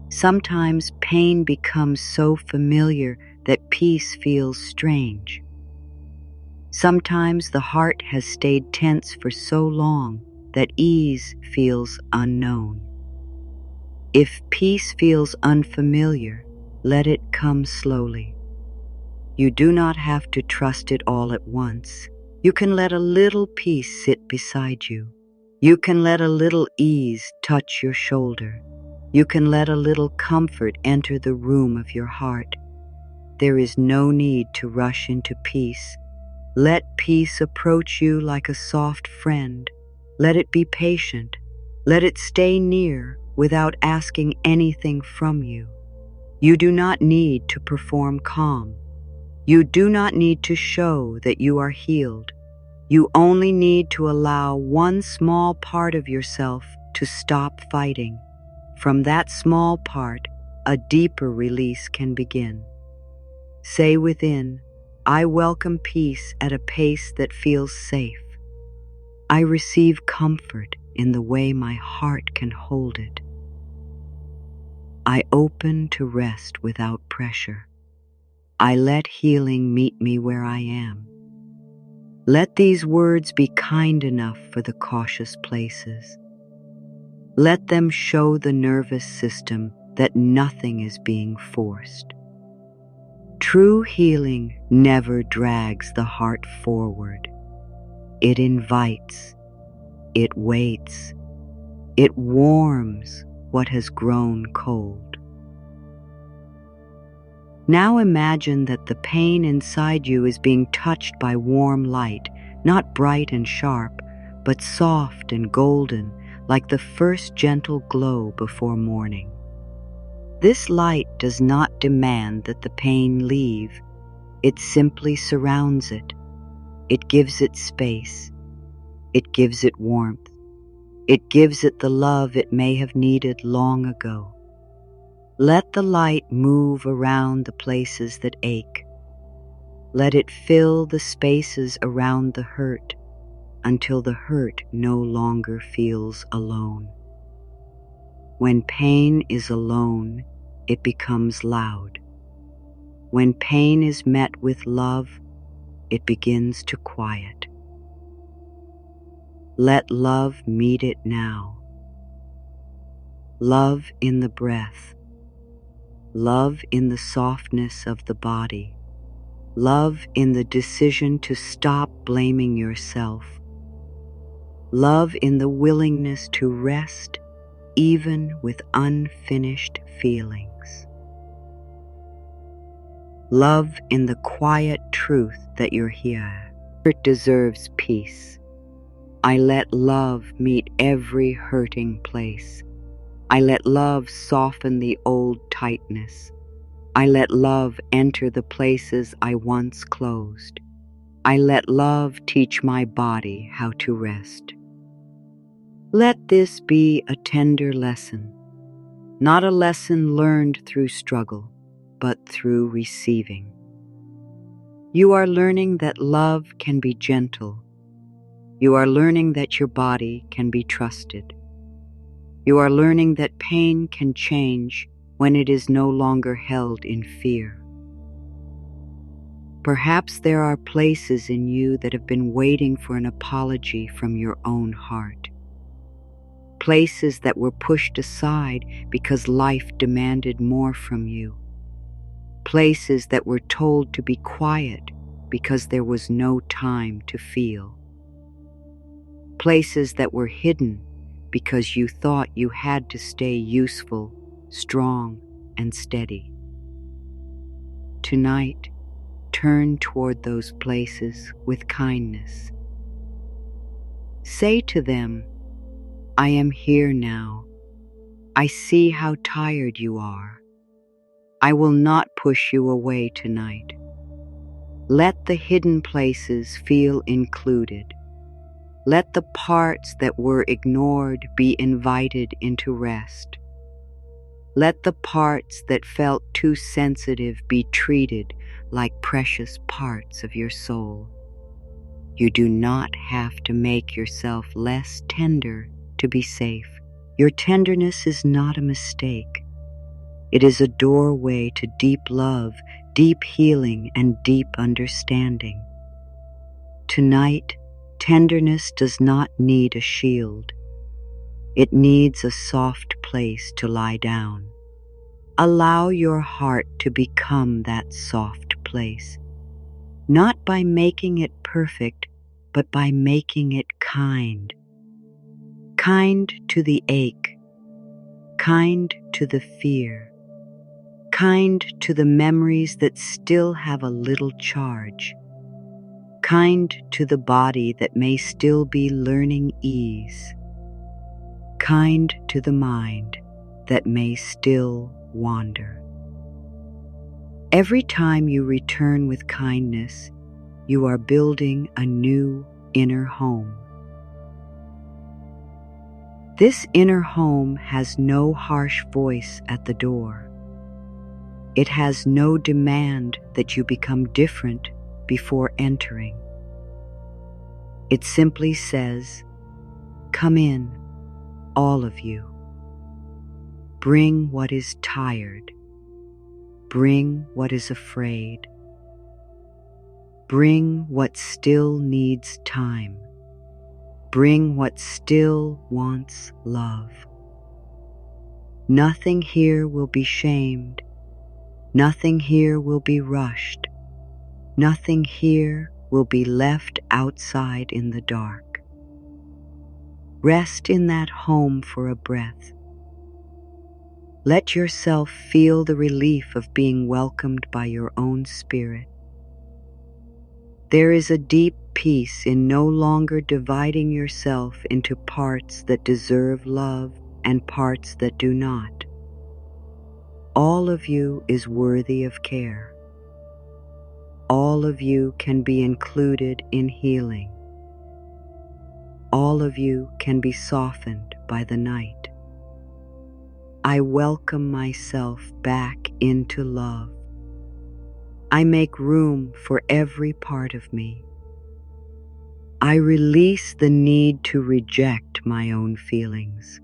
Sometimes pain becomes so familiar that peace feels strange. Sometimes the heart has stayed tense for so long that ease feels unknown. If peace feels unfamiliar, let it come slowly. You do not have to trust it all at once. You can let a little peace sit beside you. You can let a little ease touch your shoulder. You can let a little comfort enter the room of your heart. There is no need to rush into peace. Let peace approach you like a soft friend. Let it be patient. Let it stay near without asking anything from you. You do not need to perform calm. You do not need to show that you are healed. You only need to allow one small part of yourself to stop fighting. From that small part, a deeper release can begin. Say within, I welcome peace at a pace that feels safe. I receive comfort in the way my heart can hold it. I open to rest without pressure. I let healing meet me where I am. Let these words be kind enough for the cautious places. Let them show the nervous system that nothing is being forced. True healing never drags the heart forward. It invites, it waits, it warms what has grown cold. Now imagine that the pain inside you is being touched by warm light, not bright and sharp, but soft and golden, like the first gentle glow before morning. This light does not demand that the pain leave. It simply surrounds it. It gives it space. It gives it warmth. It gives it the love it may have needed long ago. Let the light move around the places that ache. Let it fill the spaces around the hurt until the hurt no longer feels alone. When pain is alone, it becomes loud. When pain is met with love, it begins to quiet. Let love meet it now. Love in the breath. Love in the softness of the body. Love in the decision to stop blaming yourself. Love in the willingness to rest even with unfinished feelings. Love in the quiet truth that you're here. It deserves peace. I let love meet every hurting place. I let love soften the old tightness. I let love enter the places I once closed. I let love teach my body how to rest. Let this be a tender lesson, not a lesson learned through struggle, but through receiving. You are learning that love can be gentle. You are learning that your body can be trusted. You are learning that pain can change when it is no longer held in fear. Perhaps there are places in you that have been waiting for an apology from your own heart. Places that were pushed aside because life demanded more from you. Places that were told to be quiet because there was no time to feel. Places that were hidden because you thought you had to stay useful, strong, and steady. Tonight, turn toward those places with kindness. Say to them, I am here now. I see how tired you are. I will not push you away tonight. Let the hidden places feel included. Let the parts that were ignored be invited into rest. Let the parts that felt too sensitive be treated like precious parts of your soul. You do not have to make yourself less tender to be safe. Your tenderness is not a mistake. It is a doorway to deep love, deep healing, and deep understanding. Tonight, tenderness does not need a shield. It needs a soft place to lie down. Allow your heart to become that soft place, not by making it perfect, but by making it kind. Kind to the ache, kind to the fear, kind to the memories that still have a little charge, kind to the body that may still be learning ease, kind to the mind that may still wander. Every time you return with kindness, you are building a new inner home. This inner home has no harsh voice at the door. It has no demand that you become different before entering. It simply says, "Come in, all of you. Bring what is tired. Bring what is afraid. Bring what still needs time. Bring what still wants love. Nothing here will be shamed. Nothing here will be rushed. Nothing here will be left outside in the dark. Rest in that home for a breath. Let yourself feel the relief of being welcomed by your own spirit. There is a deep peace in no longer dividing yourself into parts that deserve love and parts that do not. All of you is worthy of care. All of you can be included in healing. All of you can be softened by the night. I welcome myself back into love. I make room for every part of me. I release the need to reject my own feelings.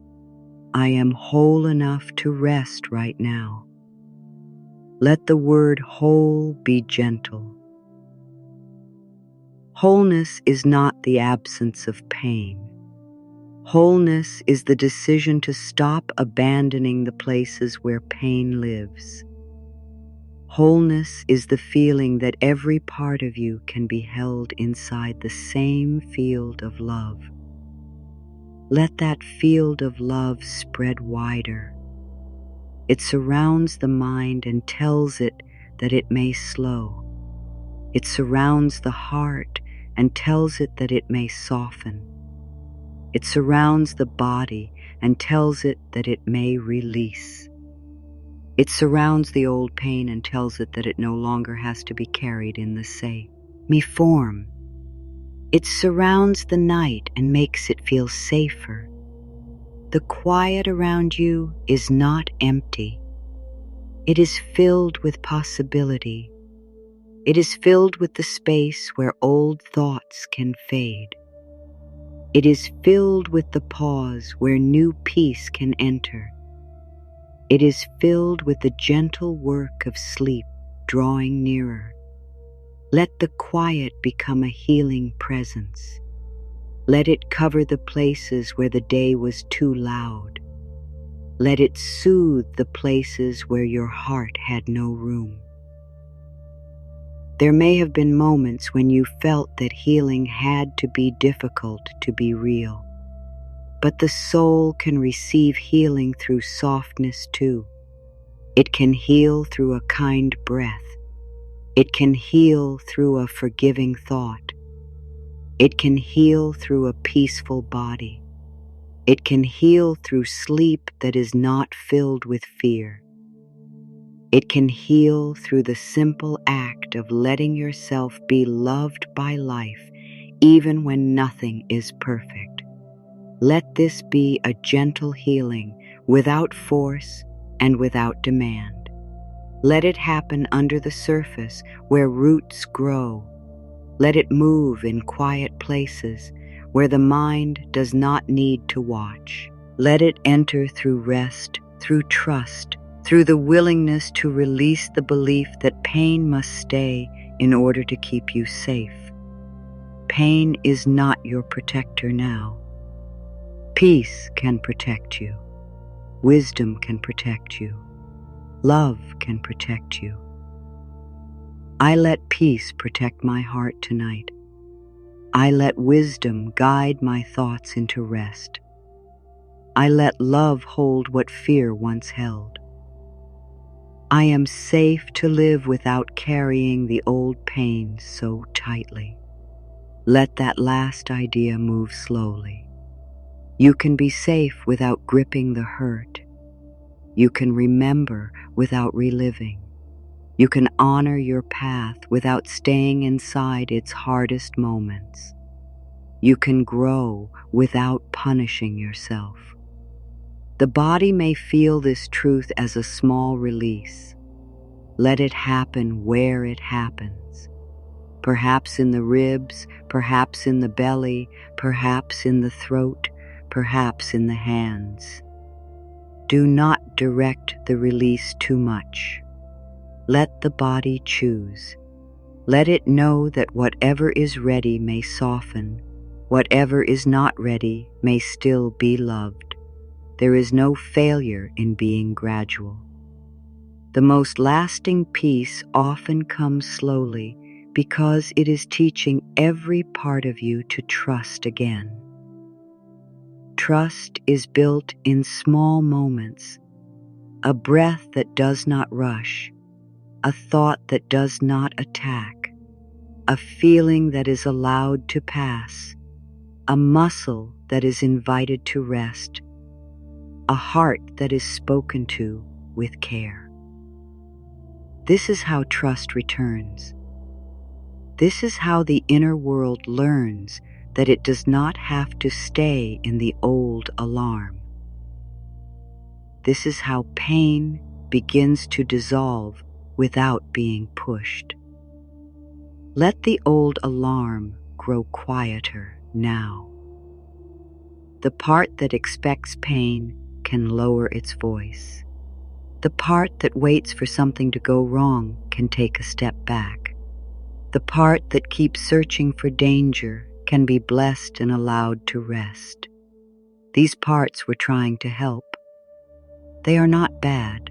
I am whole enough to rest right now. Let the word whole be gentle. Wholeness is not the absence of pain. Wholeness is the decision to stop abandoning the places where pain lives. Wholeness is the feeling that every part of you can be held inside the same field of love. Let that field of love spread wider. It surrounds the mind and tells it that it may slow. It surrounds the heart and tells it that it may soften. It surrounds the body and tells it that it may release. It surrounds the old pain and tells it that it no longer has to be carried in the same form. It surrounds the night and makes it feel safer. The quiet around you is not empty. It is filled with possibility. It is filled with the space where old thoughts can fade. It is filled with the pause where new peace can enter. It is filled with the gentle work of sleep drawing nearer. Let the quiet become a healing presence. Let it cover the places where the day was too loud. Let it soothe the places where your heart had no room. There may have been moments when you felt that healing had to be difficult to be real. But the soul can receive healing through softness too. It can heal through a kind breath. It can heal through a forgiving thought. It can heal through a peaceful body. It can heal through sleep that is not filled with fear. It can heal through the simple act of letting yourself be loved by life, even when nothing is perfect. Let this be a gentle healing without force and without demand. Let it happen under the surface where roots grow. Let it move in quiet places where the mind does not need to watch. Let it enter through rest, through trust, through the willingness to release the belief that pain must stay in order to keep you safe. Pain is not your protector now. Peace can protect you. Wisdom can protect you. Love can protect you. I let peace protect my heart tonight. I let wisdom guide my thoughts into rest. I let love hold what fear once held. I am safe to live without carrying the old pain so tightly. Let that last idea move slowly. You can be safe without gripping the hurt. You can remember without reliving. You can honor your path without staying inside its hardest moments. You can grow without punishing yourself. The body may feel this truth as a small release. Let it happen where it happens. perhaps in the ribs, perhaps in the belly, perhaps in the throat, perhaps in the hands. Do not direct the release too much. Let the body choose. Let it know that whatever is ready may soften, whatever is not ready may still be loved. There is no failure in being gradual. The most lasting peace often comes slowly because it is teaching every part of you to trust again. Trust is built in small moments, a breath that does not rush, a thought that does not attack, a feeling that is allowed to pass, a muscle that is invited to rest, a heart that is spoken to with care. This is how trust returns. This is how the inner world learns that it does not have to stay in the old alarm. This is how pain begins to dissolve without being pushed. Let the old alarm grow quieter now. The part that expects pain can lower its voice. The part that waits for something to go wrong can take a step back. The part that keeps searching for danger can be blessed and allowed to rest. These parts were trying to help. They are not bad.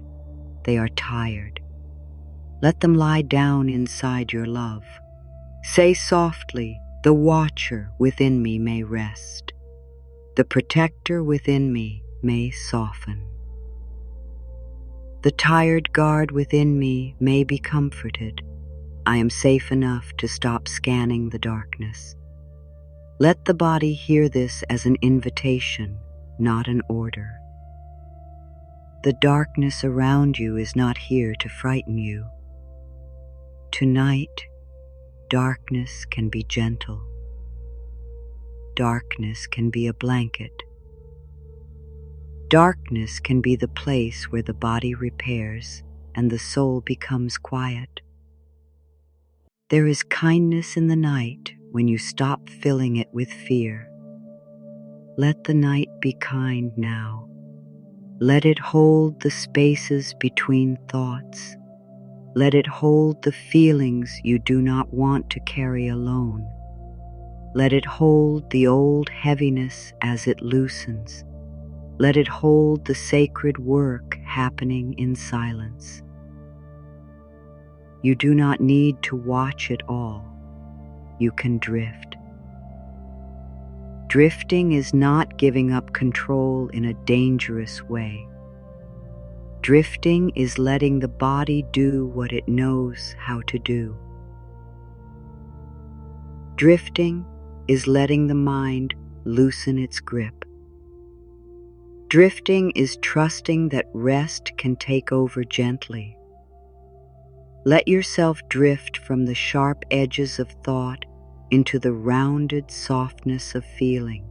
They are tired. Let them lie down inside your love. Say softly, "The watcher within me may rest. The protector within me may soften. The tired guard within me may be comforted. I am safe enough to stop scanning the darkness." Let the body hear this as an invitation, not an order. The darkness around you is not here to frighten you. Tonight, darkness can be gentle. Darkness can be a blanket. Darkness can be the place where the body repairs and the soul becomes quiet. There is kindness in the night when you stop filling it with fear. Let the night be kind now. Let it hold the spaces between thoughts. Let it hold the feelings you do not want to carry alone. Let it hold the old heaviness as it loosens. Let it hold the sacred work happening in silence. You do not need to watch it all. You can drift. Drifting is not giving up control in a dangerous way. Drifting is letting the body do what it knows how to do. Drifting is letting the mind loosen its grip. Drifting is trusting that rest can take over gently. Let yourself drift from the sharp edges of thought into the rounded softness of feeling.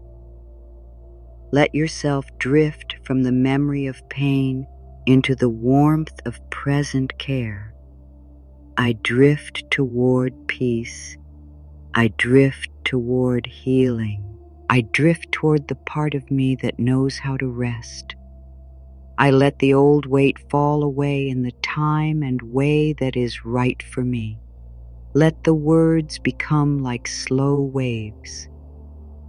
Let yourself drift from the memory of pain into the warmth of present care. I drift toward peace. I drift toward healing. I drift toward the part of me that knows how to rest. I let the old weight fall away in the time and way that is right for me. Let the words become like slow waves.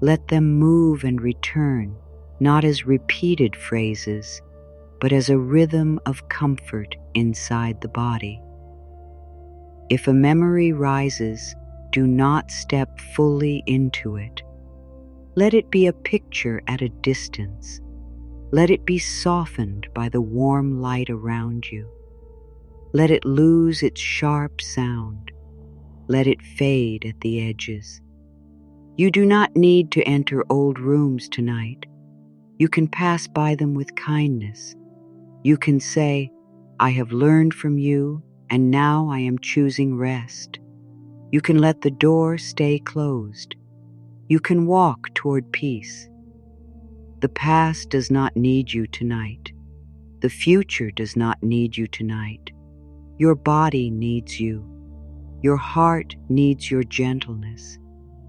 Let them move and return, not as repeated phrases, but as a rhythm of comfort inside the body. If a memory rises, do not step fully into it. Let it be a picture at a distance. Let it be softened by the warm light around you. Let it lose its sharp sound. Let it fade at the edges. You do not need to enter old rooms tonight. You can pass by them with kindness. You can say, "I have learned from you, and now I am choosing rest." You can let the door stay closed. You can walk toward peace. The past does not need you tonight. The future does not need you tonight. Your body needs you. Your heart needs your gentleness.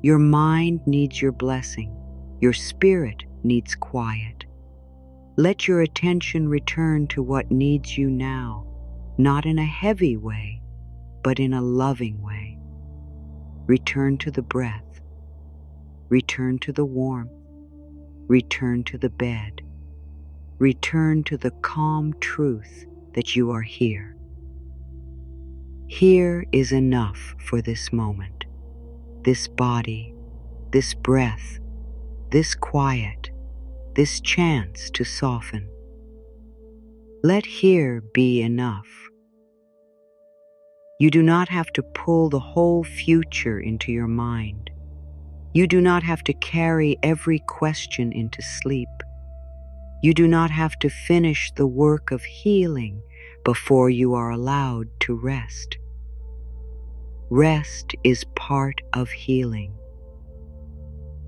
Your mind needs your blessing. Your spirit needs quiet. Let your attention return to what needs you now, not in a heavy way, but in a loving way. Return to the breath. Return to the warmth. Return to the bed. Return to the calm truth that you are here. Here is enough for this moment, this body, this breath, this quiet, this chance to soften. Let here be enough. You do not have to pull the whole future into your mind. You do not have to carry every question into sleep. You do not have to finish the work of healing before you are allowed to rest. Rest is part of healing.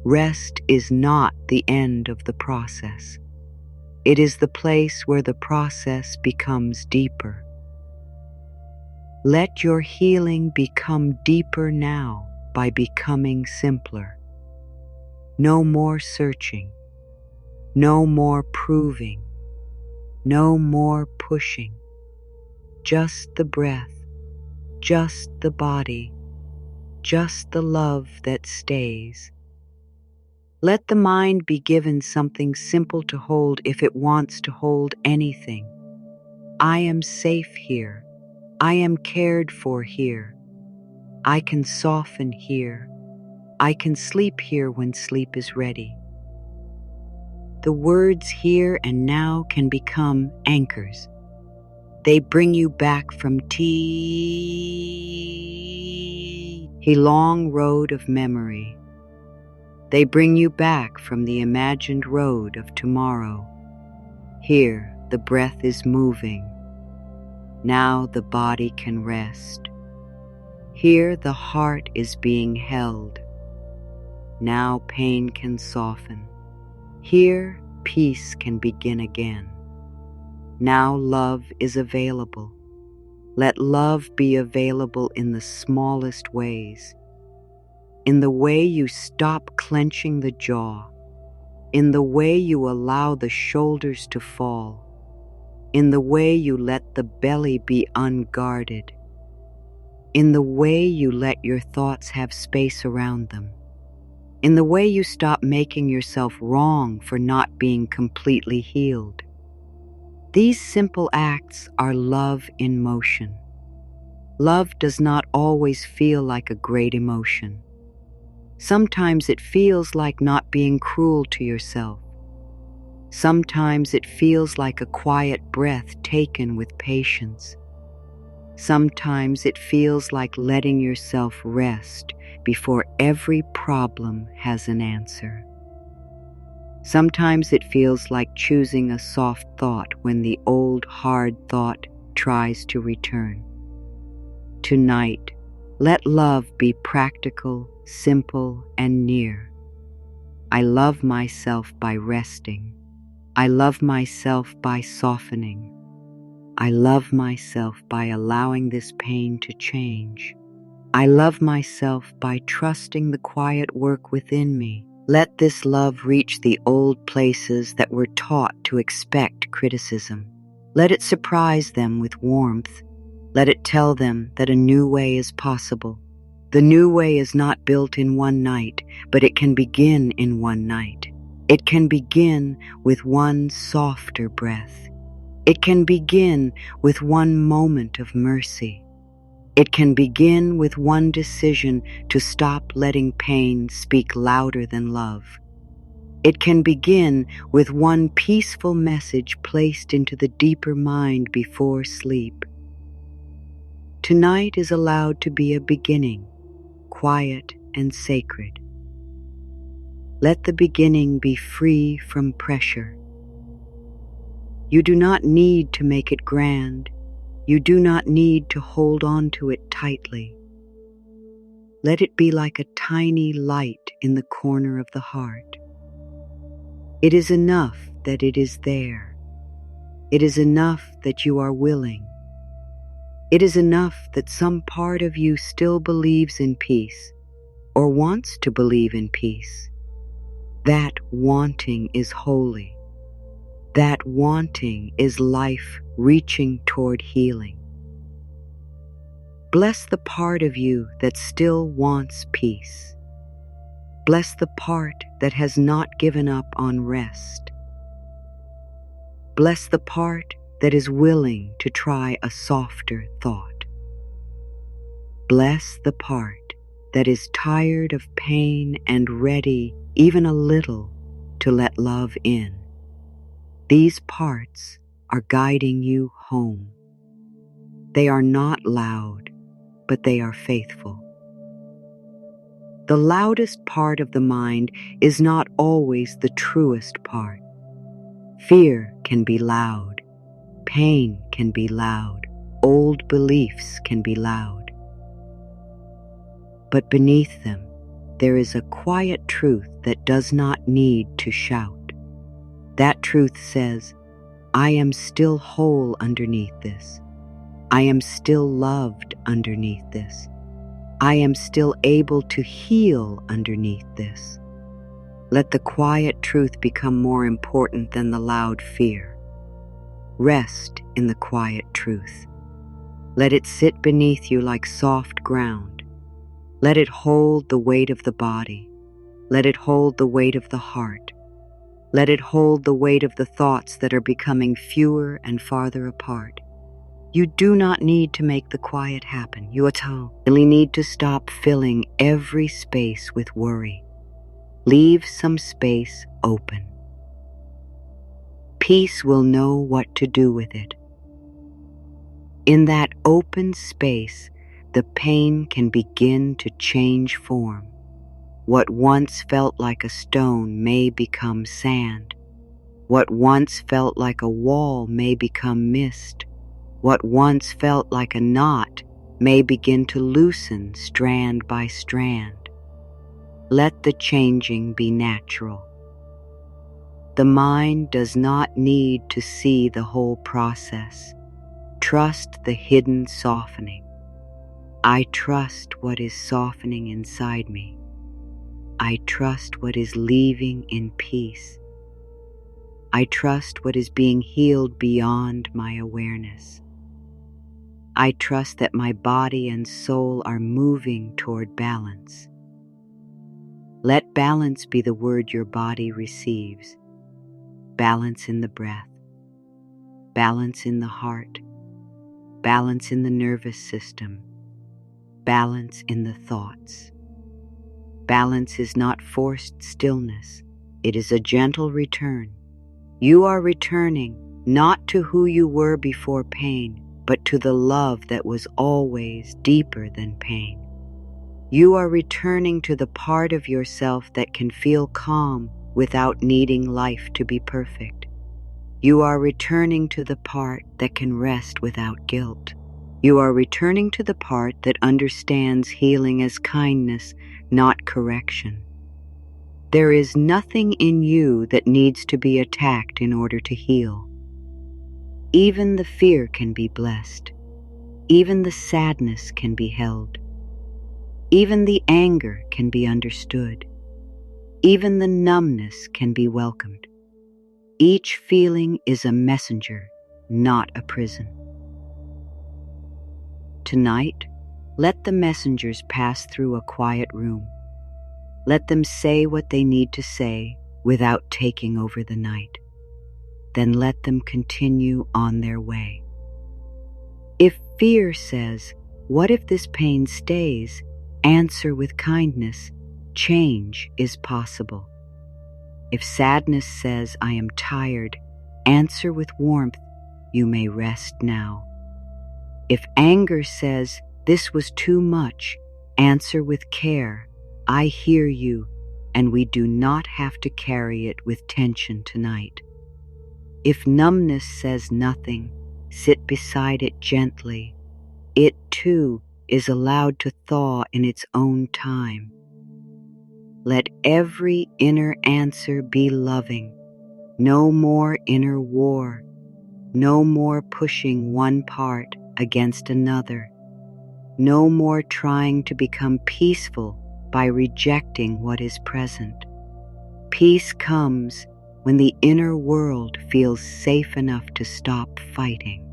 Rest is not the end of the process. It is the place where the process becomes deeper. Let your healing become deeper now by becoming simpler. No more searching. No more proving. No more pushing. Just the breath. Just the body. Just the love that stays. Let the mind be given something simple to hold if it wants to hold anything. I am safe here. I am cared for here. I can soften here. I can sleep here when sleep is ready. The words here and now can become anchors. They bring you back from a long road of memory. They bring you back from the imagined road of tomorrow. Here, the breath is moving. Now the body can rest. Here the heart is being held. Now pain can soften. Here peace can begin again. Now love is available. Let love be available in the smallest ways. In the way you stop clenching the jaw. In the way you allow the shoulders to fall. In the way you let the belly be unguarded. In the way you let your thoughts have space around them. In the way you stop making yourself wrong for not being completely healed. These simple acts are love in motion. Love does not always feel like a great emotion. Sometimes it feels like not being cruel to yourself. Sometimes it feels like a quiet breath taken with patience. Sometimes it feels like letting yourself rest before every problem has an answer. Sometimes it feels like choosing a soft thought when the old hard thought tries to return. Tonight, let love be practical, simple, and near. I love myself by resting. I love myself by softening. I love myself by allowing this pain to change. I love myself by trusting the quiet work within me. Let this love reach the old places that were taught to expect criticism. Let it surprise them with warmth. Let it tell them that a new way is possible. The new way is not built in one night, but it can begin in one night. It can begin with one softer breath. It can begin with one moment of mercy. It can begin with one decision to stop letting pain speak louder than love. It can begin with one peaceful message placed into the deeper mind before sleep. Tonight is allowed to be a beginning, quiet and sacred. Let the beginning be free from pressure. You do not need to make it grand. You do not need to hold on to it tightly. Let it be like a tiny light in the corner of the heart. It is enough that it is there. It is enough that you are willing. It is enough that some part of you still believes in peace or wants to believe in peace. That wanting is holy. That wanting is life reaching toward healing. Bless the part of you that still wants peace. Bless the part that has not given up on rest. Bless the part that is willing to try a softer thought. Bless the part that is tired of pain and ready, even a little, to let love in. These parts are guiding you home. They are not loud, but they are faithful. The loudest part of the mind is not always the truest part. Fear can be loud. Pain can be loud. Old beliefs can be loud. But beneath them, there is a quiet truth that does not need to shout. That truth says, I am still whole underneath this. I am still loved underneath this. I am still able to heal underneath this. Let the quiet truth become more important than the loud fear. Rest in the quiet truth. Let it sit beneath you like soft ground. Let it hold the weight of the body. Let it hold the weight of the heart. Let it hold the weight of the thoughts that are becoming fewer and farther apart. You do not need to make the quiet happen. You only need to stop filling every space with worry. Leave some space open. Peace will know what to do with it. In that open space, the pain can begin to change form. What once felt like a stone may become sand. What once felt like a wall may become mist. What once felt like a knot may begin to loosen strand by strand. Let the changing be natural. The mind does not need to see the whole process. Trust the hidden softening. I trust what is softening inside me. I trust what is leaving in peace. I trust what is being healed beyond my awareness. I trust that my body and soul are moving toward balance. Let balance be the word your body receives. Balance in the breath. Balance in the heart. Balance in the nervous system. Balance in the thoughts. Balance is not forced stillness. It is a gentle return. You are returning not to who you were before pain, but to the love that was always deeper than pain. You are returning to the part of yourself that can feel calm without needing life to be perfect. You are returning to the part that can rest without guilt. You are returning to the part that understands healing as kindness, not correction. There is nothing in you that needs to be attacked in order to heal. Even the fear can be blessed. Even the sadness can be held. Even the anger can be understood. Even the numbness can be welcomed. Each feeling is a messenger, not a prison. Tonight, let the messengers pass through a quiet room. Let them say what they need to say without taking over the night. Then let them continue on their way. If fear says, "What if this pain stays?" answer with kindness, "Change is possible." If sadness says, "I am tired," answer with warmth, "You may rest now." If anger says, "This was too much," answer with care, "I hear you, and we do not have to carry it with tension tonight." If numbness says nothing, sit beside it gently. It, too, is allowed to thaw in its own time. Let every inner answer be loving. No more inner war. No more pushing one part against another. No more trying to become peaceful by rejecting what is present. Peace comes when the inner world feels safe enough to stop fighting.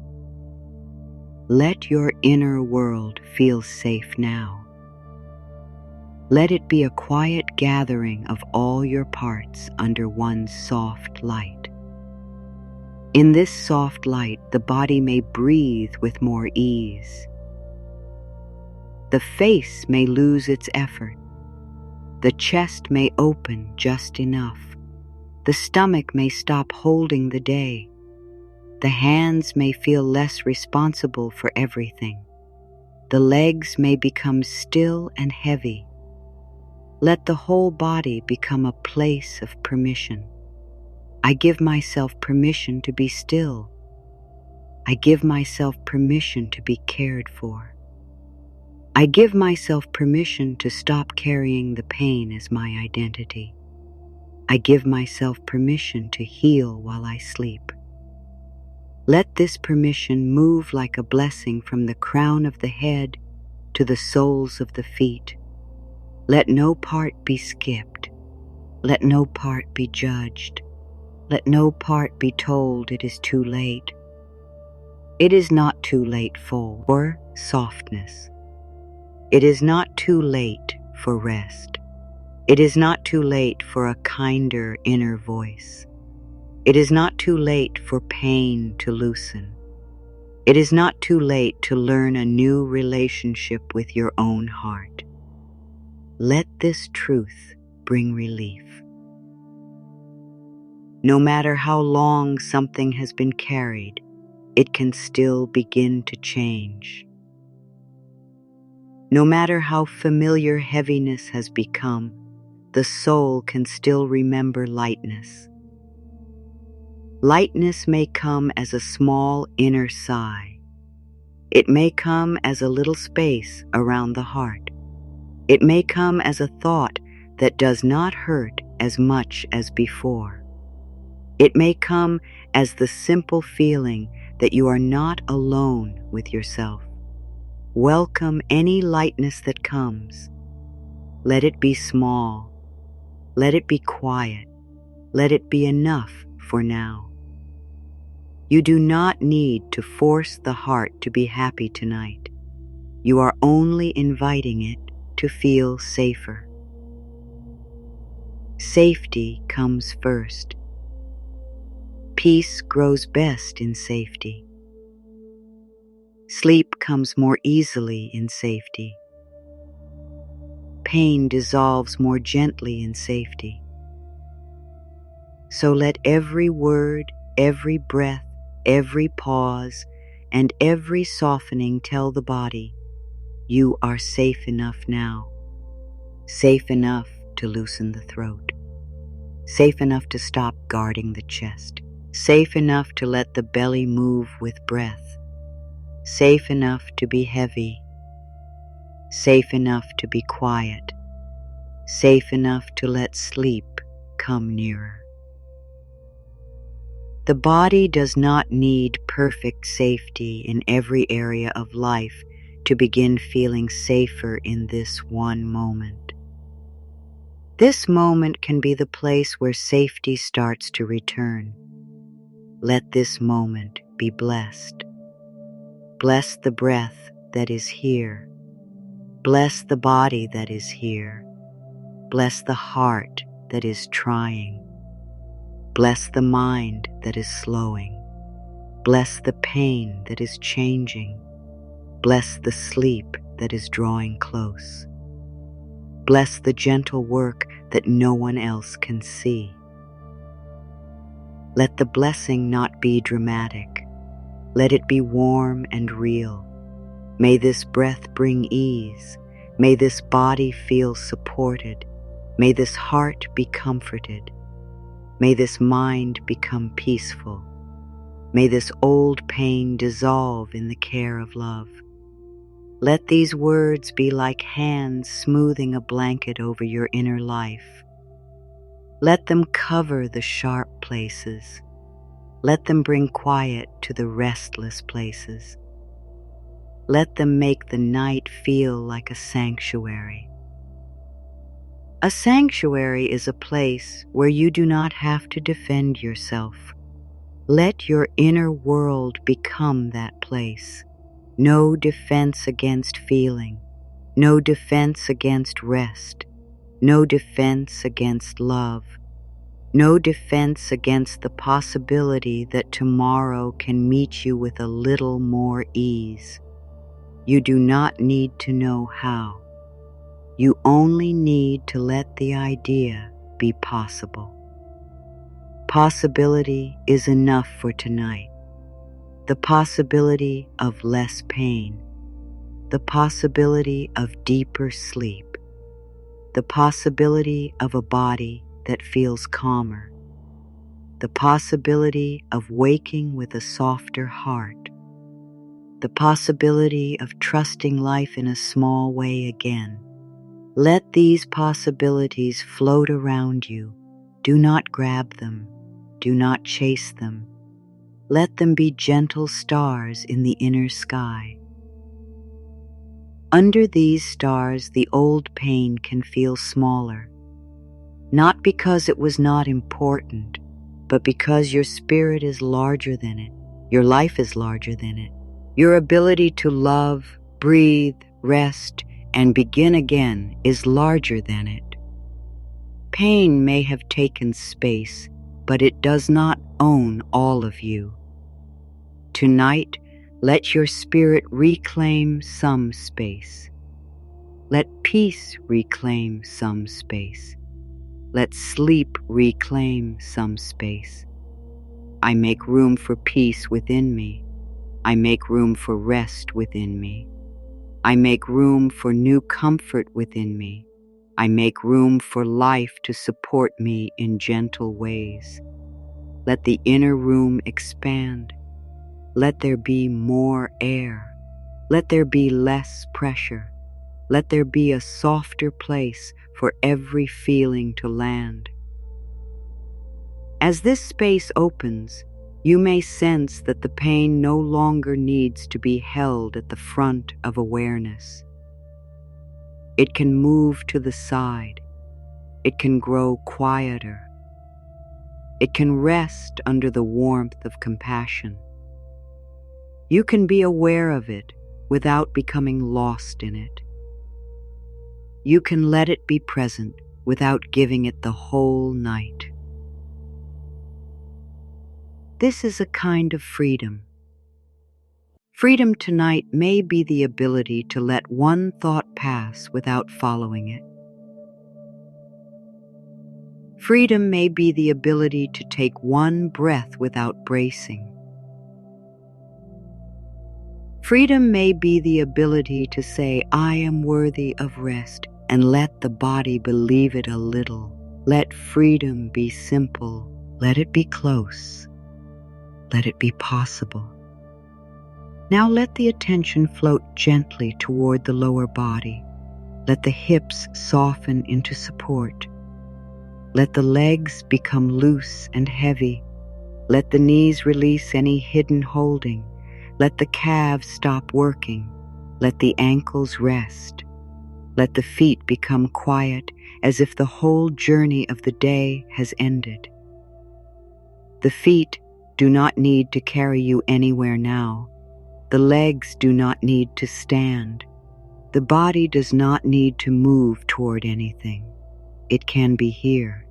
Let your inner world feel safe now. Let it be a quiet gathering of all your parts under one soft light. In this soft light, the body may breathe with more ease. The face may lose its effort. The chest may open just enough. The stomach may stop holding the day. The hands may feel less responsible for everything. The legs may become still and heavy. Let the whole body become a place of permission. I give myself permission to be still. I give myself permission to be cared for. I give myself permission to stop carrying the pain as my identity. I give myself permission to heal while I sleep. Let this permission move like a blessing from the crown of the head to the soles of the feet. Let no part be skipped. Let no part be judged. Let no part be told it is too late. It is not too late for softness. It is not too late for rest. It is not too late for a kinder inner voice. It is not too late for pain to loosen. It is not too late to learn a new relationship with your own heart. Let this truth bring relief. No matter how long something has been carried, it can still begin to change. No matter how familiar heaviness has become, the soul can still remember lightness. Lightness may come as a small inner sigh. It may come as a little space around the heart. It may come as a thought that does not hurt as much as before. It may come as the simple feeling that you are not alone with yourself. Welcome any lightness that comes. Let it be small. Let it be quiet. Let it be enough for now. You do not need to force the heart to be happy tonight. You are only inviting it to feel safer. Safety comes first. Peace grows best in safety. Sleep comes more easily in safety. Pain dissolves more gently in safety. So let every word, every breath, every pause, and every softening tell the body, you are safe enough now. Safe enough to loosen the throat. Safe enough to stop guarding the chest. Safe enough to let the belly move with breath. Safe enough to be heavy. Safe enough to be quiet. Safe enough to let sleep come nearer. The body does not need perfect safety in every area of life to begin feeling safer in this one moment. This moment can be the place where safety starts to return. Let this moment be blessed. Bless the breath that is here. Bless the body that is here. Bless the heart that is trying. Bless the mind that is slowing. Bless the pain that is changing. Bless the sleep that is drawing close. Bless the gentle work that no one else can see. Let the blessing not be dramatic. Let it be warm and real. May this breath bring ease. May this body feel supported. May this heart be comforted. May this mind become peaceful. May this old pain dissolve in the care of love. Let these words be like hands smoothing a blanket over your inner life. Let them cover the sharp places. Let them bring quiet to the restless places. Let them make the night feel like a sanctuary. A sanctuary is a place where you do not have to defend yourself. Let your inner world become that place. No defense against feeling, no defense against rest, no defense against love, no defense against the possibility that tomorrow can meet you with a little more ease. You do not need to know how. You only need to let the idea be possible. Possibility is enough for tonight. The possibility of less pain, the possibility of deeper sleep, the possibility of a body that feels calmer, the possibility of waking with a softer heart, the possibility of trusting life in a small way again. Let these possibilities float around you. Do not grab them. Do not chase them. Let them be gentle stars in the inner sky. Under these stars, the old pain can feel smaller, not because it was not important, but because your spirit is larger than it. Your life is larger than it. Your ability to love, breathe, rest, and begin again is larger than it. Pain may have taken space, but it does not own all of you. Tonight, let your spirit reclaim some space. Let peace reclaim some space. Let sleep reclaim some space. I make room for peace within me. I make room for rest within me. I make room for new comfort within me. I make room for life to support me in gentle ways. Let the inner room expand. Let there be more air. Let there be less pressure. Let there be a softer place for every feeling to land. As this space opens, you may sense that the pain no longer needs to be held at the front of awareness. It can move to the side. It can grow quieter. It can rest under the warmth of compassion. You can be aware of it without becoming lost in it. You can let it be present without giving it the whole night. This is a kind of freedom. Freedom tonight may be the ability to let one thought pass without following it. Freedom may be the ability to take one breath without bracing. Freedom may be the ability to say, I am worthy of rest, and let the body believe it a little. Let freedom be simple. Let it be close. Let it be possible. Now let the attention float gently toward the lower body. Let the hips soften into support. Let the legs become loose and heavy. Let the knees release any hidden holding. Let the calves stop working. Let the ankles rest. Let the feet become quiet as if the whole journey of the day has ended. The feet do not need to carry you anywhere now. The legs do not need to stand. The body does not need to move toward anything. It can be here.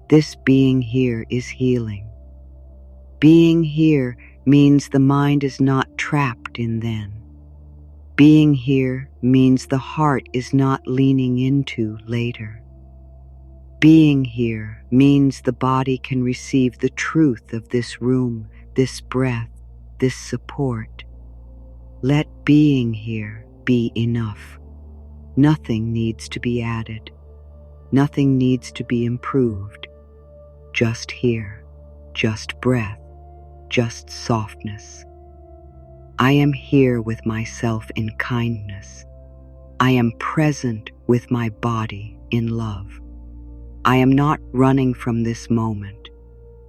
This being here is healing. Being here means the mind is not trapped in then. Being here means the heart is not leaning into later. Being here means the body can receive the truth of this room, this breath, this support. Let being here be enough. Nothing needs to be added. Nothing needs to be improved. Just here, just breath, just softness. I am here with myself in kindness. I am present with my body in love. I am not running from this moment.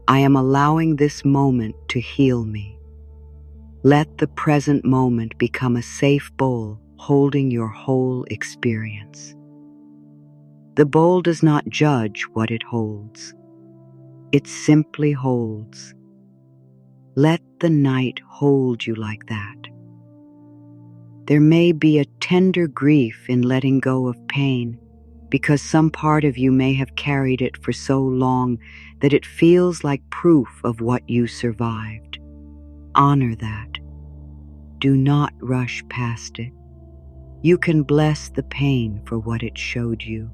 I am allowing this moment to heal me. Let the present moment become a safe bowl holding your whole experience. The bowl does not judge what it holds. It simply holds. Let the night hold you like that. There may be a tender grief in letting go of pain, because some part of you may have carried it for so long that it feels like proof of what you survived. Honor that. Do not rush past it. You can bless the pain for what it showed you.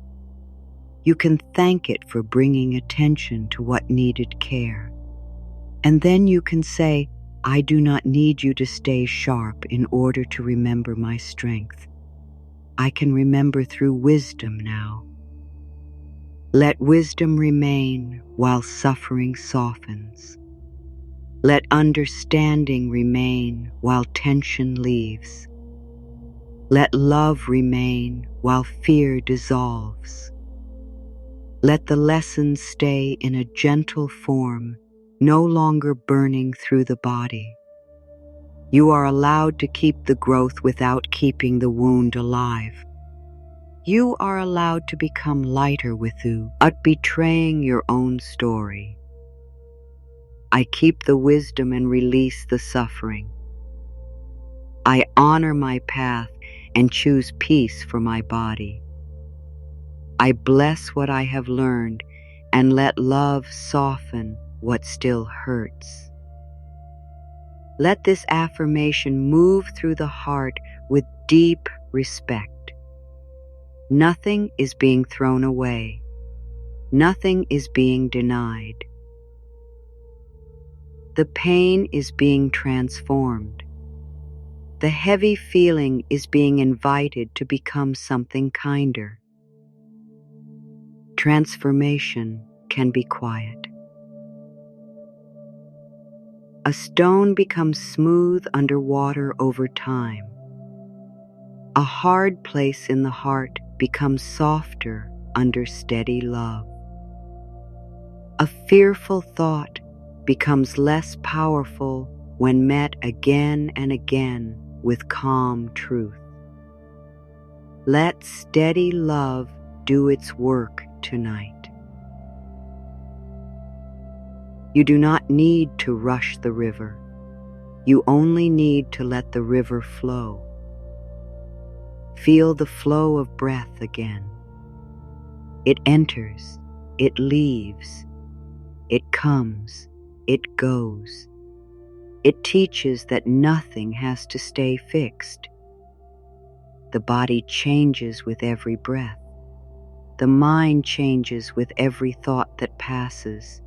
You can thank it for bringing attention to what needed care. And then you can say, I do not need you to stay sharp in order to remember my strength. I can remember through wisdom now. Let wisdom remain while suffering softens. Let understanding remain while tension leaves. Let love remain while fear dissolves. Let the lessons stay in a gentle form, no longer burning through the body. You are allowed to keep the growth without keeping the wound alive. You are allowed to become lighter without betraying your own story. I keep the wisdom and release the suffering. I honor my path and choose peace for my body. I bless what I have learned and let love soften what still hurts. Let this affirmation move through the heart with deep respect. Nothing is being thrown away. Nothing is being denied. The pain is being transformed. The heavy feeling is being invited to become something kinder. Transformation can be quiet. A stone becomes smooth under water over time. A hard place in the heart becomes softer under steady love. A fearful thought becomes less powerful when met again and again with calm truth. Let steady love do its work tonight. You do not need to rush the river. You only need to let the river flow. Feel the flow of breath again. It enters, it leaves, it comes, it goes. It teaches that nothing has to stay fixed. The body changes with every breath. The mind changes with every thought that passes.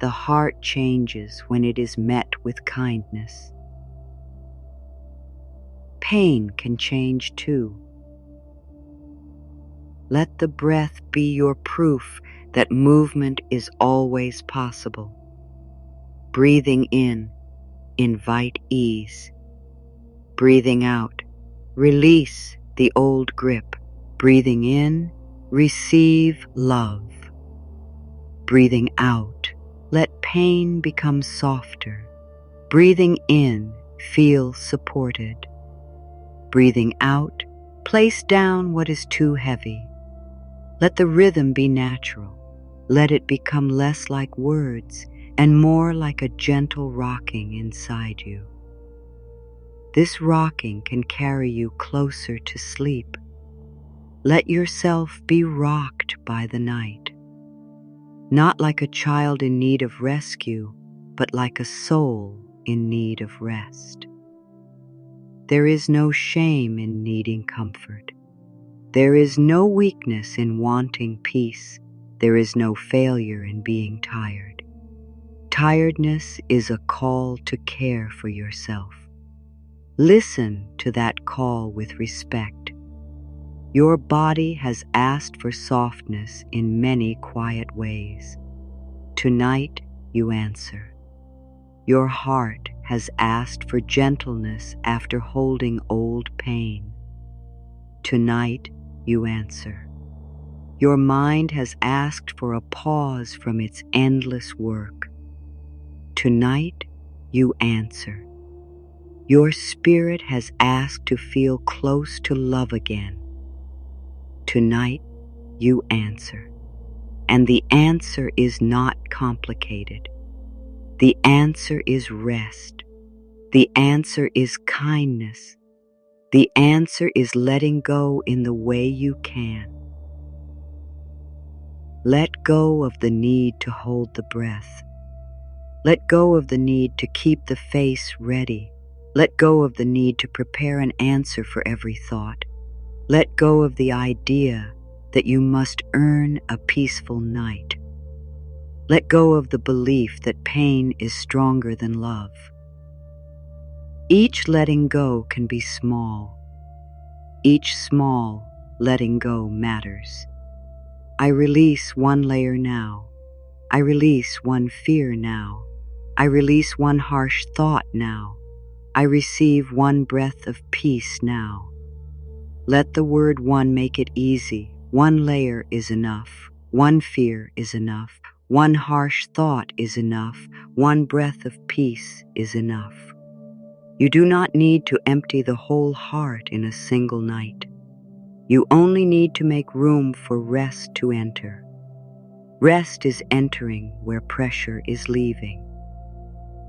The heart changes when it is met with kindness. Pain can change too. Let the breath be your proof that movement is always possible. Breathing in, invite ease. Breathing out, release the old grip. Breathing in, receive love. Breathing out, let pain become softer. Breathing in, feel supported. Breathing out, place down what is too heavy. Let the rhythm be natural. Let it become less like words and more like a gentle rocking inside you. This rocking can carry you closer to sleep. Let yourself be rocked by the night. Not like a child in need of rescue, but like a soul in need of rest. There is no shame in needing comfort. There is no weakness in wanting peace. There is no failure in being tired. Tiredness is a call to care for yourself. Listen to that call with respect. Your body has asked for softness in many quiet ways. Tonight you answer. Your heart has asked for gentleness after holding old pain. Tonight you answer. Your mind has asked for a pause from its endless work. Tonight you answer. Your spirit has asked to feel close to love again. Tonight, you answer. And the answer is not complicated. The answer is rest. The answer is kindness. The answer is letting go in the way you can. Let go of the need to hold the breath. Let go of the need to keep the face ready. Let go of the need to prepare an answer for every thought. Let go of the idea that you must earn a peaceful night. Let go of the belief that pain is stronger than love. Each letting go can be small. Each small letting go matters. I release one layer now. I release one fear now. I release one harsh thought now. I receive one breath of peace now. Let the word one make it easy. One layer is enough. One fear is enough. One harsh thought is enough. One breath of peace is enough. You do not need to empty the whole heart in a single night. You only need to make room for rest to enter. Rest is entering where pressure is leaving.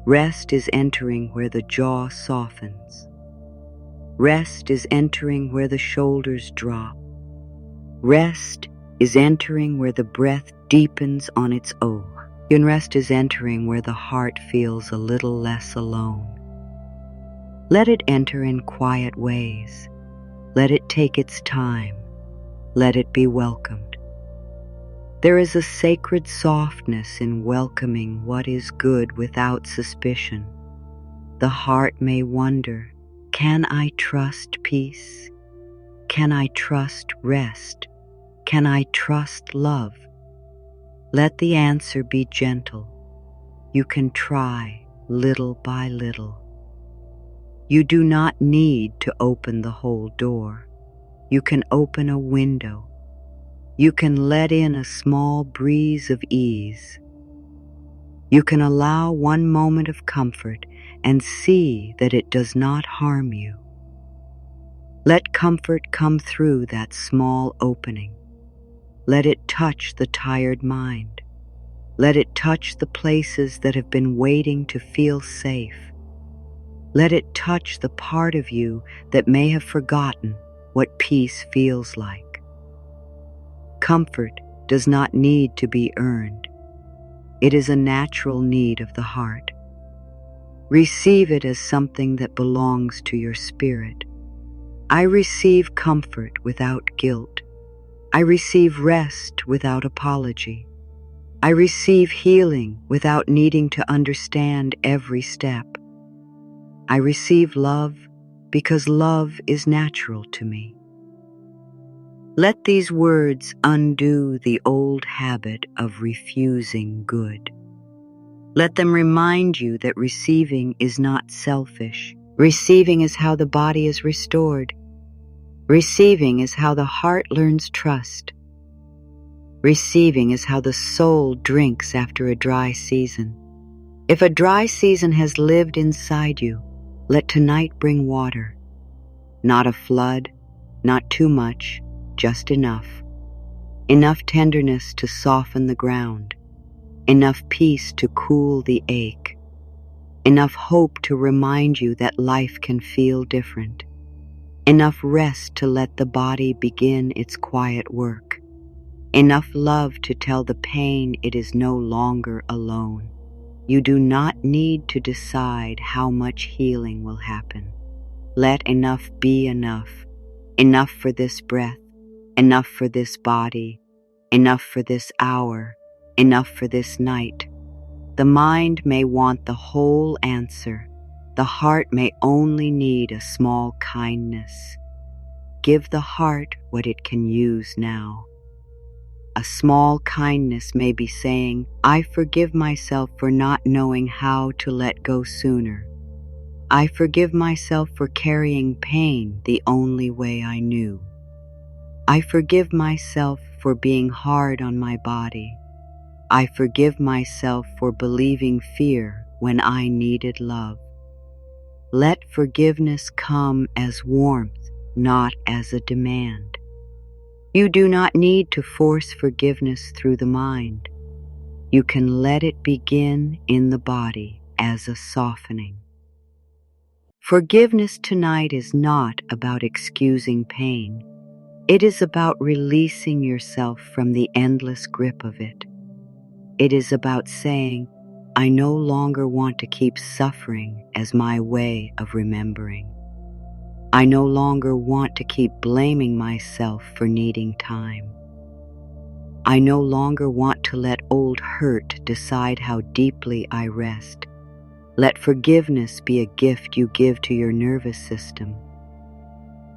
Rest is entering where the jaw softens. Rest is entering where the shoulders drop. Rest is entering where the breath deepens on its own. And rest is entering where the heart feels a little less alone. Let it enter in quiet ways. Let it take its time. Let it be welcomed. There is a sacred softness in welcoming what is good without suspicion. The heart may wonder, can I trust peace? Can I trust rest? Can I trust love? Let the answer be gentle. You can try little by little. You do not need to open the whole door. You can open a window. You can let in a small breeze of ease. You can allow one moment of comfort and see that it does not harm you. Let comfort come through that small opening. Let it touch the tired mind. Let it touch the places that have been waiting to feel safe. Let it touch the part of you that may have forgotten what peace feels like. Comfort does not need to be earned. It is a natural need of the heart. Receive it as something that belongs to your spirit. I receive comfort without guilt. I receive rest without apology. I receive healing without needing to understand every step. I receive love because love is natural to me. Let these words undo the old habit of refusing good. Let them remind you that receiving is not selfish. Receiving is how the body is restored. Receiving is how the heart learns trust. Receiving is how the soul drinks after a dry season. If a dry season has lived inside you, let tonight bring water. Not a flood, not too much, just enough. Enough tenderness to soften the ground. Enough peace to cool the ache. Enough hope to remind you that life can feel different. Enough rest to let the body begin its quiet work. Enough love to tell the pain it is no longer alone. You do not need to decide how much healing will happen. Let enough be enough. Enough for this breath. Enough for this body. Enough for this hour. Enough for this night. The mind may want the whole answer. The heart may only need a small kindness. Give the heart what it can use now. A small kindness may be saying, I forgive myself for not knowing how to let go sooner. I forgive myself for carrying pain the only way I knew. I forgive myself for being hard on my body. I forgive myself for believing fear when I needed love. Let forgiveness come as warmth, not as a demand. You do not need to force forgiveness through the mind. You can let it begin in the body as a softening. Forgiveness tonight is not about excusing pain. It is about releasing yourself from the endless grip of it. It is about saying, I no longer want to keep suffering as my way of remembering. I no longer want to keep blaming myself for needing time. I no longer want to let old hurt decide how deeply I rest. Let forgiveness be a gift you give to your nervous system.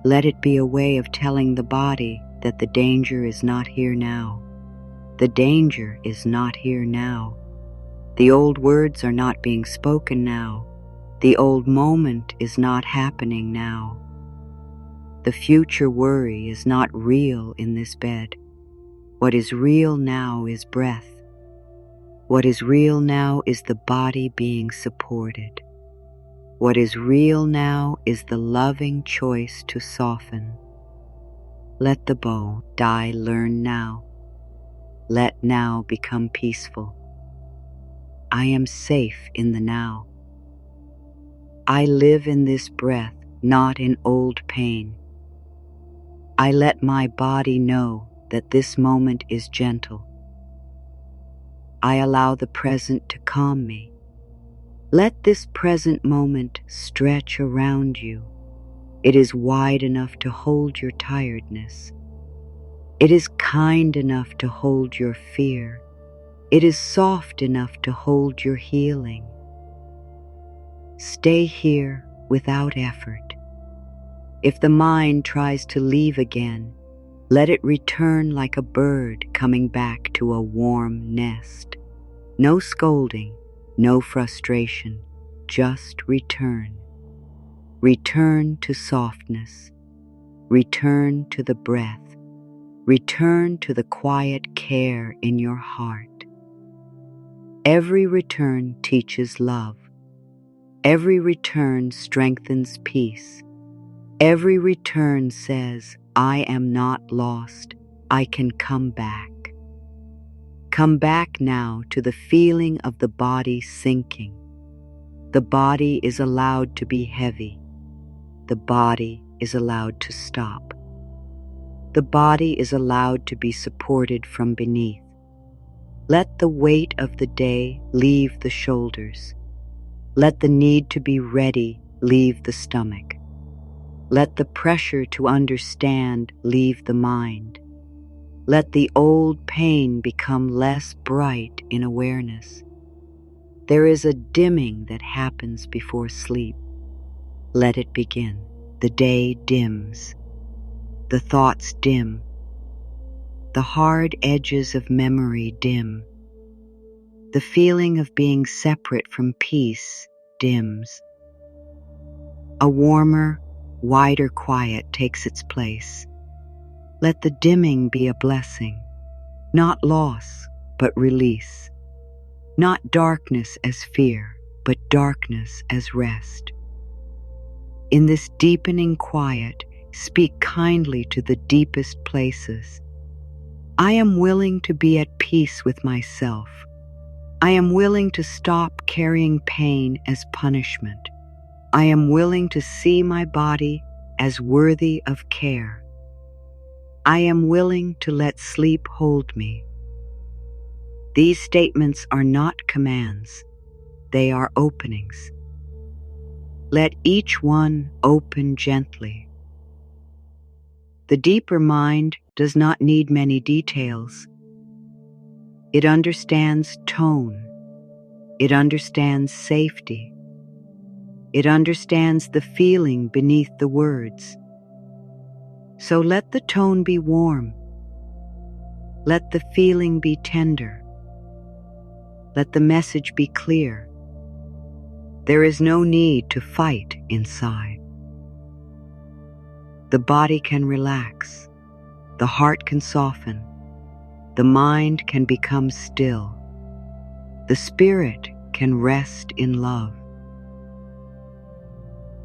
Let it be a way of telling the body that the danger is not here now. The danger is not here now. The old words are not being spoken now. The old moment is not happening now. The future worry is not real in this bed. What is real now is breath. What is real now is the body being supported. What is real now is the loving choice to soften. Let the bow die, learn now. Let now become peaceful. I am safe in the now. I live in this breath, not in old pain. I let my body know that this moment is gentle. I allow the present to calm me. Let this present moment stretch around you. It is wide enough to hold your tiredness. It is kind enough to hold your fear. It is soft enough to hold your healing. Stay here without effort. If the mind tries to leave again, let it return like a bird coming back to a warm nest. No scolding, no frustration, just return. Return to softness. Return to the breath. Return to the quiet care in your heart. Every return teaches love. Every return strengthens peace. Every return says, I am not lost. I can come back. Come back now to the feeling of the body sinking. The body is allowed to be heavy. The body is allowed to stop. The body is allowed to be supported from beneath. Let the weight of the day leave the shoulders. Let the need to be ready leave the stomach. Let the pressure to understand leave the mind. Let the old pain become less bright in awareness. There is a dimming that happens before sleep. Let it begin. The day dims. The thoughts dim. The hard edges of memory dim. The feeling of being separate from peace dims. A warmer, wider quiet takes its place. Let the dimming be a blessing, not loss, but release. Not darkness as fear, but darkness as rest. In this deepening quiet, speak kindly to the deepest places. I am willing to be at peace with myself. I am willing to stop carrying pain as punishment. I am willing to see my body as worthy of care. I am willing to let sleep hold me. These statements are not commands. They are openings. Let each one open gently. The deeper mind does not need many details. It understands tone. It understands safety. It understands the feeling beneath the words. So let the tone be warm. Let the feeling be tender. Let the message be clear. There is no need to fight inside. The body can relax. The heart can soften. The mind can become still. The spirit can rest in love.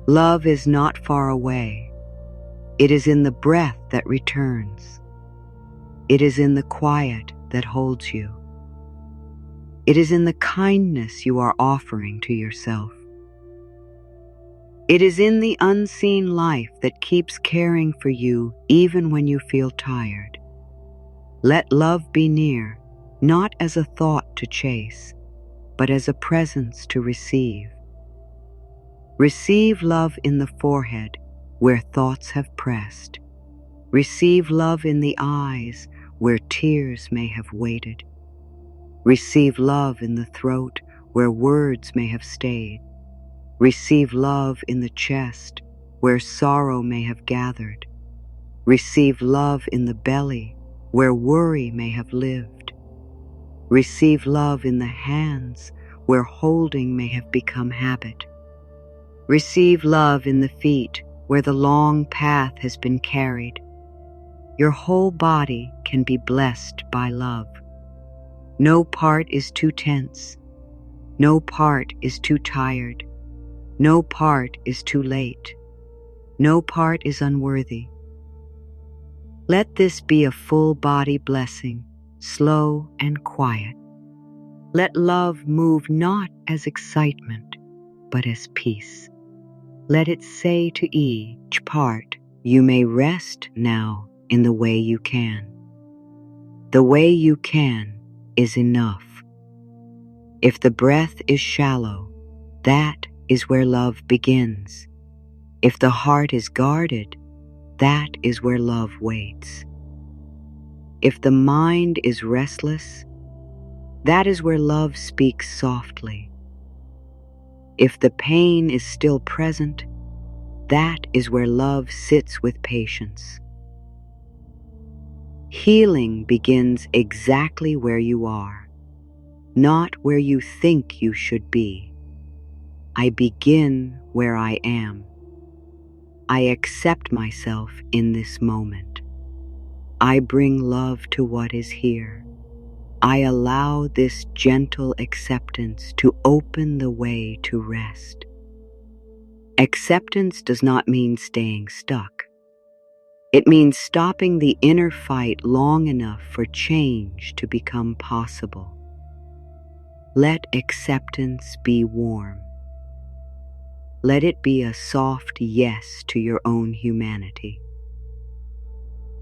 Love is not far away. It is in the breath that returns. It is in the quiet that holds you. It is in the kindness you are offering to yourself. It is in the unseen life that keeps caring for you even when you feel tired. Let love be near, not as a thought to chase, but as a presence to receive. Receive love in the forehead where thoughts have pressed. Receive love in the eyes where tears may have waited. Receive love in the throat where words may have stayed. Receive love in the chest where sorrow may have gathered. Receive love in the belly where worry may have lived. Receive love in the hands where holding may have become habit. Receive love in the feet where the long path has been carried. Your whole body can be blessed by love. No part is too tense. No part is too tired. No part is too late. No part is unworthy. Let this be a full body blessing, slow and quiet. Let love move not as excitement, but as peace. Let it say to each part, you may rest now in the way you can. The way you can is enough. If the breath is shallow, that is where love begins. If the heart is guarded, that is where love waits. If the mind is restless, that is where love speaks softly. If the pain is still present, that is where love sits with patience. Healing begins exactly where you are, not where you think you should be. I begin where I am. I accept myself in this moment. I bring love to what is here. I allow this gentle acceptance to open the way to rest. Acceptance does not mean staying stuck. It means stopping the inner fight long enough for change to become possible. Let acceptance be warm. Let it be a soft yes to your own humanity.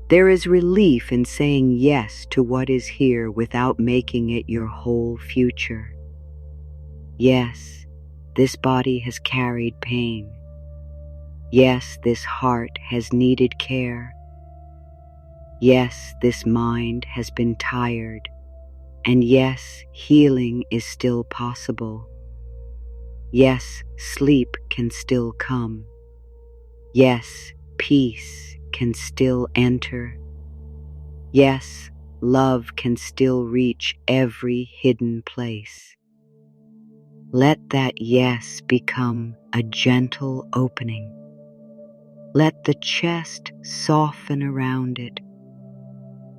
There is relief in saying yes to what is here without making it your whole future. Yes, this body has carried pain. Yes, this heart has needed care. Yes, this mind has been tired. And yes, healing is still possible. Yes, sleep can still come. Yes, peace can still enter. Yes, love can still reach every hidden place. Let that yes become a gentle opening. Let the chest soften around it.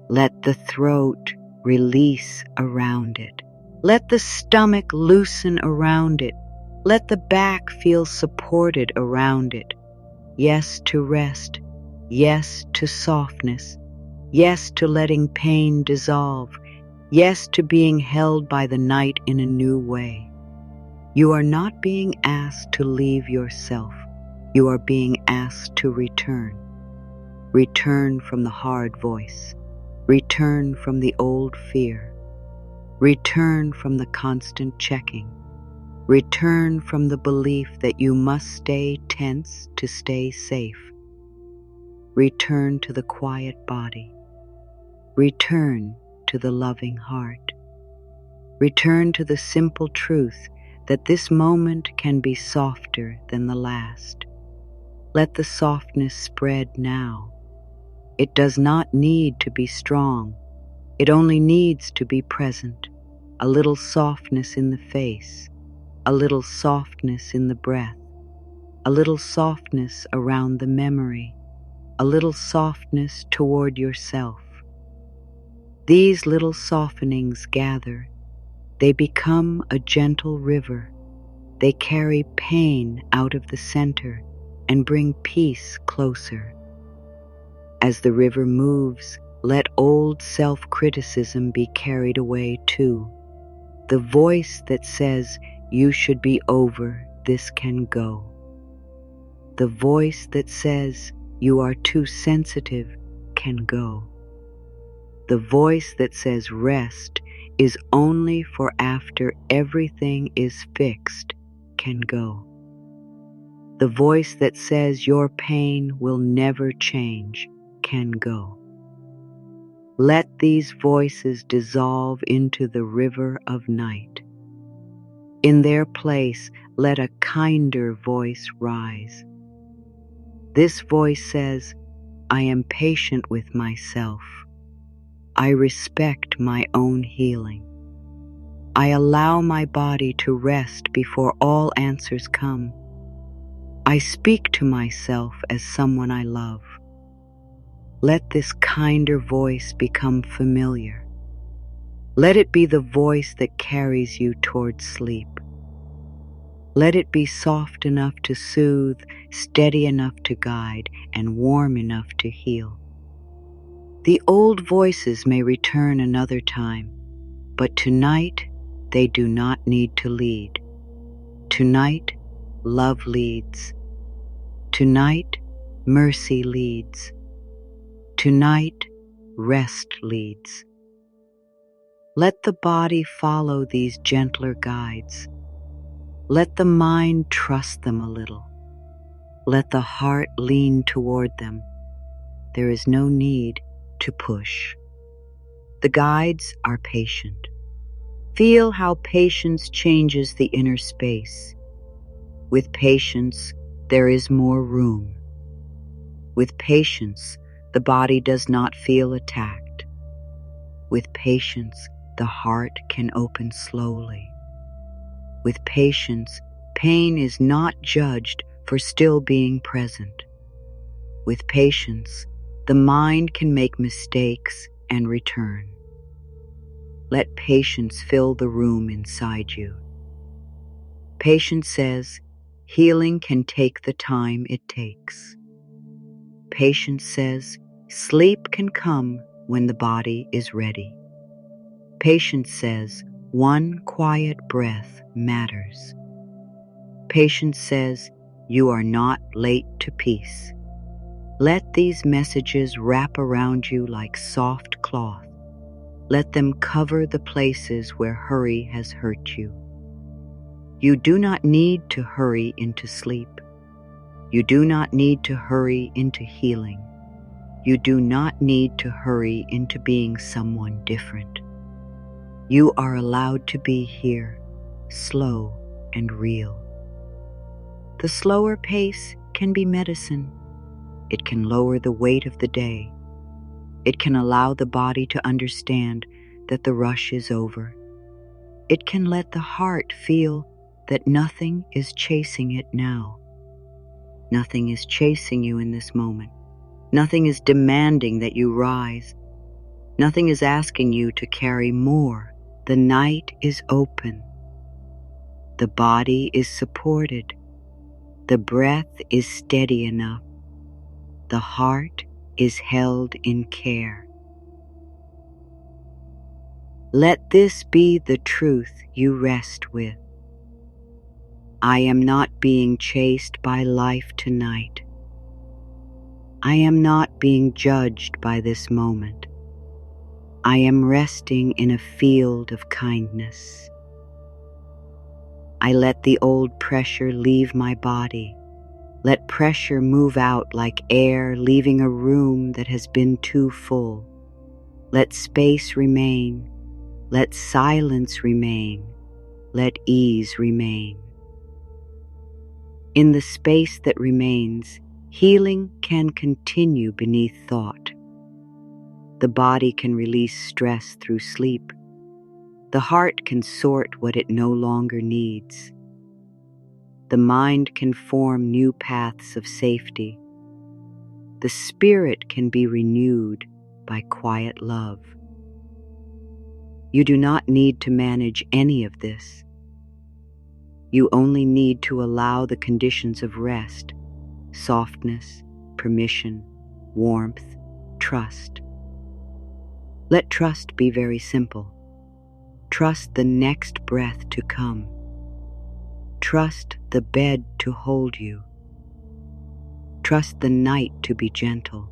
Let the throat release around it. Let the stomach loosen around it. Let the back feel supported around it. Yes to rest. Yes to softness. Yes to letting pain dissolve. Yes to being held by the night in a new way. You are not being asked to leave yourself. You are being asked to return. Return from the hard voice. Return from the old fear. Return from the constant checking. Return from the belief that you must stay tense to stay safe. Return to the quiet body. Return to the loving heart. Return to the simple truth that this moment can be softer than the last. Let the softness spread now. It does not need to be strong. It only needs to be present. A little softness in the face. A little softness in the breath. A little softness around the memory. A little softness toward yourself. These little softenings gather. They become a gentle river. They carry pain out of the center and bring peace closer. As the river moves, let old self-criticism be carried away too. The voice that says you should be over this can go. The voice that says you are too sensitive can go. The voice that says rest is only for after everything is fixed can go. The voice that says your pain will never change can go. Let these voices dissolve into the river of night. In their place, let a kinder voice rise. This voice says, I am patient with myself. I respect my own healing. I allow my body to rest before all answers come. I speak to myself as someone I love. Let this kinder voice become familiar. Let it be the voice that carries you towards sleep. Let it be soft enough to soothe, steady enough to guide, and warm enough to heal. The old voices may return another time, but tonight they do not need to lead. Tonight, love leads. Tonight, mercy leads. Tonight, rest leads. Let the body follow these gentler guides. Let the mind trust them a little. Let the heart lean toward them. There is no need to push. The guides are patient. Feel how patience changes the inner space. With patience, there is more room. With patience, the body does not feel attacked. With patience, the heart can open slowly. With patience, pain is not judged for still being present. With patience, the mind can make mistakes and return. Let patience fill the room inside you. Patience says, healing can take the time it takes. Patience says, sleep can come when the body is ready. Patience says, one quiet breath matters. Patience says, you are not late to peace. Let these messages wrap around you like soft cloth. Let them cover the places where hurry has hurt you. You do not need to hurry into sleep. You do not need to hurry into healing. You do not need to hurry into being someone different. You are allowed to be here, slow and real. The slower pace can be medicine. It can lower the weight of the day. It can allow the body to understand that the rush is over. It can let the heart feel that nothing is chasing it now. Nothing is chasing you in this moment. Nothing is demanding that you rise. Nothing is asking you to carry more. The night is open. The body is supported. The breath is steady enough. The heart is held in care. Let this be the truth you rest with. I am not being chased by life tonight. I am not being judged by this moment. I am resting in a field of kindness. I let the old pressure leave my body. Let pressure move out like air leaving a room that has been too full. Let space remain. Let silence remain. Let ease remain. In the space that remains, healing can continue beneath thought. The body can release stress through sleep. The heart can sort what it no longer needs. The mind can form new paths of safety. The spirit can be renewed by quiet love. You do not need to manage any of this. You only need to allow the conditions of rest, softness, permission, warmth, trust. Let trust be very simple. Trust the next breath to come. Trust the bed to hold you. Trust the night to be gentle.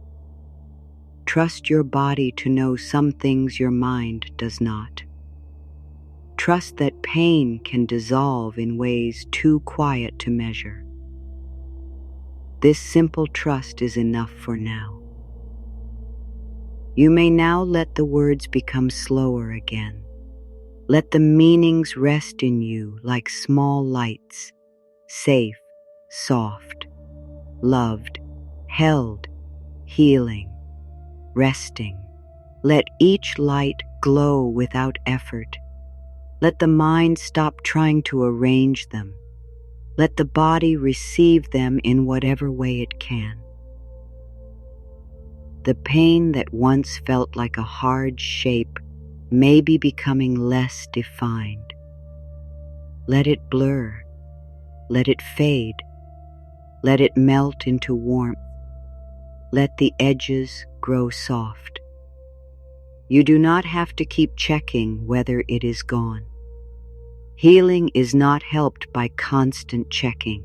Trust your body to know some things your mind does not. Trust that pain can dissolve in ways too quiet to measure. This simple trust is enough for now. You may now let the words become slower again. Let the meanings rest in you like small lights, safe, soft, loved, held, healing, resting. Let each light glow without effort. Let the mind stop trying to arrange them. Let the body receive them in whatever way it can. The pain that once felt like a hard shape may be becoming less defined. Let it blur. Let it fade. Let it melt into warmth. Let the edges grow soft. You do not have to keep checking whether it is gone. Healing is not helped by constant checking.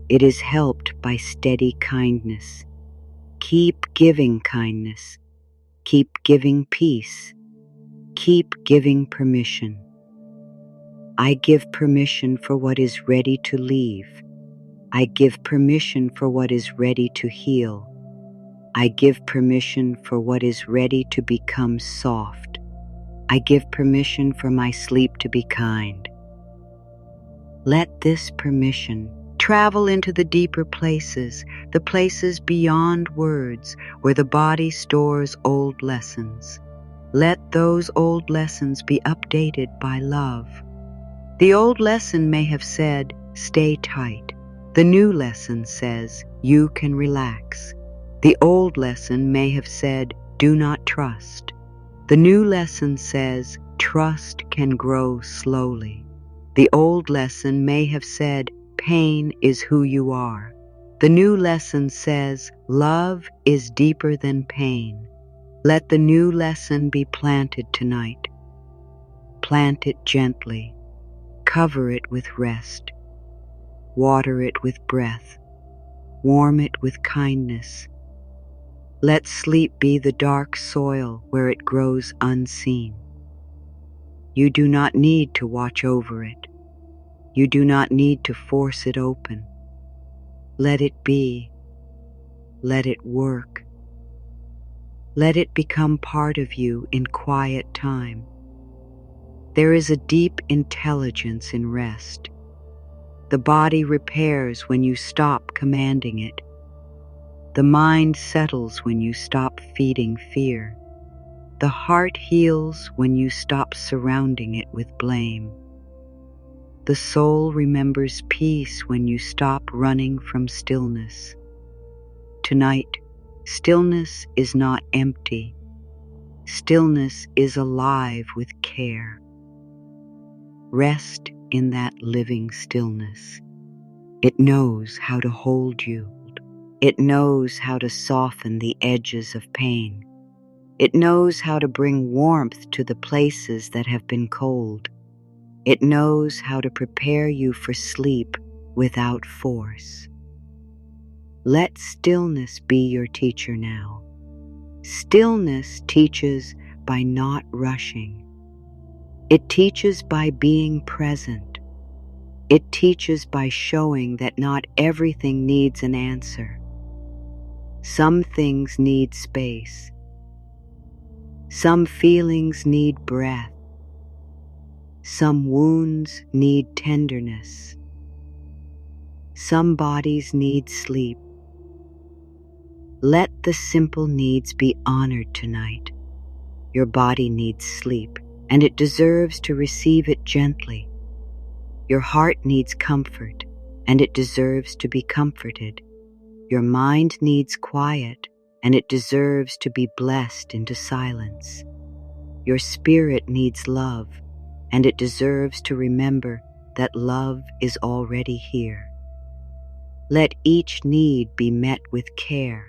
It is helped by steady kindness. Keep giving kindness. Keep giving peace. Keep giving permission. I give permission for what is ready to leave. I give permission for what is ready to heal. I give permission for what is ready to become soft. I give permission for my sleep to be kind. Let this permission travel into the deeper places, the places beyond words, where the body stores old lessons. Let those old lessons be updated by love. The old lesson may have said, stay tight. The new lesson says, you can relax. The old lesson may have said, do not trust. The new lesson says, trust can grow slowly. The old lesson may have said, pain is who you are. The new lesson says, love is deeper than pain. Let the new lesson be planted tonight. Plant it gently. Cover it with rest. Water it with breath. Warm it with kindness. Let sleep be the dark soil where it grows unseen. You do not need to watch over it. You do not need to force it open. Let it be. Let it work. Let it become part of you in quiet time. There is a deep intelligence in rest. The body repairs when you stop commanding it. The mind settles when you stop feeding fear. The heart heals when you stop surrounding it with blame. The soul remembers peace when you stop running from stillness. Tonight, stillness is not empty. Stillness is alive with care. Rest in that living stillness. It knows how to hold you. It knows how to soften the edges of pain. It knows how to bring warmth to the places that have been cold. It knows how to prepare you for sleep without force. Let stillness be your teacher now. Stillness teaches by not rushing. It teaches by being present. It teaches by showing that not everything needs an answer. Some things need space. Some feelings need breath. Some wounds need tenderness. Some bodies need sleep. Let the simple needs be honored tonight. Your body needs sleep, and it deserves to receive it gently. Your heart needs comfort, and it deserves to be comforted. Your mind needs quiet, and it deserves to be blessed into silence. Your spirit needs love, and it deserves to remember that love is already here. Let each need be met with care.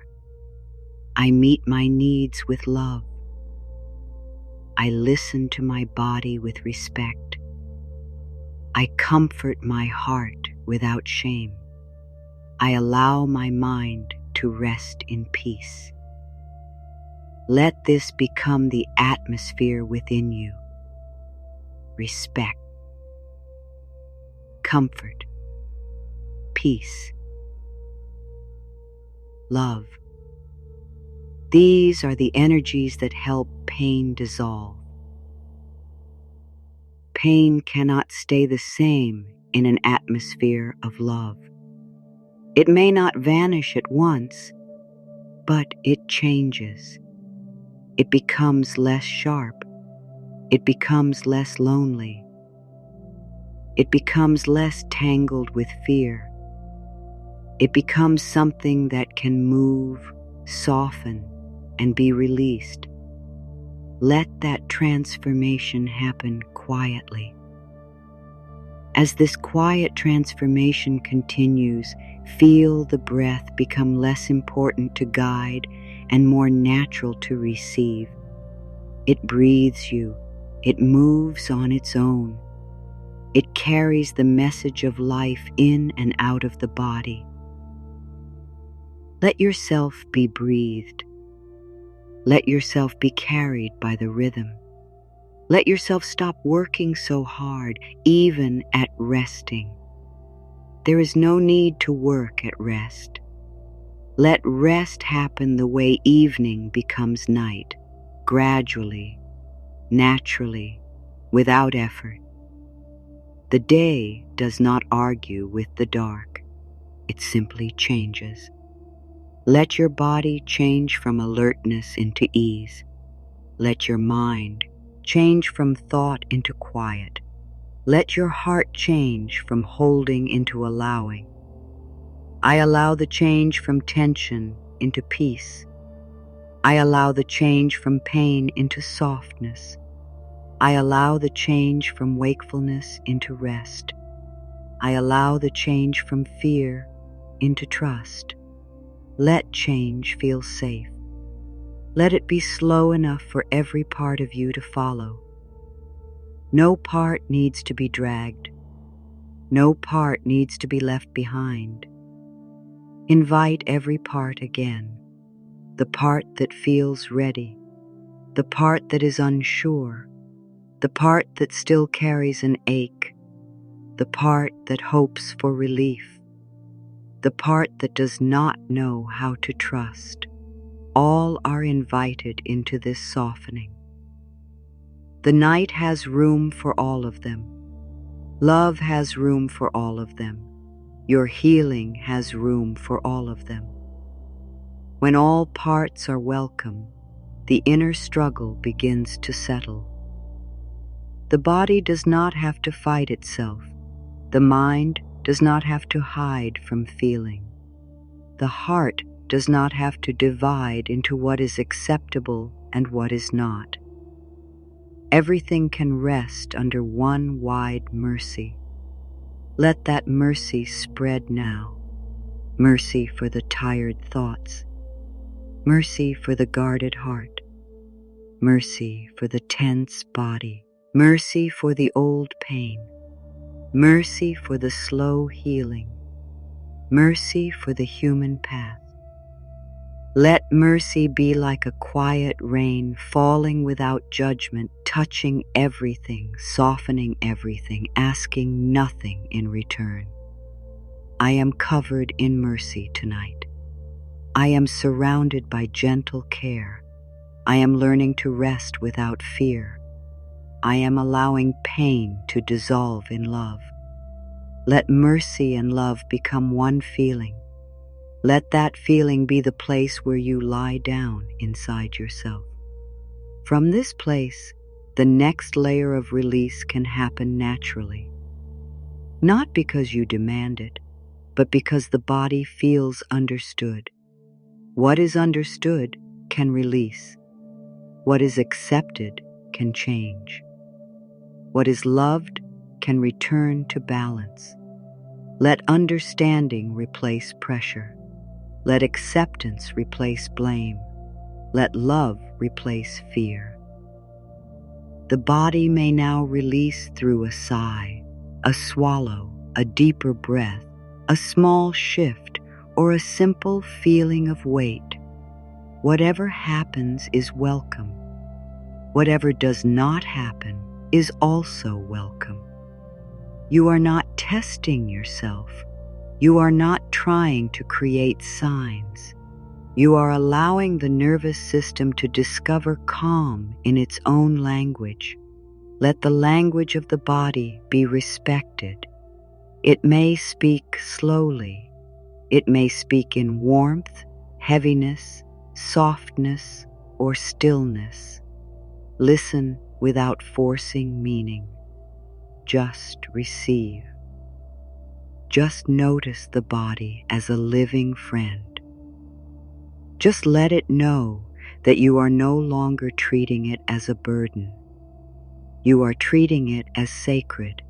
I meet my needs with love. I listen to my body with respect. I comfort my heart without shame. I allow my mind to rest in peace. Let this become the atmosphere within you. Respect, comfort, peace, love. These are the energies that help pain dissolve. Pain cannot stay the same in an atmosphere of love. It may not vanish at once, but it changes. It becomes less sharp. It becomes less lonely. It becomes less tangled with fear. It becomes something that can move, soften, and be released. Let that transformation happen quietly. As this quiet transformation continues, feel the breath become less important to guide and more natural to receive. It breathes you. It moves on its own. It carries the message of life in and out of the body. Let yourself be breathed. Let yourself be carried by the rhythm. Let yourself stop working so hard, even at resting. There is no need to work at rest. Let rest happen the way evening becomes night, gradually, naturally, without effort. The day does not argue with the dark. It simply changes. Let your body change from alertness into ease. Let your mind change from thought into quiet. Let your heart change from holding into allowing. I allow the change from tension into peace. I allow the change from pain into softness. I allow the change from wakefulness into rest. I allow the change from fear into trust. Let change feel safe. Let it be slow enough for every part of you to follow. No part needs to be dragged. No part needs to be left behind. Invite every part again. The part that feels ready. The part that is unsure. The part that still carries an ache. The part that hopes for relief. The part that does not know how to trust. All are invited into this softening. The night has room for all of them. Love has room for all of them. Your healing has room for all of them. When all parts are welcome, the inner struggle begins to settle. The body does not have to fight itself. The mind does not have to hide from feeling. The heart does not have to divide into what is acceptable and what is not. Everything can rest under one wide mercy. Let that mercy spread now. Mercy for the tired thoughts. Mercy for the guarded heart. Mercy for the tense body. Mercy for the old pain. Mercy for the slow healing. Mercy for the human path. Let mercy be like a quiet rain falling without judgment, touching everything, softening everything, asking nothing in return. I am covered in mercy tonight. I am surrounded by gentle care. I am learning to rest without fear. I am allowing pain to dissolve in love. Let mercy and love become one feeling. Let that feeling be the place where you lie down inside yourself. From this place, the next layer of release can happen naturally. Not because you demand it, but because the body feels understood. What is understood can release. What is accepted can change. What is loved can return to balance. Let understanding replace pressure. Let acceptance replace blame. Let love replace fear. The body may now release through a sigh, a swallow, a deeper breath, a small shift, or a simple feeling of weight. Whatever happens is welcome. Whatever does not happen is also welcome. You are not testing yourself. You are not trying to create signs. You are allowing the nervous system to discover calm in its own language. Let the language of the body be respected. It may speak slowly. It may speak in warmth, heaviness, softness, or stillness. Listen without forcing meaning. Just receive. Just notice the body as a living friend. Just let it know that you are no longer treating it as a burden. You are treating it as sacred.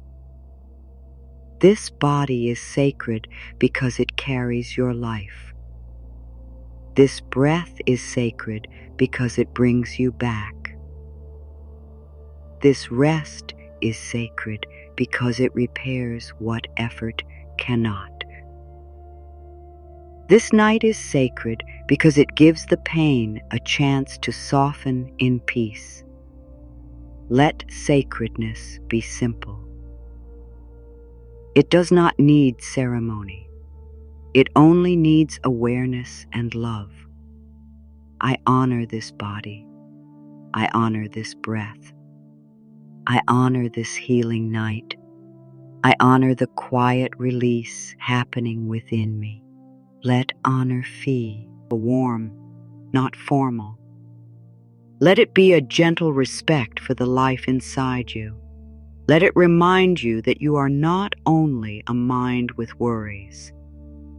This body is sacred because it carries your life. This breath is sacred because it brings you back. This rest is sacred because it repairs what effort cannot. This night is sacred because it gives the pain a chance to soften in peace. Let sacredness be simple. It does not need ceremony. It only needs awareness and love. I honor this body. I honor this breath. I honor this healing night. I honor the quiet release happening within me. Let honor feel warm, not formal. Let it be a gentle respect for the life inside you. Let it remind you that you are not only a mind with worries.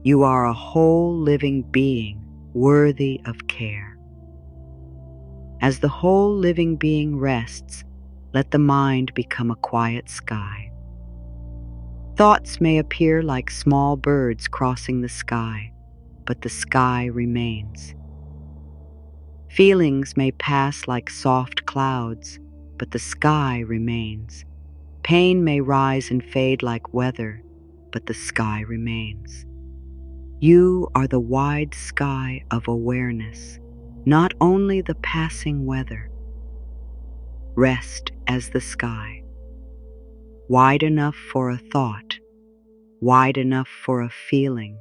You are a whole living being worthy of care. As the whole living being rests, let the mind become a quiet sky. Thoughts may appear like small birds crossing the sky, but the sky remains. Feelings may pass like soft clouds, but the sky remains. Pain may rise and fade like weather, but the sky remains. You are the wide sky of awareness, not only the passing weather. Rest as the sky, wide enough for a thought, wide enough for a feeling,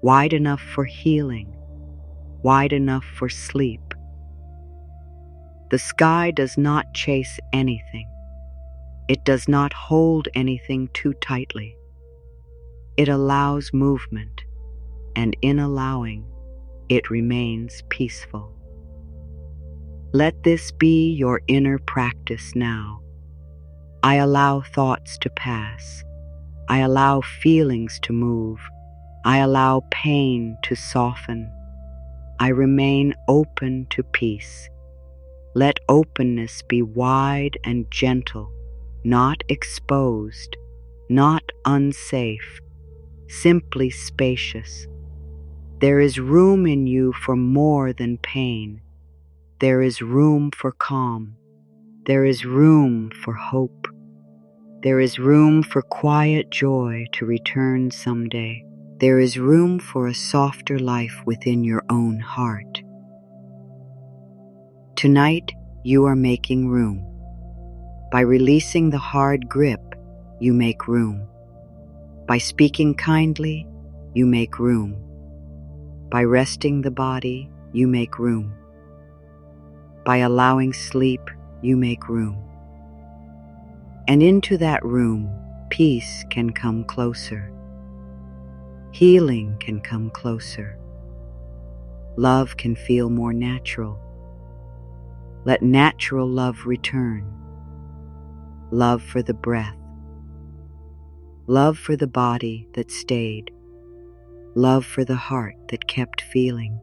wide enough for healing, wide enough for sleep. The sky does not chase anything. It does not hold anything too tightly. It allows movement, and in allowing, it remains peaceful. Let this be your inner practice now. I allow thoughts to pass. I allow feelings to move. I allow pain to soften. I remain open to peace. Let openness be wide and gentle, not exposed, not unsafe, simply spacious. There is room in you for more than pain. There is room for calm. There is room for hope. There is room for quiet joy to return someday. There is room for a softer life within your own heart. Tonight, you are making room. By releasing the hard grip, you make room. By speaking kindly, you make room. By resting the body, you make room. By allowing sleep, you make room. And into that room, peace can come closer. Healing can come closer. Love can feel more natural. Let natural love return. Love for the breath. Love for the body that stayed. Love for the heart that kept feeling.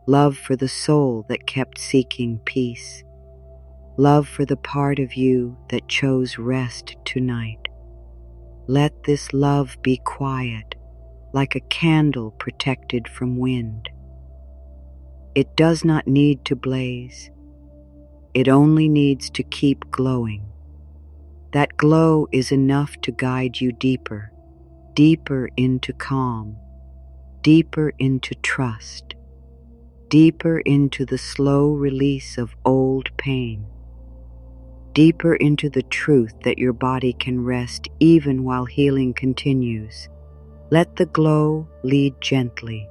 Love for the soul that kept seeking peace. Love for the part of you that chose rest tonight. Let this love be quiet, like a candle protected from wind. It does not need to blaze. It only needs to keep glowing. That glow is enough to guide you deeper, deeper into calm, deeper into trust, deeper into the slow release of old pain, deeper into the truth that your body can rest even while healing continues. Let the glow lead gently.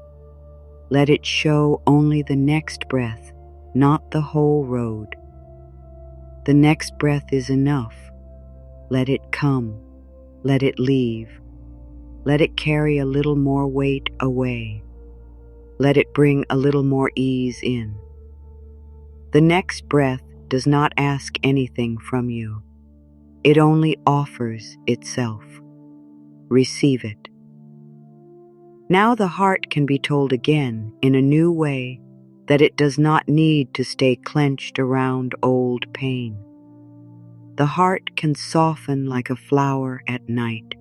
Let it show only the next breath, not the whole road. The next breath is enough. Let it come. Let it leave. Let it carry a little more weight away. Let it bring a little more ease in. The next breath does not ask anything from you. It only offers itself. Receive it. Now the heart can be told again in a new way that it does not need to stay clenched around old pain. The heart can soften like a flower at night,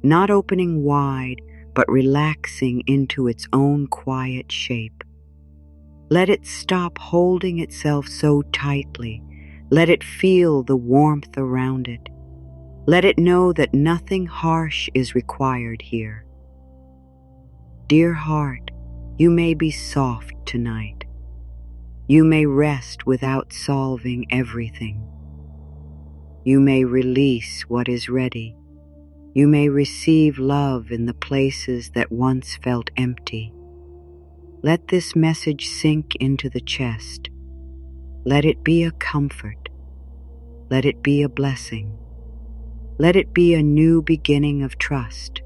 not opening wide, but relaxing into its own quiet shape. Let it stop holding itself so tightly. Let it feel the warmth around it. Let it know that nothing harsh is required here. Dear heart, you may be soft tonight. You may rest without solving everything. You may release what is ready. You may receive love in the places that once felt empty. Let this message sink into the chest. Let it be a comfort. Let it be a blessing. Let it be a new beginning of trust.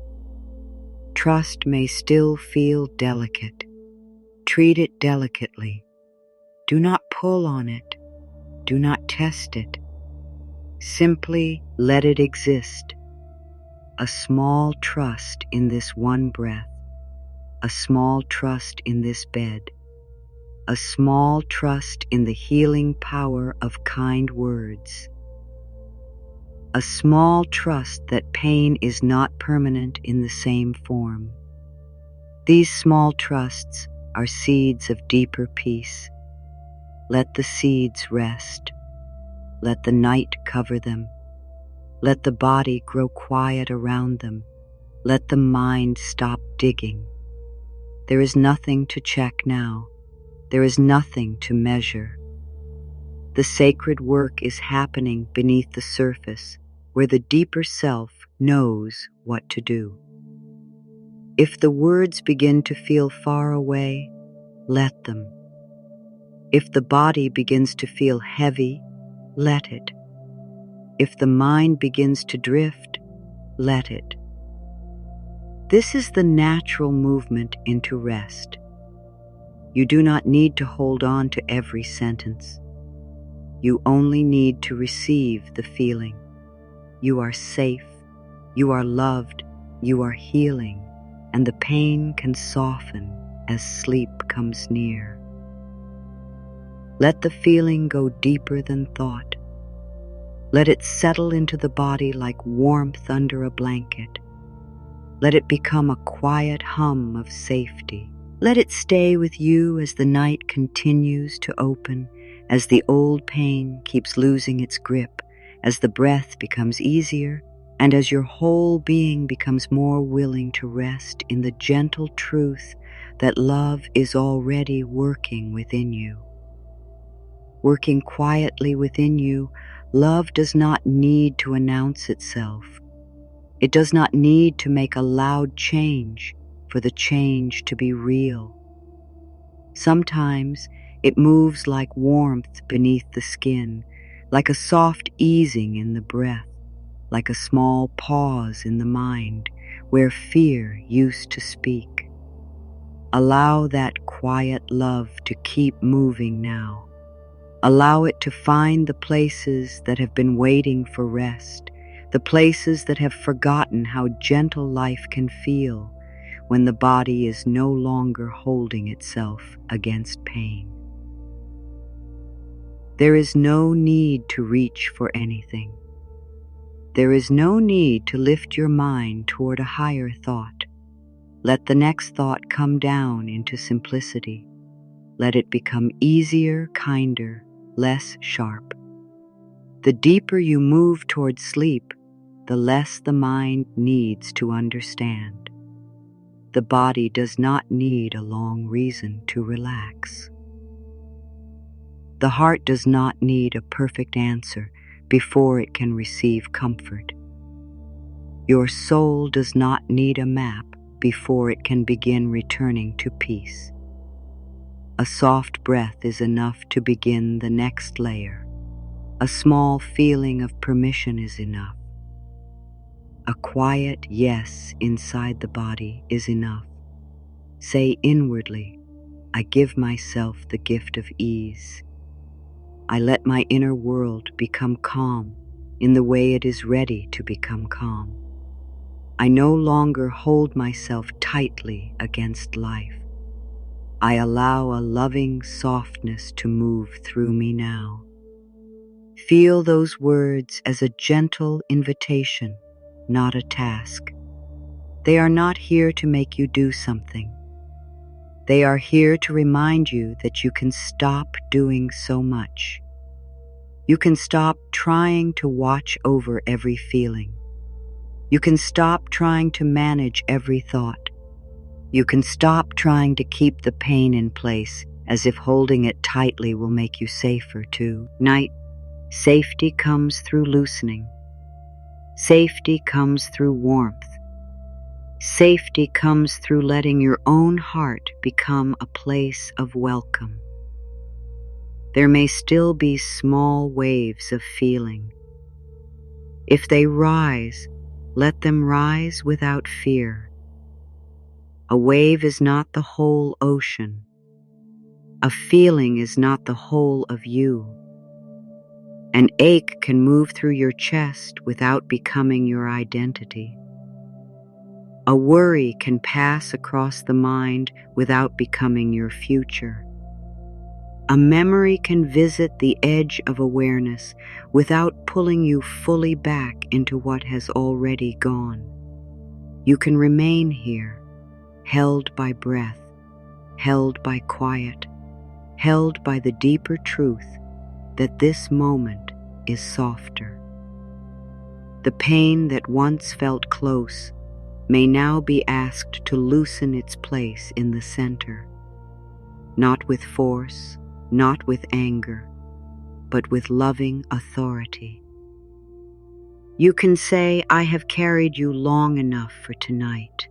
Trust may still feel delicate. Treat it delicately. Do not pull on it. Do not test it. Simply let it exist. A small trust in this one breath. A small trust in this bed. A small trust in the healing power of kind words. A small trust that pain is not permanent in the same form. These small trusts are seeds of deeper peace. Let the seeds rest. Let the night cover them. Let the body grow quiet around them. Let the mind stop digging. There is nothing to check now. There is nothing to measure. The sacred work is happening beneath the surface, where the deeper self knows what to do. If the words begin to feel far away, let them. If the body begins to feel heavy, let it. If the mind begins to drift, let it. This is the natural movement into rest. You do not need to hold on to every sentence. You only need to receive the feeling. You are safe, you are loved, you are healing, and the pain can soften as sleep comes near. Let the feeling go deeper than thought. Let it settle into the body like warmth under a blanket. Let it become a quiet hum of safety. Let it stay with you as the night continues to open, as the old pain keeps losing its grip, as the breath becomes easier, and as your whole being becomes more willing to rest in the gentle truth that love is already working within you. Working quietly within you, love does not need to announce itself. It does not need to make a loud change for the change to be real. Sometimes it moves like warmth beneath the skin, like a soft easing in the breath, like a small pause in the mind where fear used to speak. Allow that quiet love to keep moving now. Allow it to find the places that have been waiting for rest, the places that have forgotten how gentle life can feel when the body is no longer holding itself against pain. There is no need to reach for anything. There is no need to lift your mind toward a higher thought. Let the next thought come down into simplicity. Let it become easier, kinder, less sharp. The deeper you move toward sleep, the less the mind needs to understand. The body does not need a long reason to relax. The heart does not need a perfect answer before it can receive comfort. Your soul does not need a map before it can begin returning to peace. A soft breath is enough to begin the next layer. A small feeling of permission is enough. A quiet yes inside the body is enough. Say inwardly, I give myself the gift of ease. I let my inner world become calm in the way it is ready to become calm. I no longer hold myself tightly against life. I allow a loving softness to move through me now. Feel those words as a gentle invitation, not a task. They are not here to make you do something. They are here to remind you that you can stop doing so much. You can stop trying to watch over every feeling. You can stop trying to manage every thought. You can stop trying to keep the pain in place as if holding it tightly will make you safer tonight. Safety comes through loosening. Safety comes through warmth. Safety comes through letting your own heart become a place of welcome. There may still be small waves of feeling. If they rise, let them rise without fear. A wave is not the whole ocean. A feeling is not the whole of you. An ache can move through your chest without becoming your identity. A worry can pass across the mind without becoming your future. A memory can visit the edge of awareness without pulling you fully back into what has already gone. You can remain here, held by breath, held by quiet, held by the deeper truth that this moment is softer. The pain that once felt close may now be asked to loosen its place in the center, not with force, not with anger, but with loving authority. You can say, I have carried you long enough for tonight.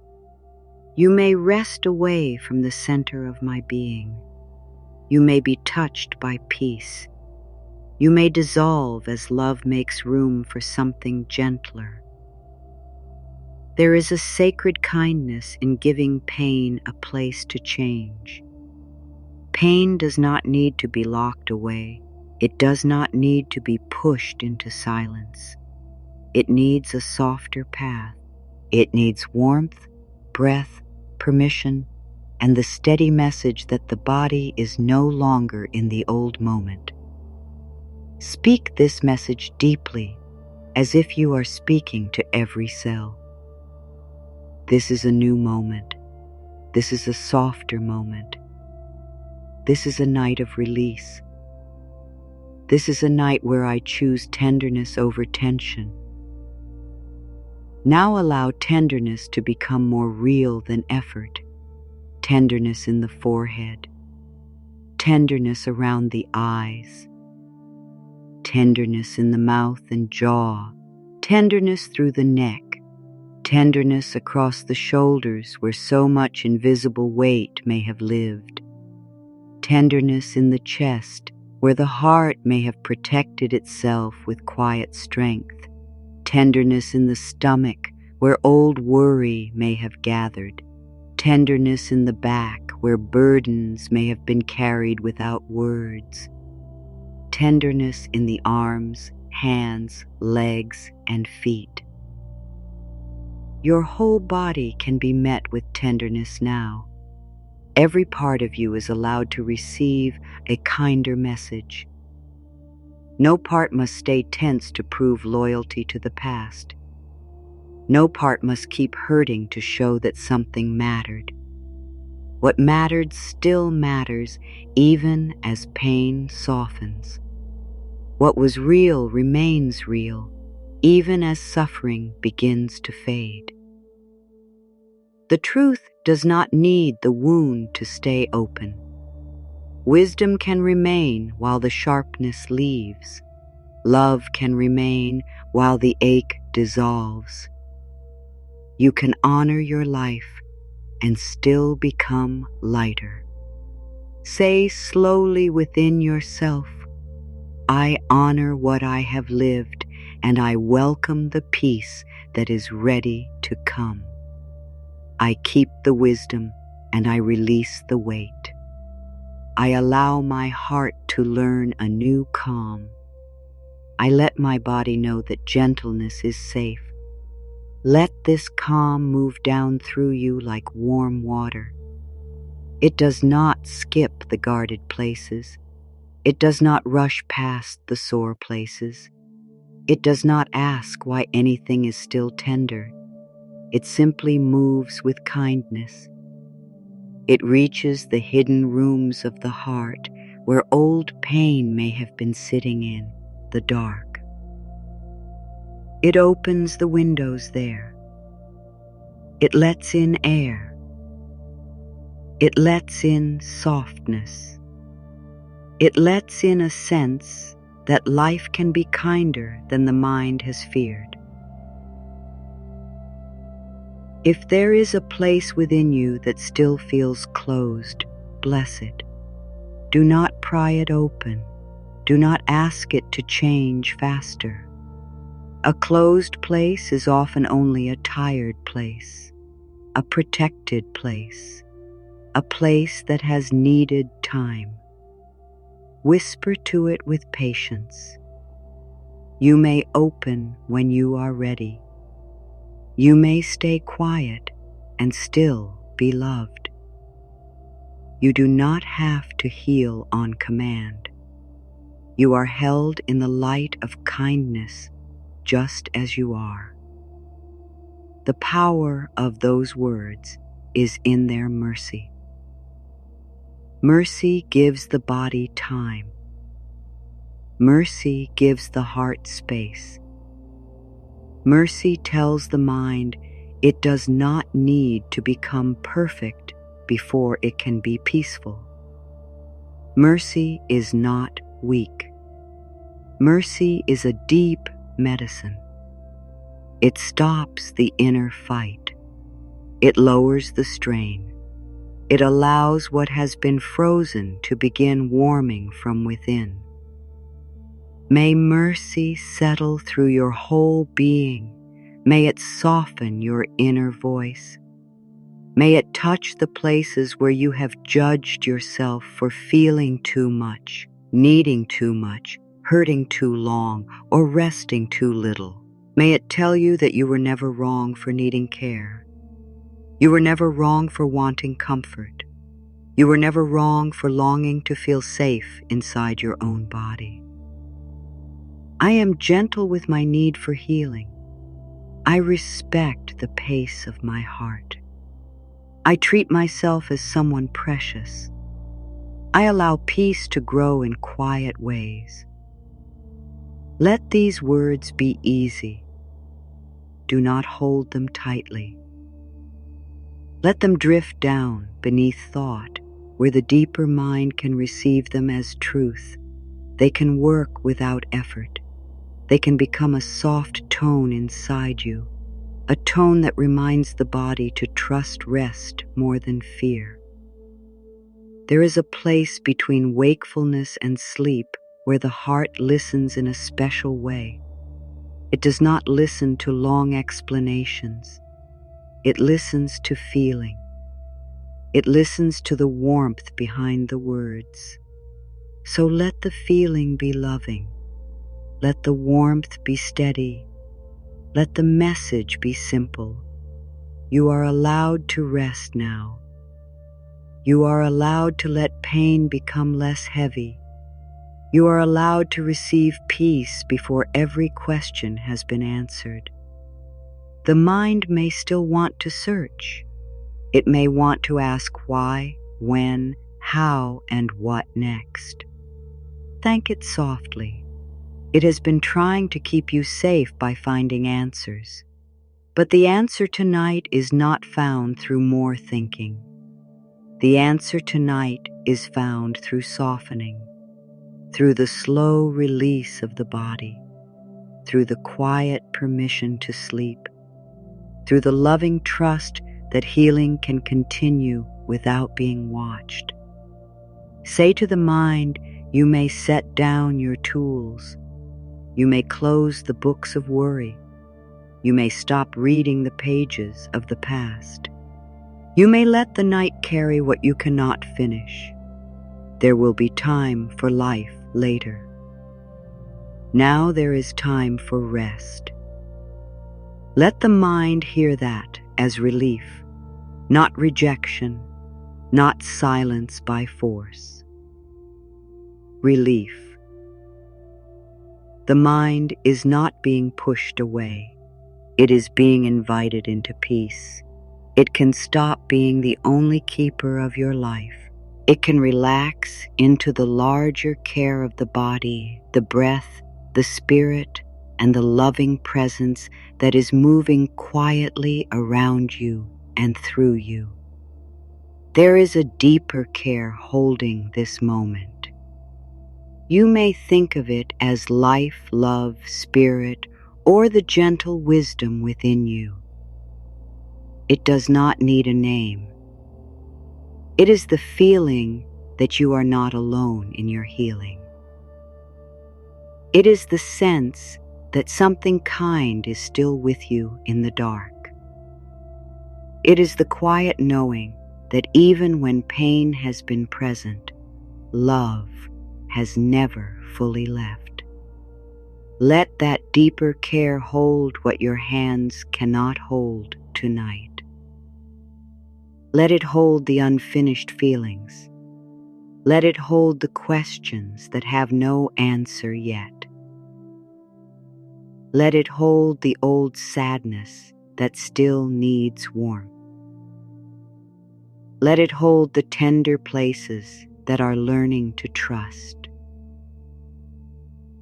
You may rest away from the center of my being. You may be touched by peace. You may dissolve as love makes room for something gentler. There is a sacred kindness in giving pain a place to change. Pain does not need to be locked away. It does not need to be pushed into silence. It needs a softer path. It needs warmth, breath, permission, and the steady message that the body is no longer in the old moment. Speak this message deeply, as if you are speaking to every cell. This is a new moment. This is a softer moment. This is a night of release. This is a night where I choose tenderness over tension. Now allow tenderness to become more real than effort. Tenderness in the forehead. Tenderness around the eyes. Tenderness in the mouth and jaw. Tenderness through the neck. Tenderness across the shoulders where so much invisible weight may have lived. Tenderness in the chest where the heart may have protected itself with quiet strength. Tenderness in the stomach where old worry may have gathered. Tenderness in the back where burdens may have been carried without words. Tenderness in the arms, hands, legs, and feet. Your whole body can be met with tenderness now. Every part of you is allowed to receive a kinder message. No part must stay tense to prove loyalty to the past. No part must keep hurting to show that something mattered. What mattered still matters, even as pain softens. What was real remains real, even as suffering begins to fade. The truth does not need the wound to stay open. Wisdom can remain while the sharpness leaves. Love can remain while the ache dissolves. You can honor your life and still become lighter. Say slowly within yourself, I honor what I have lived, and I welcome the peace that is ready to come. I keep the wisdom, and I release the weight. I allow my heart to learn a new calm. I let my body know that gentleness is safe. Let this calm move down through you like warm water. It does not skip the guarded places. It does not rush past the sore places. It does not ask why anything is still tender. It simply moves with kindness. It reaches the hidden rooms of the heart where old pain may have been sitting in the dark. It opens the windows there. It lets in air. It lets in softness. It lets in a sense that life can be kinder than the mind has feared. If there is a place within you that still feels closed, bless it. Do not pry it open. Do not ask it to change faster. A closed place is often only a tired place, a protected place, a place that has needed time. Whisper to it with patience. You may open when you are ready. You may stay quiet and still be loved. You do not have to heal on command. You are held in the light of kindness just as you are. The power of those words is in their mercy. Mercy gives the body time. Mercy gives the heart space. Mercy tells the mind it does not need to become perfect before it can be peaceful. Mercy is not weak. Mercy is a deep medicine. It stops the inner fight. It lowers the strain. It allows what has been frozen to begin warming from within. May mercy settle through your whole being. May it soften your inner voice. May it touch the places where you have judged yourself for feeling too much, needing too much, hurting too long, or resting too little. May it tell you that you were never wrong for needing care. You were never wrong for wanting comfort. You were never wrong for longing to feel safe inside your own body. I am gentle with my need for healing. I respect the pace of my heart. I treat myself as someone precious. I allow peace to grow in quiet ways. Let these words be easy. Do not hold them tightly. Let them drift down beneath thought, where the deeper mind can receive them as truth. They can work without effort. They can become a soft tone inside you, a tone that reminds the body to trust rest more than fear. There is a place between wakefulness and sleep where the heart listens in a special way. It does not listen to long explanations. It listens to feeling. It listens to the warmth behind the words. So let the feeling be loving. Let the warmth be steady. Let the message be simple. You are allowed to rest now. You are allowed to let pain become less heavy. You are allowed to receive peace before every question has been answered. The mind may still want to search. It may want to ask why, when, how, and what next. Thank it softly. It has been trying to keep you safe by finding answers. But the answer tonight is not found through more thinking. The answer tonight is found through softening, through the slow release of the body, through the quiet permission to sleep, through the loving trust that healing can continue without being watched. Say to the mind, you may set down your tools. You may close the books of worry. You may stop reading the pages of the past. You may let the night carry what you cannot finish. There will be time for life later. Now there is time for rest. Let the mind hear that as relief, not rejection, not silence by force. Relief. The mind is not being pushed away. It is being invited into peace. It can stop being the only keeper of your life. It can relax into the larger care of the body, the breath, the spirit, and the loving presence that is moving quietly around you and through you. There is a deeper care holding this moment. You may think of it as life, love, spirit, or the gentle wisdom within you. It does not need a name. It is the feeling that you are not alone in your healing. It is the sense that something kind is still with you in the dark. It is the quiet knowing that even when pain has been present, love has never fully left. Let that deeper care hold what your hands cannot hold tonight. Let it hold the unfinished feelings. Let it hold the questions that have no answer yet. Let it hold the old sadness that still needs warmth. Let it hold the tender places that are learning to trust.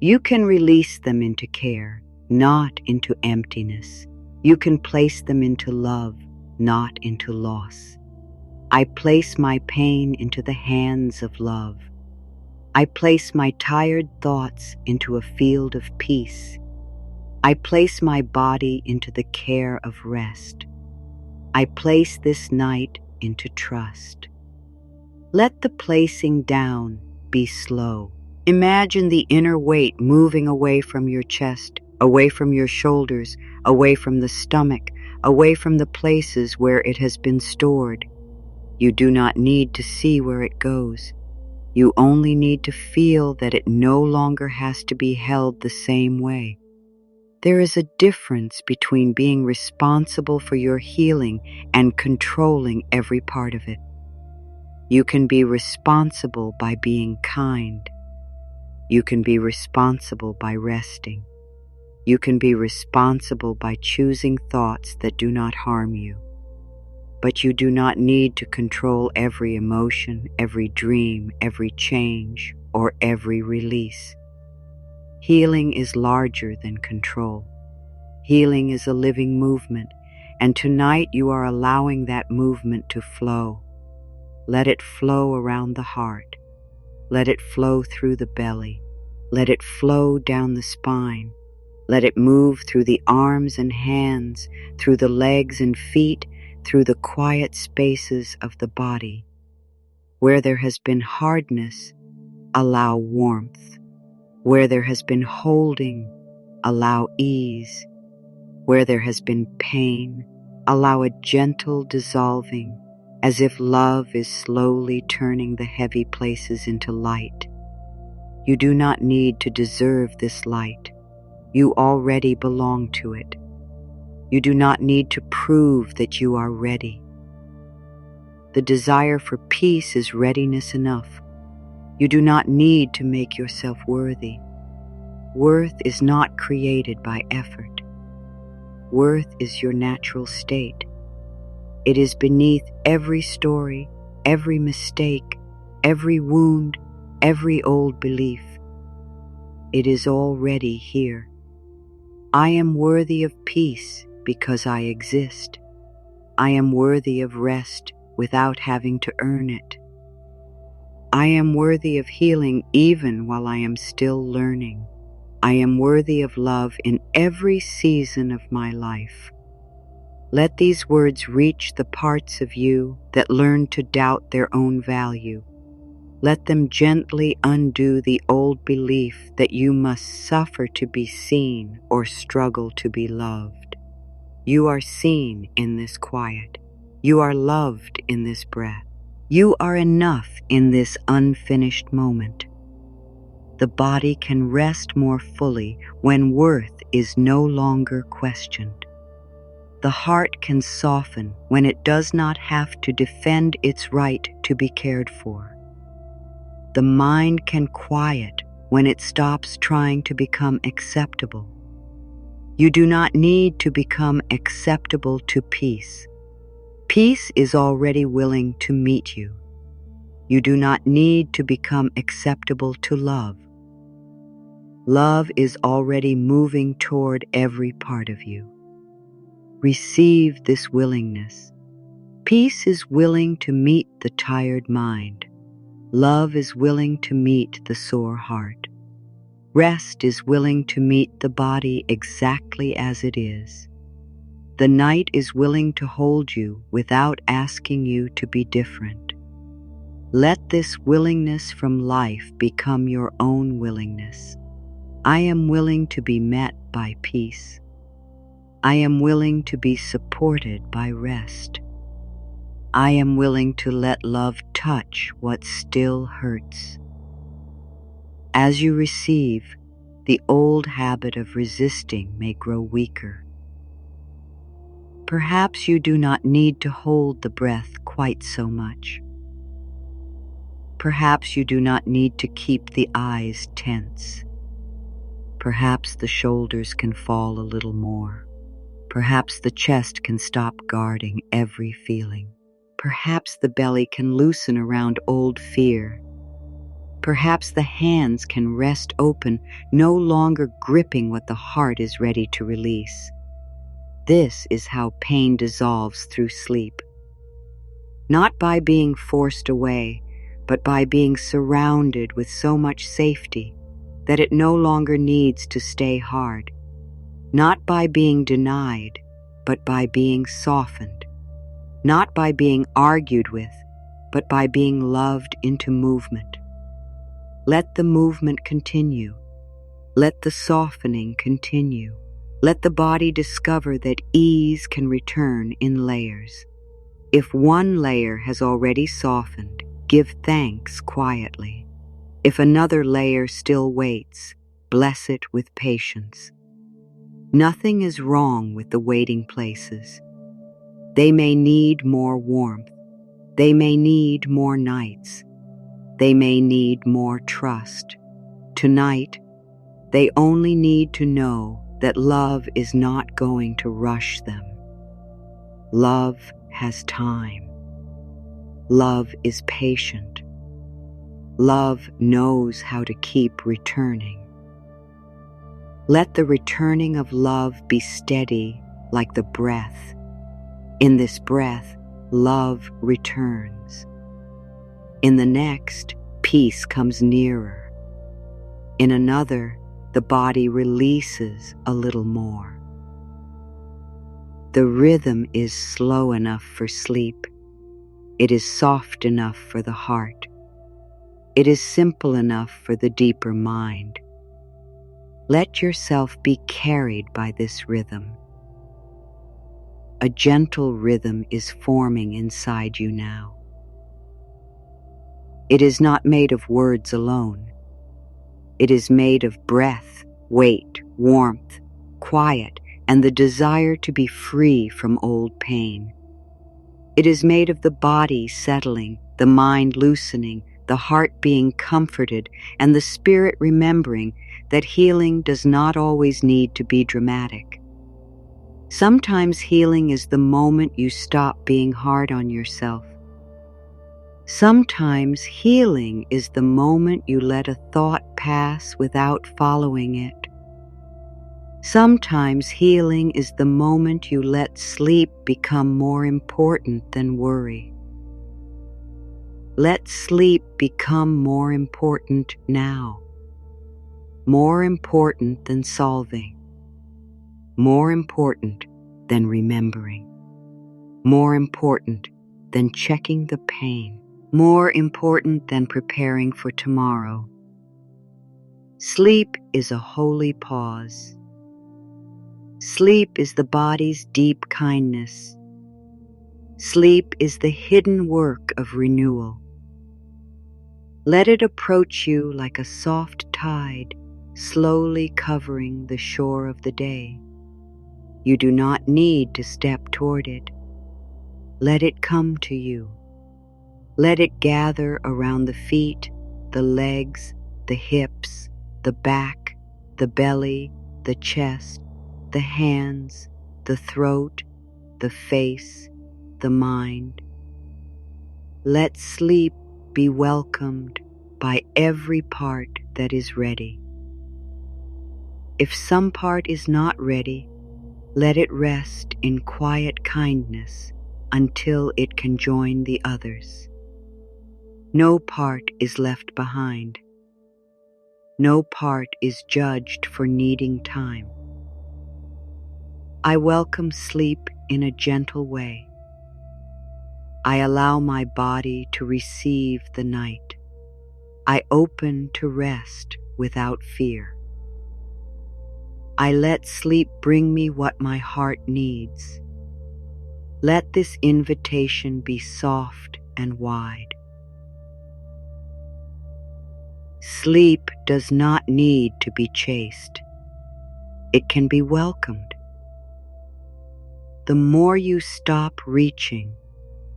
You can release them into care, not into emptiness. You can place them into love, not into loss. I place my pain into the hands of love. I place my tired thoughts into a field of peace. I place my body into the care of rest. I place this night into trust. Let the placing down be slow. Imagine the inner weight moving away from your chest, away from your shoulders, away from the stomach, away from the places where it has been stored. You do not need to see where it goes. You only need to feel that it no longer has to be held the same way. There is a difference between being responsible for your healing and controlling every part of it. You can be responsible by being kind. You can be responsible by resting. You can be responsible by choosing thoughts that do not harm you. But you do not need to control every emotion, every dream, every change, or every release. Healing is larger than control. Healing is a living movement, and tonight you are allowing that movement to flow. Let it flow around the heart. Let it flow through the belly. Let it flow down the spine. Let it move through the arms and hands, through the legs and feet, through the quiet spaces of the body. Where there has been hardness, allow warmth. Where there has been holding, allow ease. Where there has been pain, allow a gentle dissolving, as if love is slowly turning the heavy places into light. You do not need to deserve this light. You already belong to it. You do not need to prove that you are ready. The desire for peace is readiness enough. You do not need to make yourself worthy. Worth is not created by effort. Worth is your natural state. It is beneath every story, every mistake, every wound, every old belief. It is already here. I am worthy of peace because I exist. I am worthy of rest without having to earn it. I am worthy of healing even while I am still learning. I am worthy of love in every season of my life. Let these words reach the parts of you that learn to doubt their own value. Let them gently undo the old belief that you must suffer to be seen or struggle to be loved. You are seen in this quiet. You are loved in this breath. You are enough in this unfinished moment. The body can rest more fully when worth is no longer questioned. The heart can soften when it does not have to defend its right to be cared for. The mind can quiet when it stops trying to become acceptable. You do not need to become acceptable to peace. Peace is already willing to meet you. You do not need to become acceptable to love. Love is already moving toward every part of you. Receive this willingness. Peace is willing to meet the tired mind. Love is willing to meet the sore heart. Rest is willing to meet the body exactly as it is. The night is willing to hold you without asking you to be different. Let this willingness from life become your own willingness. I am willing to be met by peace. I am willing to be supported by rest. I am willing to let love touch what still hurts. As you receive, the old habit of resisting may grow weaker. Perhaps you do not need to hold the breath quite so much. Perhaps you do not need to keep the eyes tense. Perhaps the shoulders can fall a little more. Perhaps the chest can stop guarding every feeling. Perhaps the belly can loosen around old fear. Perhaps the hands can rest open, no longer gripping what the heart is ready to release. This is how pain dissolves through sleep. Not by being forced away, but by being surrounded with so much safety that it no longer needs to stay hard. Not by being denied, but by being softened. Not by being argued with, but by being loved into movement. Let the movement continue. Let the softening continue. Let the body discover that ease can return in layers. If one layer has already softened, give thanks quietly. If another layer still waits, bless it with patience. Nothing is wrong with the waiting places. They may need more warmth. They may need more nights. They may need more trust. Tonight, they only need to know that love is not going to rush them. Love has time. Love is patient. Love knows how to keep returning. Let the returning of love be steady like the breath. In this breath, love returns. In the next, peace comes nearer. In another, the body releases a little more. The rhythm is slow enough for sleep. It is soft enough for the heart. It is simple enough for the deeper mind. Let yourself be carried by this rhythm. A gentle rhythm is forming inside you now. It is not made of words alone. It is made of breath, weight, warmth, quiet, and the desire to be free from old pain. It is made of the body settling, the mind loosening, the heart being comforted, and the spirit remembering that healing does not always need to be dramatic. Sometimes healing is the moment you stop being hard on yourself. Sometimes healing is the moment you let a thought pass without following it. Sometimes healing is the moment you let sleep become more important than worry. Let sleep become more important now. More important than solving. More important than remembering. More important than checking the pain. More important than preparing for tomorrow. Sleep is a holy pause. Sleep is the body's deep kindness. Sleep is the hidden work of renewal. Let it approach you like a soft tide, slowly covering the shore of the day. You do not need to step toward it. Let it come to you. Let it gather around the feet, the legs, the hips, the back, the belly, the chest, the hands, the throat, the face, the mind. Let sleep be welcomed by every part that is ready. If some part is not ready, let it rest in quiet kindness until it can join the others. No part is left behind. No part is judged for needing time. I welcome sleep in a gentle way. I allow my body to receive the night. I open to rest without fear. I let sleep bring me what my heart needs. Let this invitation be soft and wide. Sleep does not need to be chased. It can be welcomed. The more you stop reaching,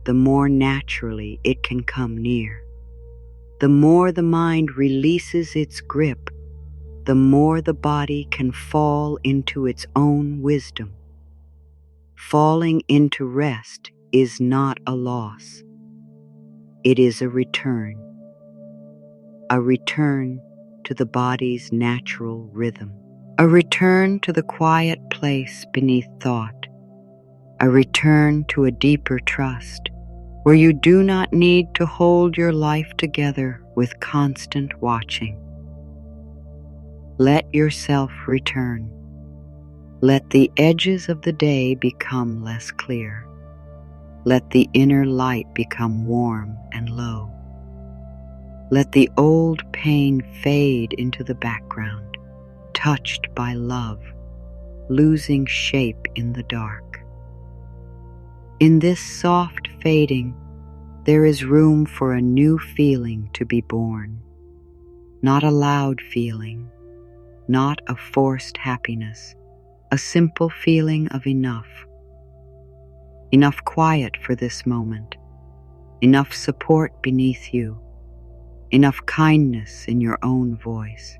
the more naturally it can come near. The more the mind releases its grip, the more the body can fall into its own wisdom. Falling into rest is not a loss. It is a return to the body's natural rhythm, a return to the quiet place beneath thought, a return to a deeper trust, where you do not need to hold your life together with constant watching. Let yourself return. Let the edges of the day become less clear. Let the inner light become warm and low. Let the old pain fade into the background, touched by love, losing shape in the dark. In this soft fading, there is room for a new feeling to be born. Not a loud feeling, not a forced happiness, a simple feeling of enough. Enough quiet for this moment, enough support beneath you, enough kindness in your own voice,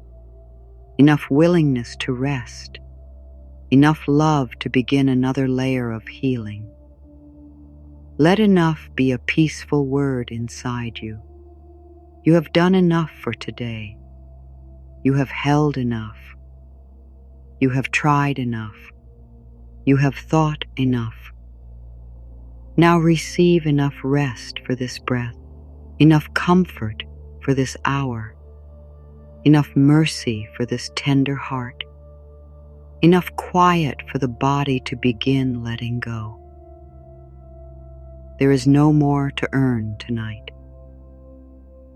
enough willingness to rest, enough love to begin another layer of healing. Let enough be a peaceful word inside you. You have done enough for today. You have held enough. You have tried enough. You have thought enough. Now receive enough rest for this breath, enough comfort for this hour, enough mercy for this tender heart, enough quiet for the body to begin letting go. There is no more to earn tonight.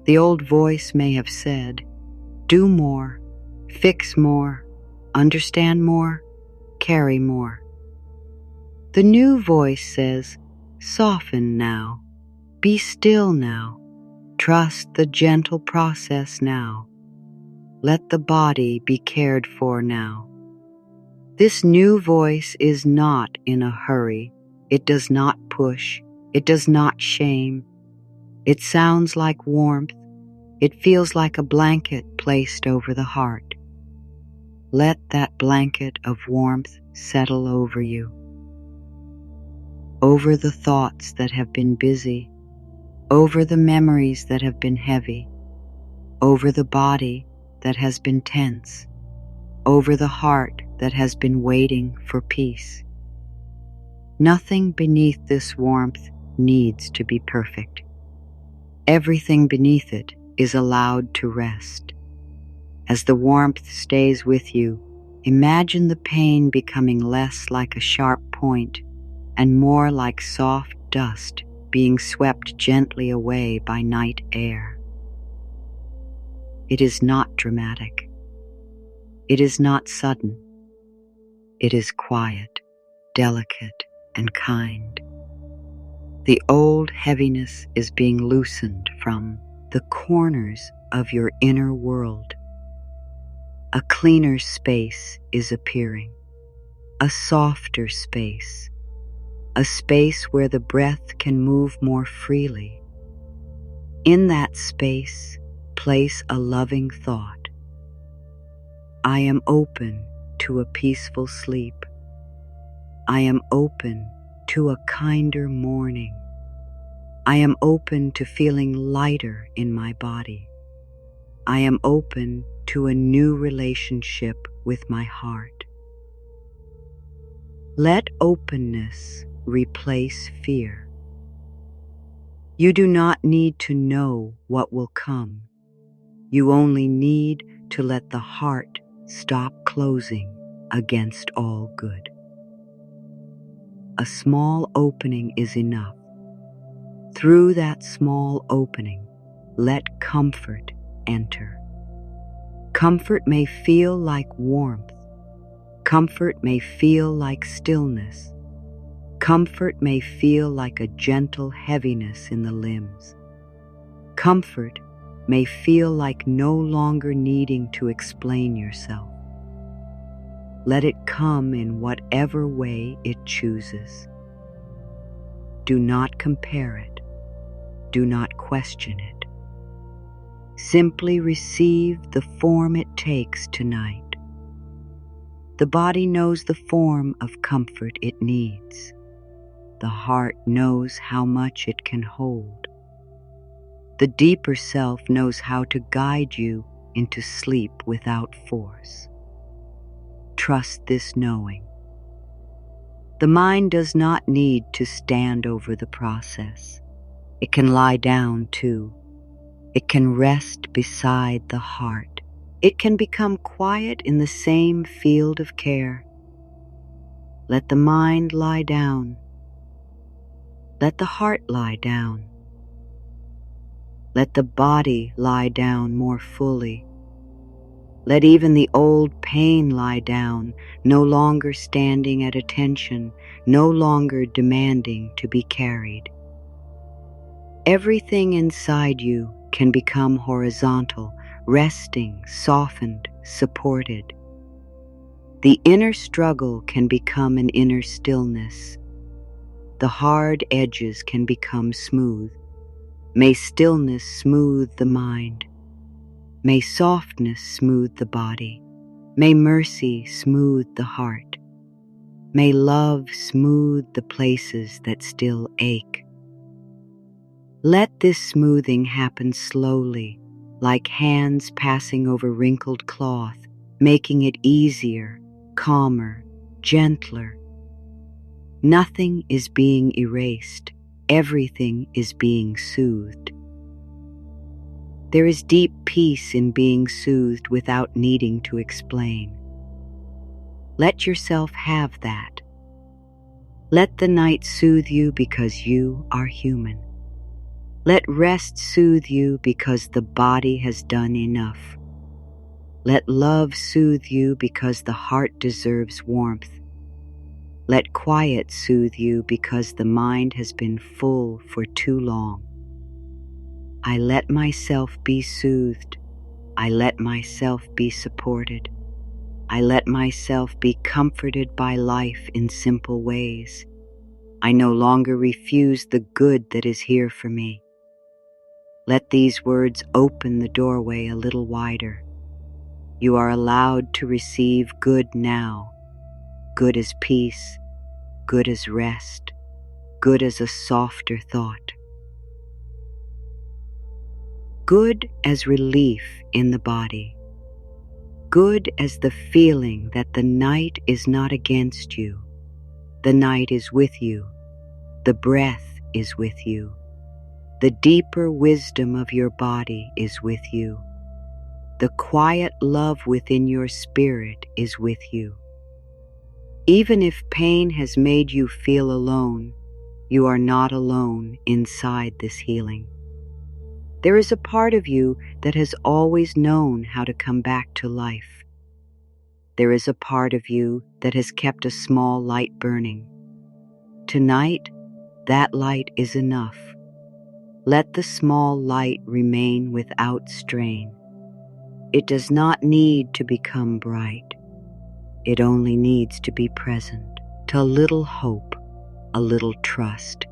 The old voice may have said, do more, fix more, understand more, carry more. The new voice says, soften now, be still now, trust the gentle process now. Let the body be cared for now. This new voice is not in a hurry. It does not push. It does not shame. It sounds like warmth, It feels like a blanket placed over the heart. Let that blanket of warmth settle over you, over the thoughts that have been busy, over the memories that have been heavy, over the body that has been tense, over the heart that has been waiting for peace. Nothing beneath this warmth needs to be perfect. Everything beneath it is allowed to rest. As the warmth stays with you, imagine the pain becoming less like a sharp point and more like soft dust being swept gently away by night air. It is not dramatic. It is not sudden. It is quiet, delicate, and kind. The old heaviness is being loosened from the corners of your inner world. A cleaner space is appearing, a softer space, a space where the breath can move more freely. In that space, place a loving thought. I am open to a peaceful sleep. I am open to a kinder morning. I am open to feeling lighter in my body. I am open to a new relationship with my heart. Let openness replace fear. You do not need to know what will come. You only need to let the heart stop closing against all good. A small opening is enough. Through that small opening, let comfort enter. Comfort may feel like warmth. Comfort may feel like stillness. Comfort may feel like a gentle heaviness in the limbs. Comfort may feel like no longer needing to explain yourself. Let it come in whatever way it chooses. Do not compare it. Do not question it. Simply receive the form it takes tonight. The body knows the form of comfort it needs. The heart knows how much it can hold. The deeper self knows how to guide you into sleep without force. Trust this knowing. The mind does not need to stand over the process. It can lie down too. It can rest beside the heart. It can become quiet in the same field of care. Let the mind lie down. Let the heart lie down. Let the body lie down more fully. Let even the old pain lie down, no longer standing at attention, no longer demanding to be carried. Everything inside you can become horizontal, resting, softened, supported. The inner struggle can become an inner stillness. The hard edges can become smooth. May stillness smooth the mind. May softness smooth the body. May mercy smooth the heart. May love smooth the places that still ache. Let this smoothing happen slowly, like hands passing over wrinkled cloth, making it easier, calmer, gentler. Nothing is being erased. Everything is being soothed. There is deep peace in being soothed without needing to explain. Let yourself have that. Let the night soothe you because you are human. Let rest soothe you because the body has done enough. Let love soothe you because the heart deserves warmth. Let quiet soothe you because the mind has been full for too long. I let myself be soothed. I let myself be supported. I let myself be comforted by life in simple ways. I no longer refuse the good that is here for me. Let these words open the doorway a little wider. You are allowed to receive good now. Good as peace, good as rest, good as a softer thought. Good as relief in the body. Good as the feeling that the night is not against you. The night is with you. The breath is with you. The deeper wisdom of your body is with you. The quiet love within your spirit is with you. Even if pain has made you feel alone, you are not alone inside this healing. There is a part of you that has always known how to come back to life. There is a part of you that has kept a small light burning. Tonight, that light is enough. Let the small light remain without strain. It does not need to become bright. It only needs to be present, to a little hope, a little trust,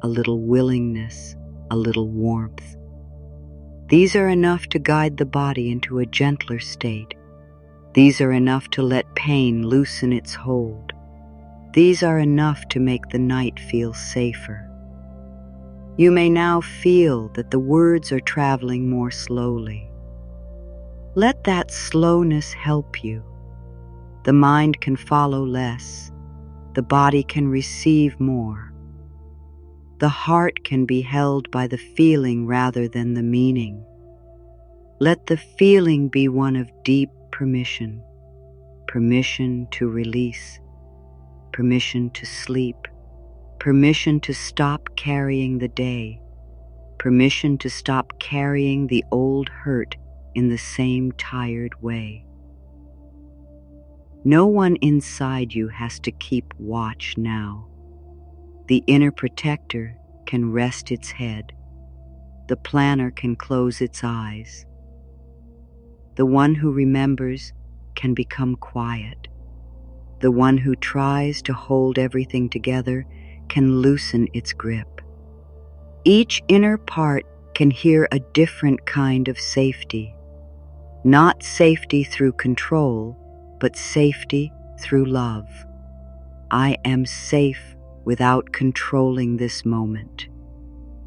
a little willingness, a little warmth. These are enough to guide the body into a gentler state. These are enough to let pain loosen its hold. These are enough to make the night feel safer. You may now feel that the words are traveling more slowly. Let that slowness help you. The mind can follow less. The body can receive more. The heart can be held by the feeling rather than the meaning. Let the feeling be one of deep permission. Permission to release. Permission to sleep. Permission to stop carrying the day. Permission to stop carrying the old hurt in the same tired way. No one inside you has to keep watch now. The inner protector can rest its head. The planner can close its eyes. The one who remembers can become quiet. The one who tries to hold everything together can loosen its grip. Each inner part can hear a different kind of safety. Not safety through control, but safety through love. I am safe without controlling this moment.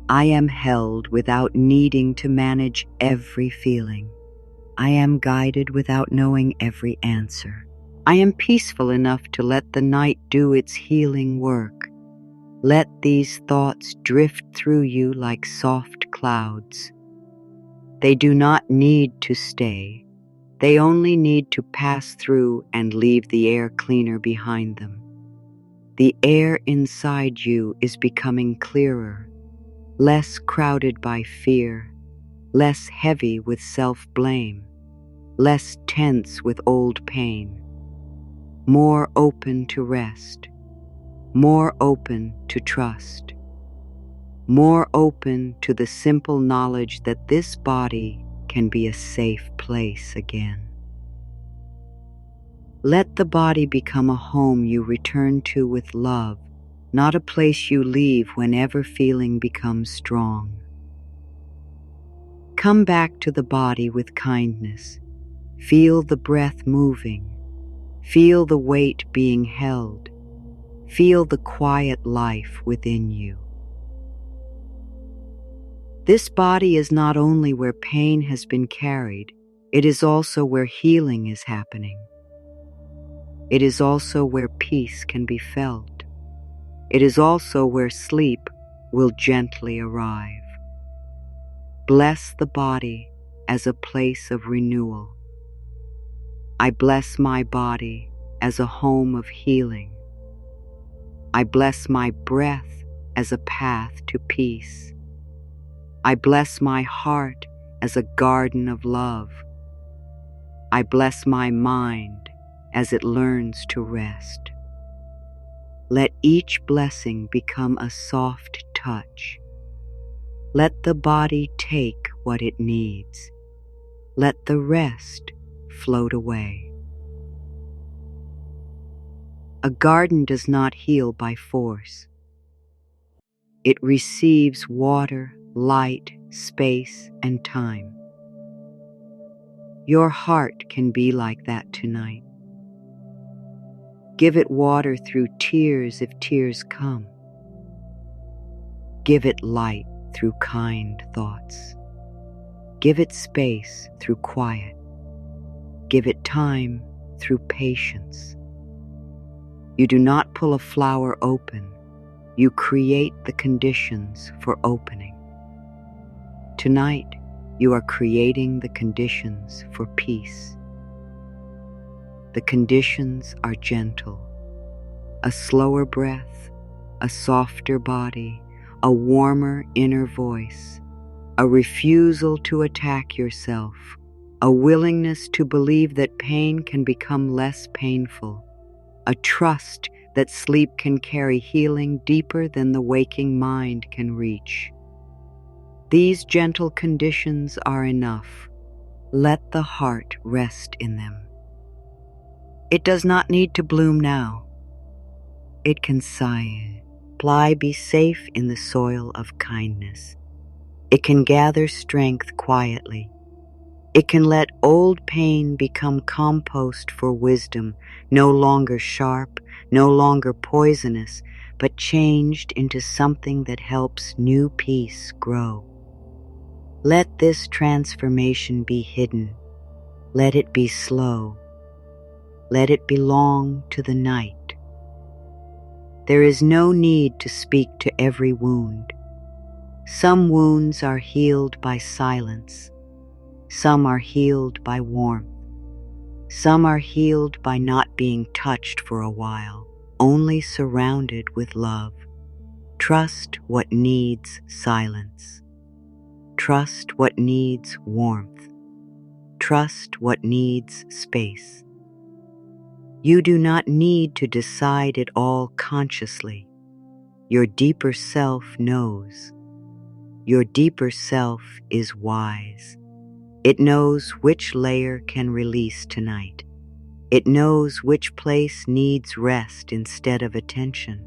I am held without needing to manage every feeling. I am guided without knowing every answer. I am peaceful enough to let the night do its healing work. Let these thoughts drift through you like soft clouds. They do not need to stay. They only need to pass through and leave the air cleaner behind them. The air inside you is becoming clearer, less crowded by fear, less heavy with self-blame, less tense with old pain, more open to rest, more open to trust, more open to the simple knowledge that this body can be a safe place again. Let the body become a home you return to with love, not a place you leave whenever feeling becomes strong. Come back to the body with kindness. Feel the breath moving. Feel the weight being held. Feel the quiet life within you. This body is not only where pain has been carried, it is also where healing is happening. It is also where peace can be felt. It is also where sleep will gently arrive. Bless the body as a place of renewal. I bless my body as a home of healing. I bless my breath as a path to peace. I bless my heart as a garden of love. I bless my mind as it learns to rest. Let each blessing become a soft touch. Let the body take what it needs. Let the rest float away. A garden does not heal by force. It receives water, light, space, and time. Your heart can be like that tonight. Give it water through tears if tears come. Give it light through kind thoughts. Give it space through quiet. Give it time through patience. You do not pull a flower open. You create the conditions for opening. Tonight, you are creating the conditions for peace. The conditions are gentle. A slower breath, a softer body, a warmer inner voice, a refusal to attack yourself, a willingness to believe that pain can become less painful, a trust that sleep can carry healing deeper than the waking mind can reach. These gentle conditions are enough. Let the heart rest in them. It does not need to bloom now. It can sigh, be safe in the soil of kindness. It can gather strength quietly. It can let old pain become compost for wisdom, no longer sharp, no longer poisonous, but changed into something that helps new peace grow. Let this transformation be hidden. Let it be slow. Let it belong to the night. There is no need to speak to every wound. Some wounds are healed by silence. Some are healed by warmth. Some are healed by not being touched for a while, only surrounded with love. Trust what needs silence. Trust what needs warmth. Trust what needs space. You do not need to decide it all consciously. Your deeper self knows. Your deeper self is wise. It knows which layer can release tonight. It knows which place needs rest instead of attention.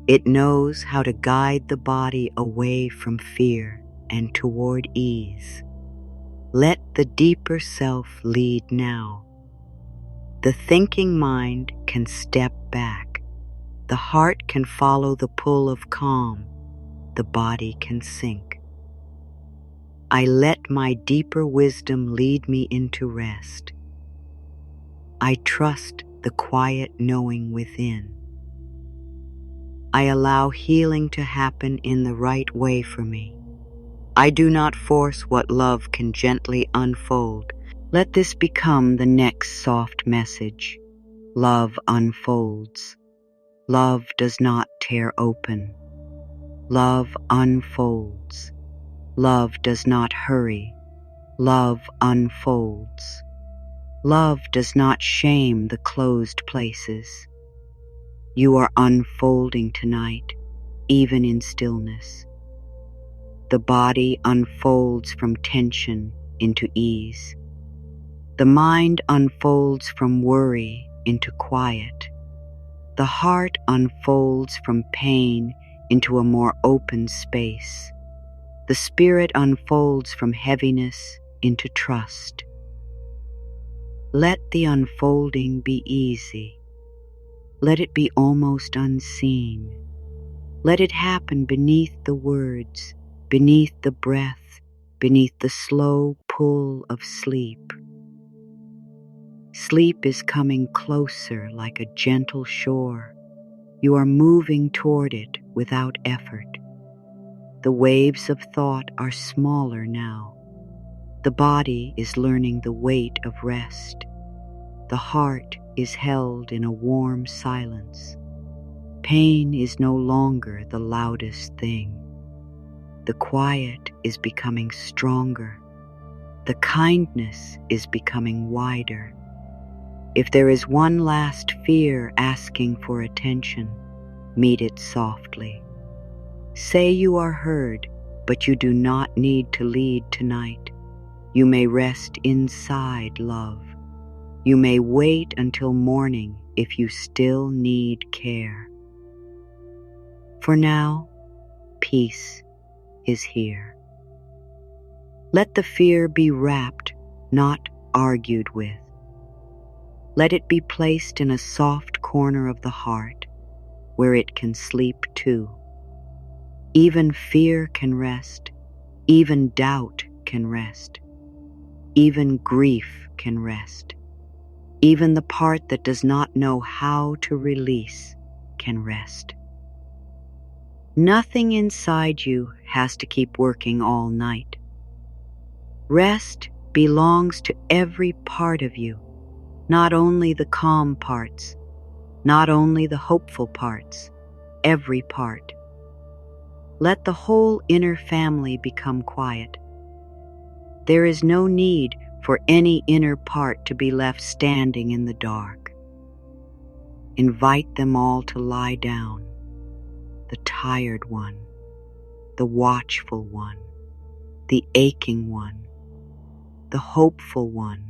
It knows how to guide the body away from fear and toward ease. Let the deeper self lead now. The thinking mind can step back. The heart can follow the pull of calm. The body can sink. I let my deeper wisdom lead me into rest. I trust the quiet knowing within. I allow healing to happen in the right way for me. I do not force what love can gently unfold. Let this become the next soft message. Love unfolds. Love does not tear open. Love unfolds. Love does not hurry. Love unfolds. Love does not shame the closed places. You are unfolding tonight, even in stillness. The body unfolds from tension into ease. The mind unfolds from worry into quiet. The heart unfolds from pain into a more open space. The spirit unfolds from heaviness into trust. Let the unfolding be easy. Let it be almost unseen. Let it happen beneath the words, beneath the breath, beneath the slow pull of sleep. Sleep is coming closer like a gentle shore. You are moving toward it without effort. The waves of thought are smaller now. The body is learning the weight of rest. The heart is held in a warm silence. Pain is no longer the loudest thing. The quiet is becoming stronger. The kindness is becoming wider. If there is one last fear asking for attention, meet it softly. Say you are heard, but you do not need to lead tonight. You may rest inside love. You may wait until morning if you still need care. For now, peace. is here. Let the fear be wrapped, not argued with. Let it be placed in a soft corner of the heart where it can sleep too. Even fear can rest, even doubt can rest, even grief can rest, even the part that does not know how to release can rest. Nothing inside you has to keep working all night. Rest belongs to every part of you, not only the calm parts, not only the hopeful parts, every part. Let the whole inner family become quiet. There is no need for any inner part to be left standing in the dark. Invite them all to lie down, the tired one, the watchful one, the aching one, the hopeful one,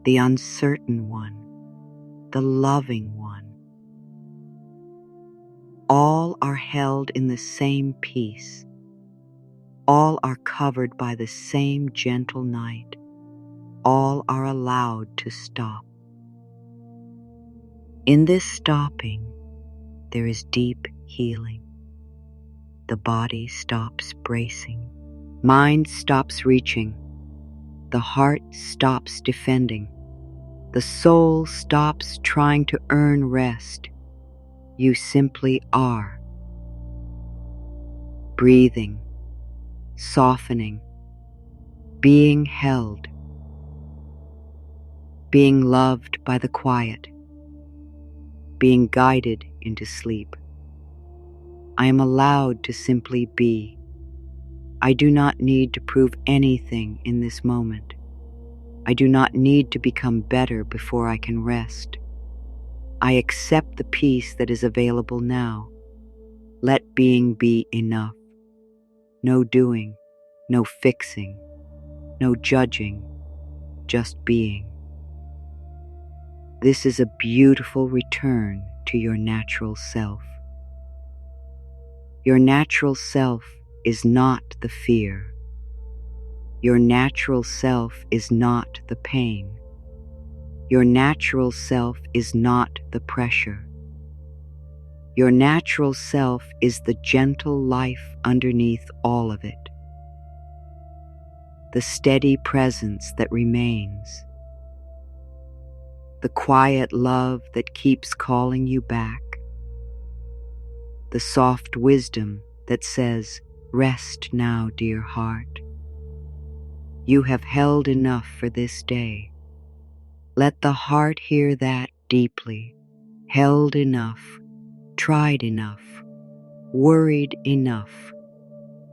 the uncertain one, the loving one. All are held in the same peace. All are covered by the same gentle night. All are allowed to stop. In this stopping, there is deep healing. The body stops bracing. Mind stops reaching. The heart stops defending. The soul stops trying to earn rest. You simply are. Breathing, softening, being held, being loved by the quiet, being guided into sleep. I am allowed to simply be. I do not need to prove anything in this moment. I do not need to become better before I can rest. I accept the peace that is available now. Let being be enough. No doing, no fixing, no judging, just being. This is a beautiful return to your natural self. Your natural self is not the fear. Your natural self is not the pain. Your natural self is not the pressure. Your natural self is the gentle life underneath all of it. The steady presence that remains. The quiet love that keeps calling you back. The soft wisdom that says, "Rest now, dear heart. You have held enough for this day." Let the heart hear that deeply. Held enough, tried enough, worried enough.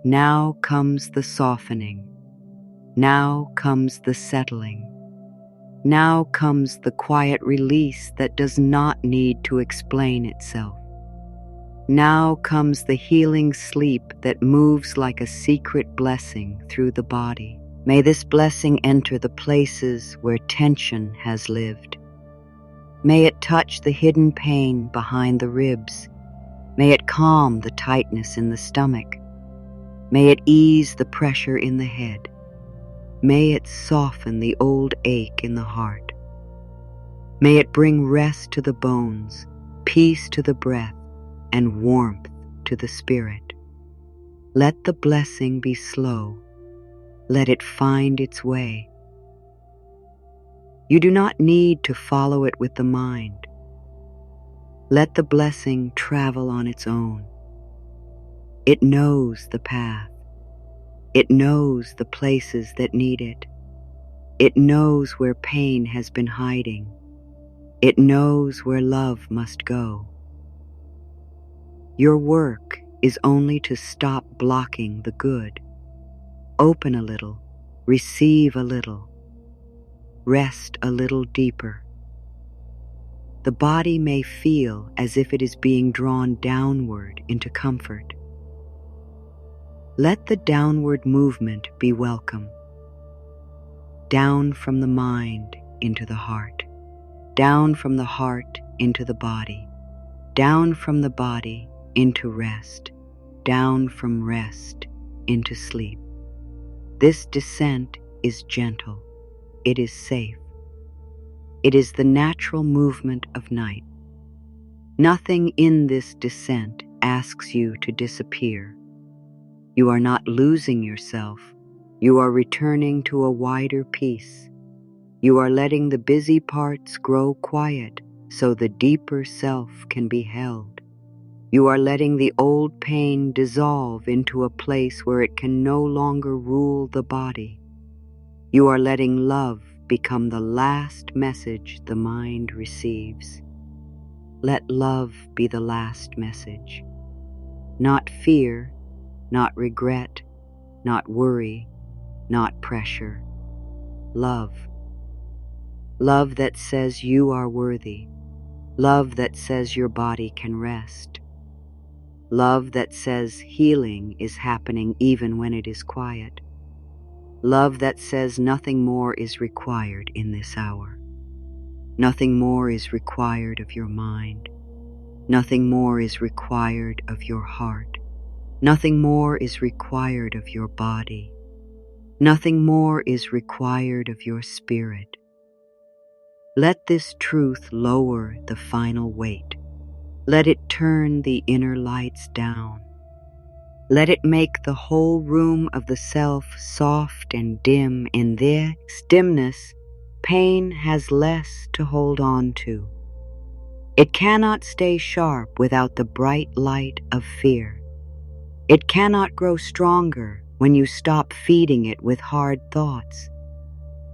Now comes the softening. Now comes the settling. Now comes the quiet release that does not need to explain itself. Now comes the healing sleep that moves like a secret blessing through the body. May this blessing enter the places where tension has lived. May it touch the hidden pain behind the ribs. May it calm the tightness in the stomach. May it ease the pressure in the head. May it soften the old ache in the heart. May it bring rest to the bones, peace to the breath, and warmth to the spirit. Let the blessing be slow. Let it find its way. You do not need to follow it with the mind. Let the blessing travel on its own. It knows the path. It knows the places that need it. It knows where pain has been hiding. It knows where love must go. Your work is only to stop blocking the good. Open a little, receive a little, rest a little deeper. The body may feel as if it is being drawn downward into comfort. Let the downward movement be welcome. Down from the mind into the heart. Down from the heart into the body. Down from the body into rest. Down from rest into sleep. This descent is gentle. It is safe. It is the natural movement of night. Nothing in this descent asks you to disappear. You are not losing yourself. You are returning to a wider peace. You are letting the busy parts grow quiet so the deeper self can be held. You are letting the old pain dissolve into a place where it can no longer rule the body. You are letting love become the last message the mind receives. Let love be the last message. Not fear, not regret, not worry, not pressure. Love. Love that says you are worthy. Love that says your body can rest. Love that says healing is happening even when it is quiet. Love that says nothing more is required in this hour. Nothing more is required of your mind. Nothing more is required of your heart. Nothing more is required of your body. Nothing more is required of your spirit. Let this truth lower the final weight. Let it turn the inner lights down. Let it make the whole room of the self soft and dim. In this dimness, pain has less to hold on to. It cannot stay sharp without the bright light of fear. It cannot grow stronger when you stop feeding it with hard thoughts.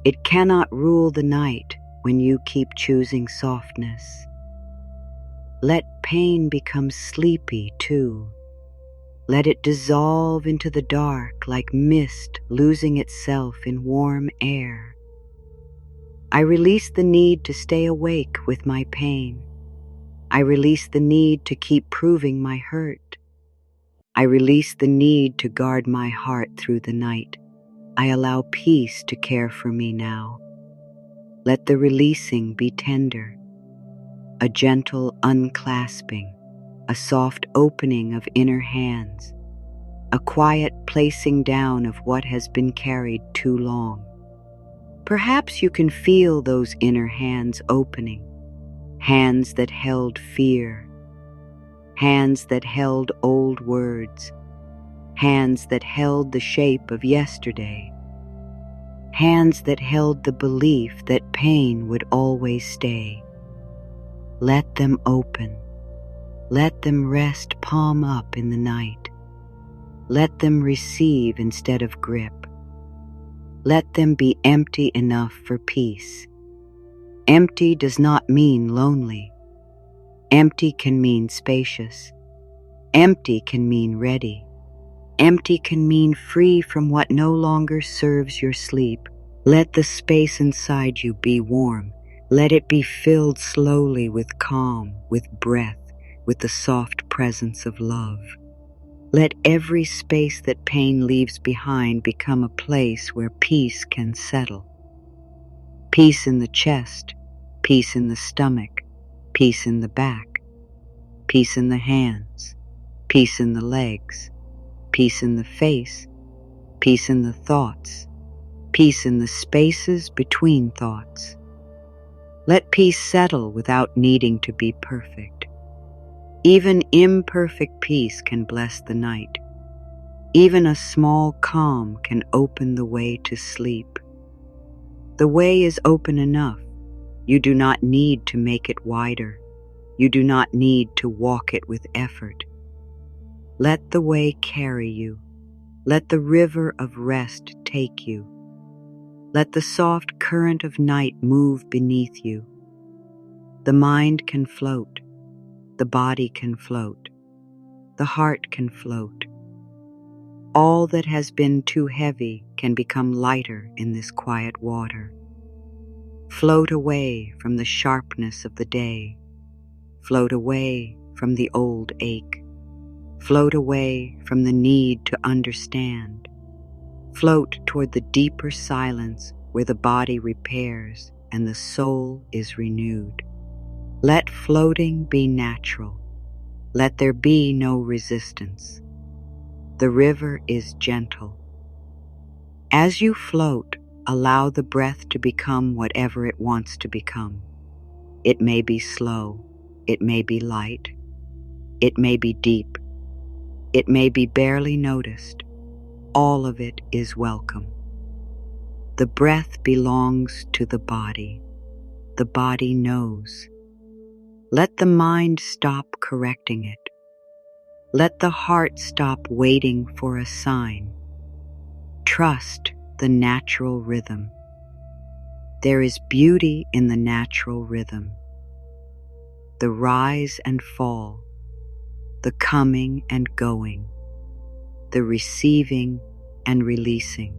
It cannot rule the night when you keep choosing softness. Let pain become sleepy too. Let it dissolve into the dark like mist losing itself in warm air. I release the need to stay awake with my pain. I release the need to keep proving my hurt. I release the need to guard my heart through the night. I allow peace to care for me now. Let the releasing be tender, a gentle unclasping, a soft opening of inner hands, a quiet placing down of what has been carried too long. Perhaps you can feel those inner hands opening, hands that held fear, hands that held old words, hands that held the shape of yesterday, hands that held the belief that pain would always stay. Let them open. Let them rest palm up in the night. Let them receive instead of grip. Let them be empty enough for peace. Empty does not mean lonely. Empty can mean spacious. Empty can mean ready. Empty can mean free from what no longer serves your sleep. Let the space inside you be warm. Let it be filled slowly with calm, with breath, with the soft presence of love. Let every space that pain leaves behind become a place where peace can settle. Peace in the chest, peace in the stomach, peace in the back, peace in the hands, peace in the legs, peace in the face, peace in the thoughts, peace in the spaces between thoughts. Let peace settle without needing to be perfect. Even imperfect peace can bless the night. Even a small calm can open the way to sleep. The way is open enough. You do not need to make it wider. You do not need to walk it with effort. Let the way carry you. Let the river of rest take you. Let the soft current of night move beneath you. The mind can float. The body can float. The heart can float. All that has been too heavy can become lighter in this quiet water. Float away from the sharpness of the day. Float away from the old ache. Float away from the need to understand. Float toward the deeper silence where the body repairs and the soul is renewed. Let floating be natural. Let there be no resistance. The river is gentle. As you float, allow the breath to become whatever it wants to become. It may be slow, it may be light, it may be deep, it may be barely noticed. All of it is welcome. The breath belongs to the body. The body knows. Let the mind stop correcting it. Let the heart stop waiting for a sign. Trust the natural rhythm. There is beauty in the natural rhythm. The rise and fall, the coming and going, the receiving and releasing.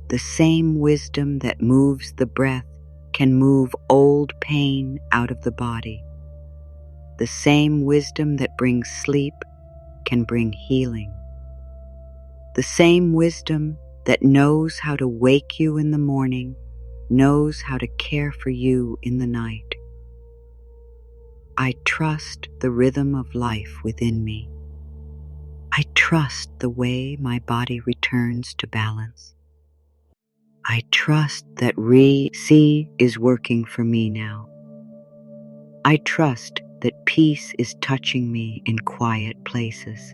The same wisdom that moves the breath can move old pain out of the body. The same wisdom that brings sleep can bring healing. The same wisdom that knows how to wake you in the morning knows how to care for you in the night. I trust the rhythm of life within me. I trust the way my body returns to balance. I trust that C is working for me now. I trust that peace is touching me in quiet places.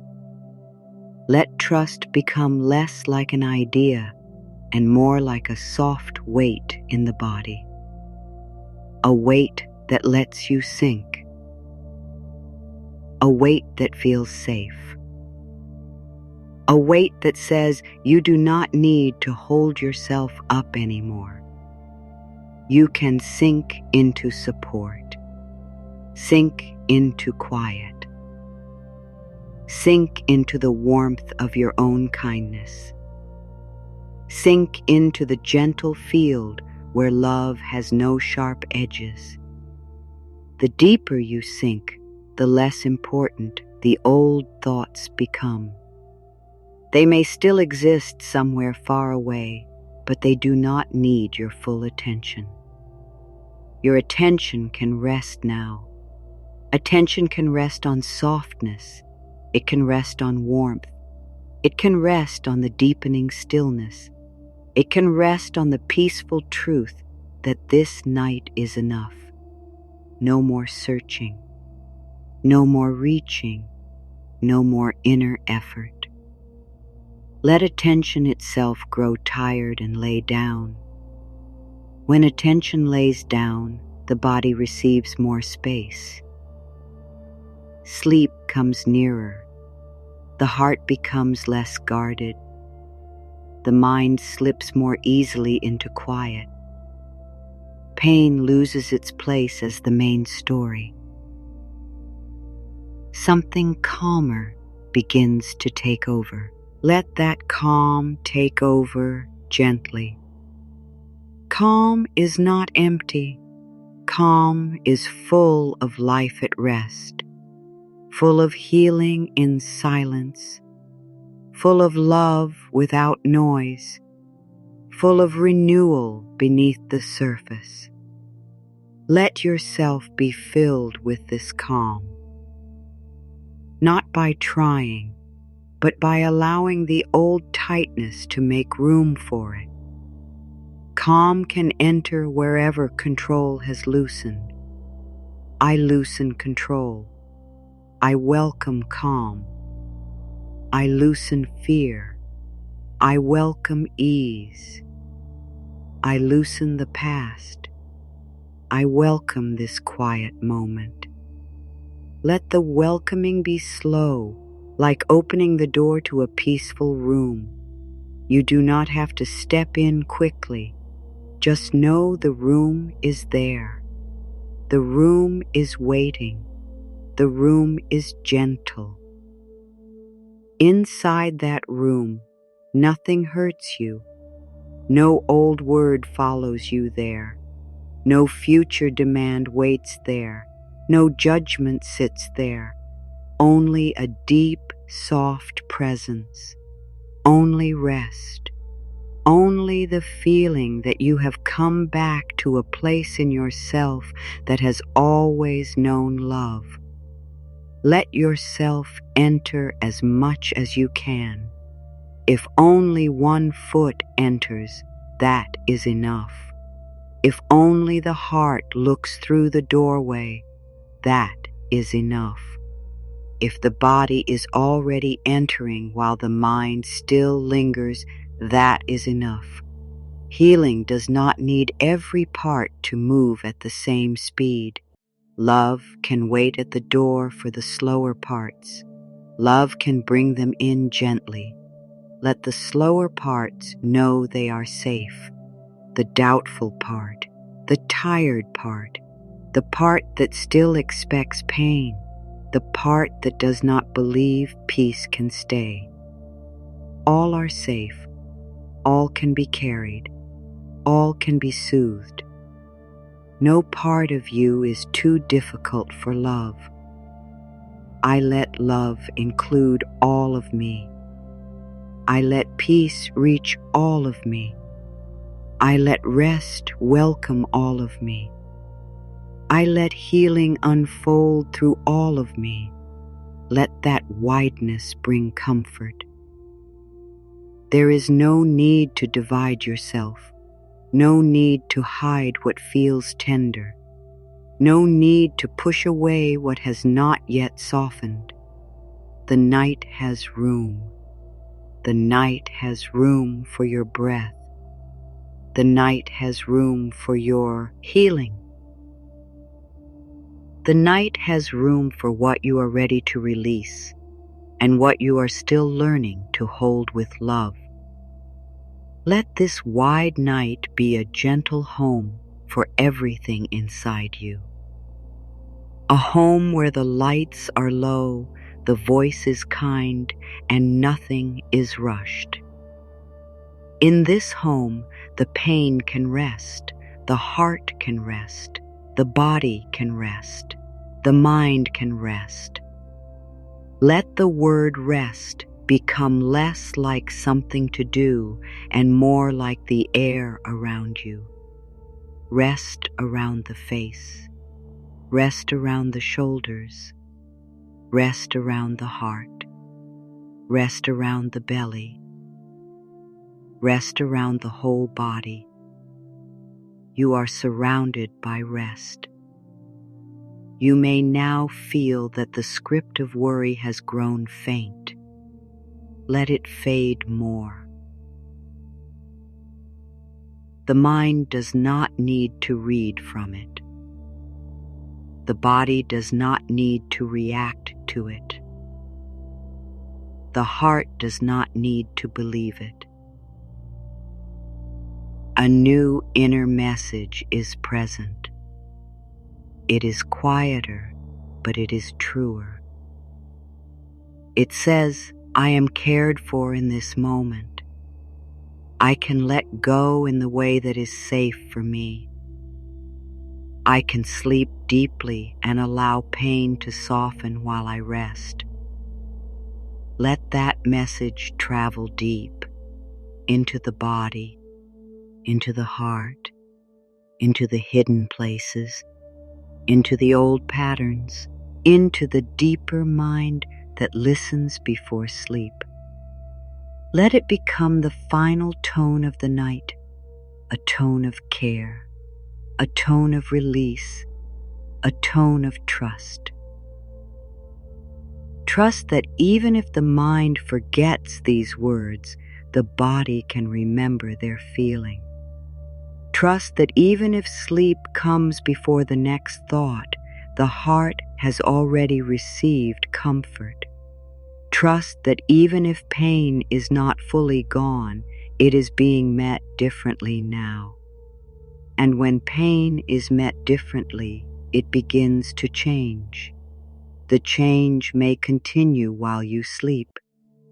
Let trust become less like an idea and more like a soft weight in the body. A weight that lets you sink. A weight that feels safe. A weight that says you do not need to hold yourself up anymore. You can sink into support. Sink into quiet. Sink into the warmth of your own kindness. Sink into the gentle field where love has no sharp edges. The deeper you sink, the less important the old thoughts become. They may still exist somewhere far away, but they do not need your full attention. Your attention can rest now. Attention can rest on softness. It can rest on warmth. It can rest on the deepening stillness. It can rest on the peaceful truth that this night is enough. No more searching. No more reaching. No more inner effort. Let attention itself grow tired and lay down. When attention lays down, the body receives more space. Sleep comes nearer. The heart becomes less guarded. The mind slips more easily into quiet. Pain loses its place as the main story. Something calmer begins to take over. Let that calm take over gently. Calm is not empty. Calm is full of life at rest, full of healing in silence, full of love without noise, full of renewal beneath the surface. Let yourself be filled with this calm, not by trying, but by allowing the old tightness to make room for it. Calm can enter wherever control has loosened. I loosen control. I welcome calm. I loosen fear. I welcome ease. I loosen the past. I welcome this quiet moment. Let the welcoming be slow, like opening the door to a peaceful room. You do not have to step in quickly. Just know the room is there. The room is waiting. The room is gentle. Inside that room, nothing hurts you. No old word follows you there. No future demand waits there. No judgment sits there. Only a deep, soft presence. Only rest. Only the feeling that you have come back to a place in yourself that has always known love. Let yourself enter as much as you can. If only one foot enters, that is enough. If only the heart looks through the doorway, that is enough. If the body is already entering while the mind still lingers, that is enough. Healing does not need every part to move at the same speed. Love can wait at the door for the slower parts. Love can bring them in gently. Let the slower parts know they are safe. The doubtful part, the tired part, the part that still expects pain, the part that does not believe peace can stay. All are safe. All can be carried. All can be soothed. No part of you is too difficult for love. I let love include all of me. I let peace reach all of me. I let rest welcome all of me. I let healing unfold through all of me. Let that wideness bring comfort. There is no need to divide yourself, no need to hide what feels tender, no need to push away what has not yet softened. The night has room. The night has room for your breath. The night has room for your healing. The night has room for what you are ready to release and what you are still learning to hold with love. Let this wide night be a gentle home for everything inside you. A home where the lights are low, the voice is kind, and nothing is rushed. In this home, the pain can rest, the heart can rest, the body can rest, the mind can rest. Let the word rest become less like something to do and more like the air around you. Rest around the face, rest around the shoulders, rest around the heart, rest around the belly, rest around the whole body. You are surrounded by rest. You may now feel that the script of worry has grown faint. Let it fade more. The mind does not need to read from it. The body does not need to react to it. The heart does not need to believe it. A new inner message is present. It is quieter, but it is truer. It says, I am cared for in this moment. I can let go in the way that is safe for me. I can sleep deeply and allow pain to soften while I rest. Let that message travel deep into the body, into the heart, into the hidden places, into the old patterns, into the deeper mind that listens before sleep. Let it become the final tone of the night, a tone of care, a tone of release, a tone of trust. Trust that even if the mind forgets these words, the body can remember their feeling. Trust that even if sleep comes before the next thought, the heart has already received comfort. Trust that even if pain is not fully gone, it is being met differently now. And when pain is met differently, it begins to change. The change may continue while you sleep.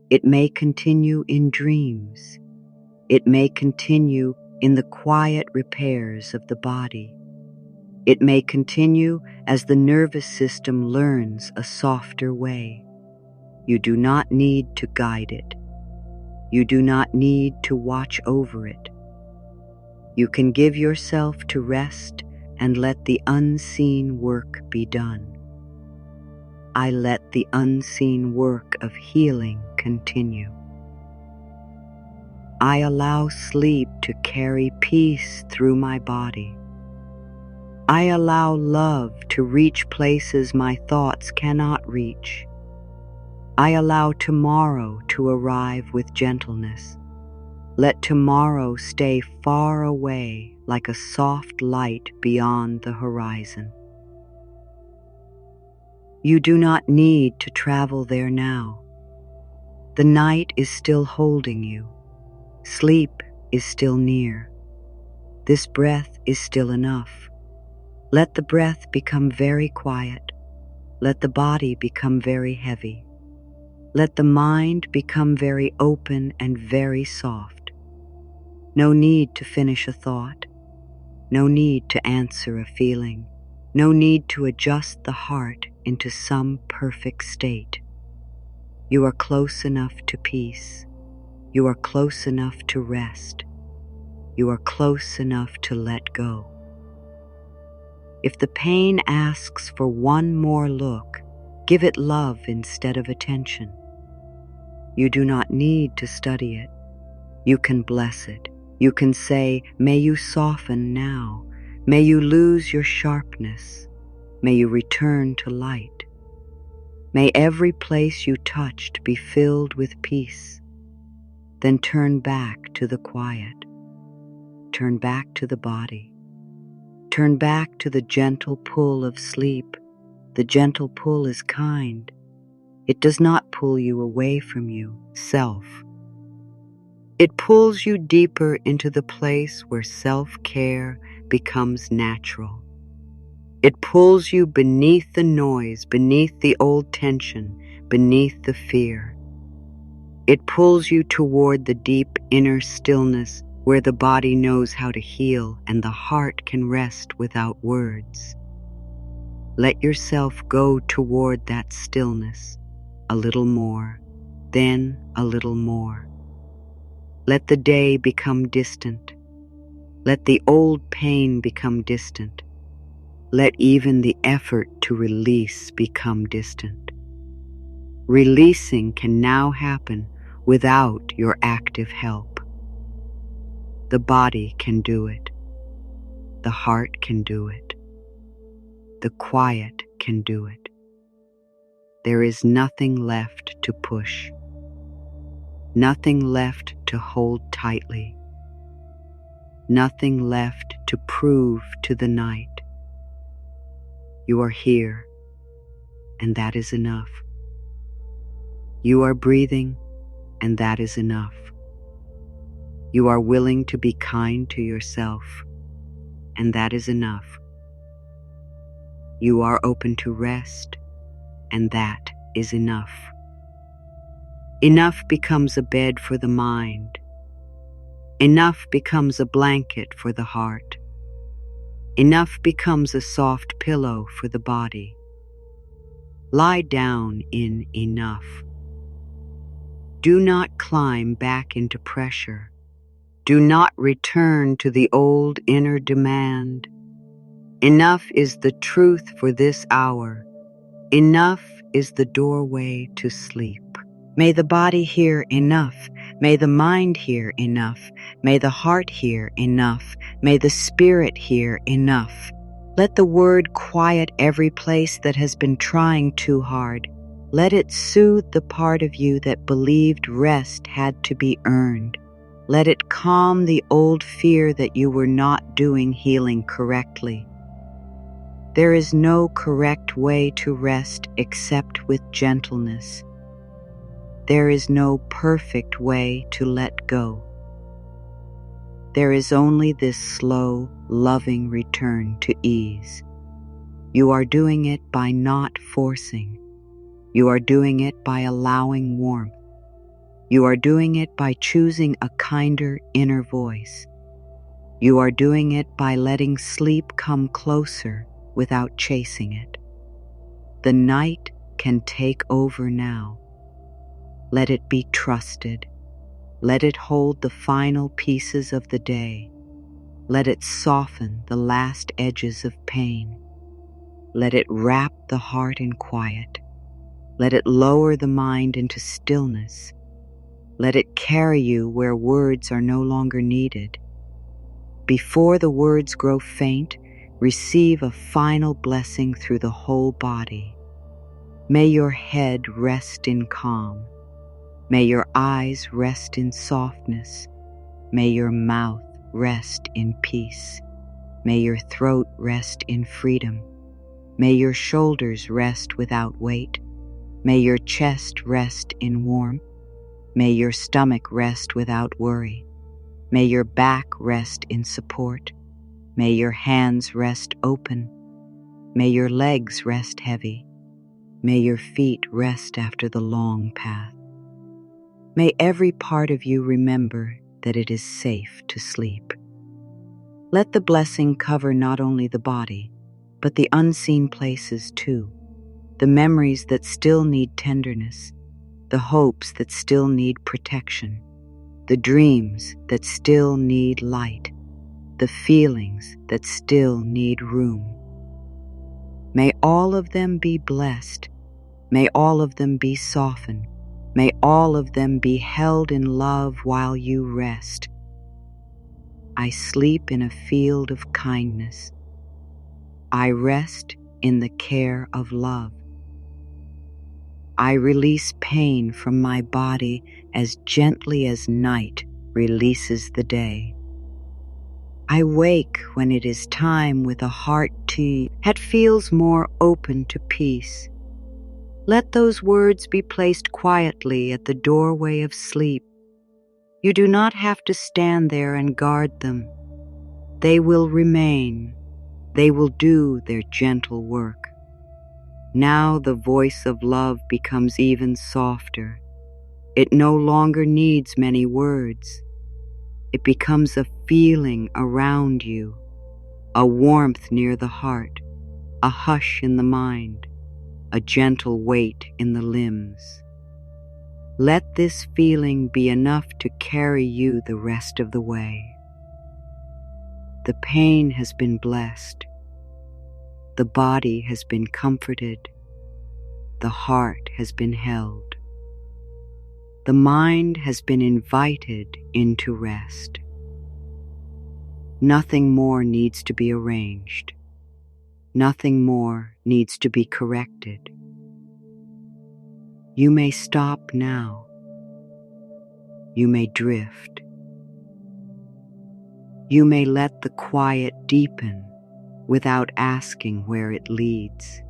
It may continue in dreams. It may continue in the quiet repairs of the body. It may continue as the nervous system learns a softer way. You do not need to guide it. You do not need to watch over it. You can give yourself to rest and let the unseen work be done. I let the unseen work of healing continue. I allow sleep to carry peace through my body. I allow love to reach places my thoughts cannot reach. I allow tomorrow to arrive with gentleness. Let tomorrow stay far away like a soft light beyond the horizon. You do not need to travel there now. The night is still holding you. Sleep is still near. This breath is still enough. Let the breath become very quiet. Let the body become very heavy. Let the mind become very open and very soft. No need to finish a thought. No need to answer a feeling. No need to adjust the heart into some perfect state. You are close enough to peace. You are close enough to rest. You are close enough to let go. If the pain asks for one more look, give it love instead of attention. You do not need to study it. You can bless it. You can say, may you soften now. May you lose your sharpness. May you return to light. May every place you touched be filled with peace. Then turn back to the quiet. Turn back to the body. Turn back to the gentle pull of sleep. The gentle pull is kind. It does not pull you away from you, self. It pulls you deeper into the place where self-care becomes natural. It pulls you beneath the noise, beneath the old tension, beneath the fear. It pulls you toward the deep inner stillness where the body knows how to heal and the heart can rest without words. Let yourself go toward that stillness, a little more, then a little more. Let the day become distant. Let the old pain become distant. Let even the effort to release become distant. Releasing can now happen without your active help. The body can do it. The heart can do it. The quiet can do it. There is nothing left to push. Nothing left to hold tightly. Nothing left to prove to the night. You are here, and that is enough. You are breathing, and that is enough. You are willing to be kind to yourself, and that is enough. You are open to rest, and that is enough. Enough becomes a bed for the mind. Enough becomes a blanket for the heart. Enough becomes a soft pillow for the body. Lie down in enough. Do not climb back into pressure. Do not return to the old inner demand. Enough is the truth for this hour. Enough is the doorway to sleep. May the body hear enough. May the mind hear enough. May the heart hear enough. May the spirit hear enough. Let the word quiet every place that has been trying too hard. Let it soothe the part of you that believed rest had to be earned. Let it calm the old fear that you were not doing healing correctly. There is no correct way to rest except with gentleness. There is no perfect way to let go. There is only this slow, loving return to ease. You are doing it by not forcing. You are doing it by allowing warmth. You are doing it by choosing a kinder inner voice. You are doing it by letting sleep come closer without chasing it. The night can take over now. Let it be trusted. Let it hold the final pieces of the day. Let it soften the last edges of pain. Let it wrap the heart in quiet. Let it lower the mind into stillness. Let it carry you where words are no longer needed. Before the words grow faint, receive a final blessing through the whole body. May your head rest in calm. May your eyes rest in softness. May your mouth rest in peace. May your throat rest in freedom. May your shoulders rest without weight. May your chest rest in warmth. May your stomach rest without worry. May your back rest in support. May your hands rest open. May your legs rest heavy. May your feet rest after the long path. May every part of you remember that it is safe to sleep. Let the blessing cover not only the body, but the unseen places too, the memories that still need tenderness, the hopes that still need protection, the dreams that still need light, the feelings that still need room. May all of them be blessed. May all of them be softened. May all of them be held in love while you rest. I sleep in a field of kindness. I rest in the care of love. I release pain from my body as gently as night releases the day. I wake when it is time with a heart that feels more open to peace. Let those words be placed quietly at the doorway of sleep. You do not have to stand there and guard them. They will remain. They will do their gentle work. Now the voice of love becomes even softer. It no longer needs many words. It becomes a feeling around you, a warmth near the heart, a hush in the mind, a gentle weight in the limbs. Let this feeling be enough to carry you the rest of the way. The pain has been blessed. The body has been comforted. The heart has been held. The mind has been invited into rest. Nothing more needs to be arranged. Nothing more needs to be corrected. You may stop now. You may drift. You may let the quiet deepen without asking where it leads.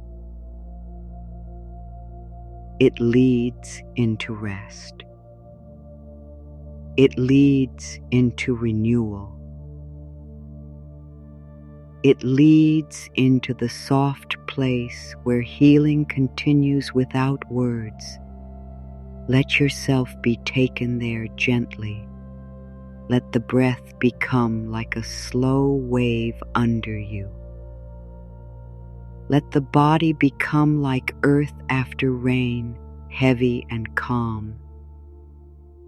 It leads into rest. It leads into renewal. It leads into the soft place where healing continues without words. Let yourself be taken there gently. Let the breath become like a slow wave under you. Let the body become like earth after rain, heavy and calm.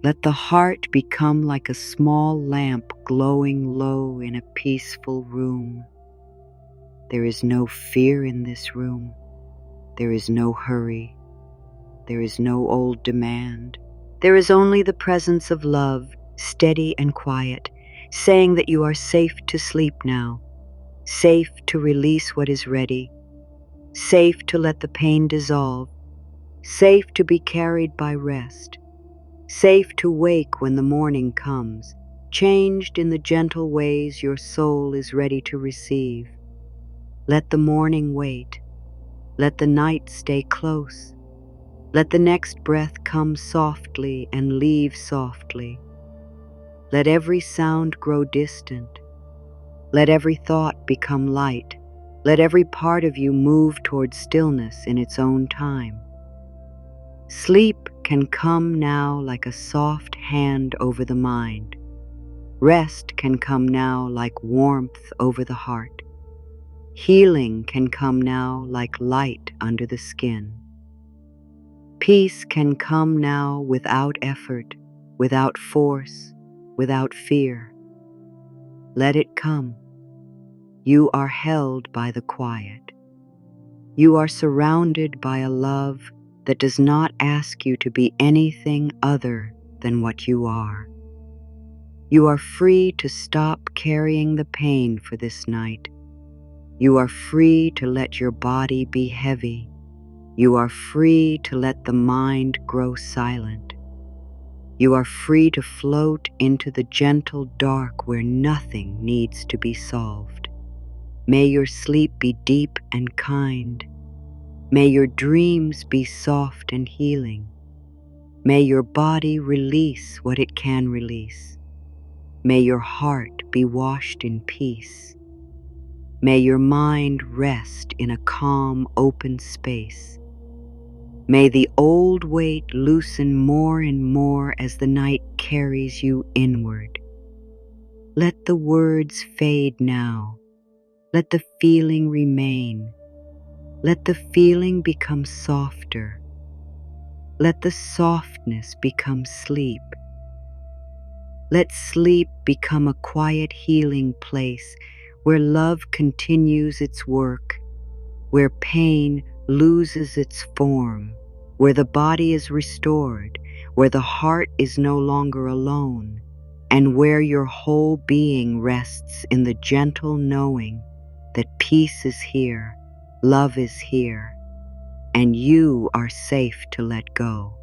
Let the heart become like a small lamp glowing low in a peaceful room. There is no fear in this room. There is no hurry. There is no old demand. There is only the presence of love, steady and quiet, saying that you are safe to sleep now, safe to release what is ready, safe to let the pain dissolve, safe to be carried by rest, safe to wake when the morning comes, changed in the gentle ways your soul is ready to receive. Let the morning wait. Let the night stay close. Let the next breath come softly and leave softly. Let every sound grow distant. Let every thought become light. Let every part of you move toward stillness in its own time. Sleep can come now like a soft hand over the mind. Rest can come now like warmth over the heart. Healing can come now like light under the skin. Peace can come now without effort, without force, without fear. Let it come. You are held by the quiet. You are surrounded by a love that does not ask you to be anything other than what you are. You are free to stop carrying the pain for this night. You are free to let your body be heavy. You are free to let the mind grow silent. You are free to float into the gentle dark where nothing needs to be solved. May your sleep be deep and kind. May your dreams be soft and healing. May your body release what it can release. May your heart be washed in peace. May your mind rest in a calm, open space. May the old weight loosen more and more as the night carries you inward. Let the words fade now. Let the feeling remain. Let the feeling become softer. Let the softness become sleep. Let sleep become a quiet healing place where love continues its work, where pain loses its form, where the body is restored, where the heart is no longer alone, and where your whole being rests in the gentle knowing that peace is here, love is here, and you are safe to let go.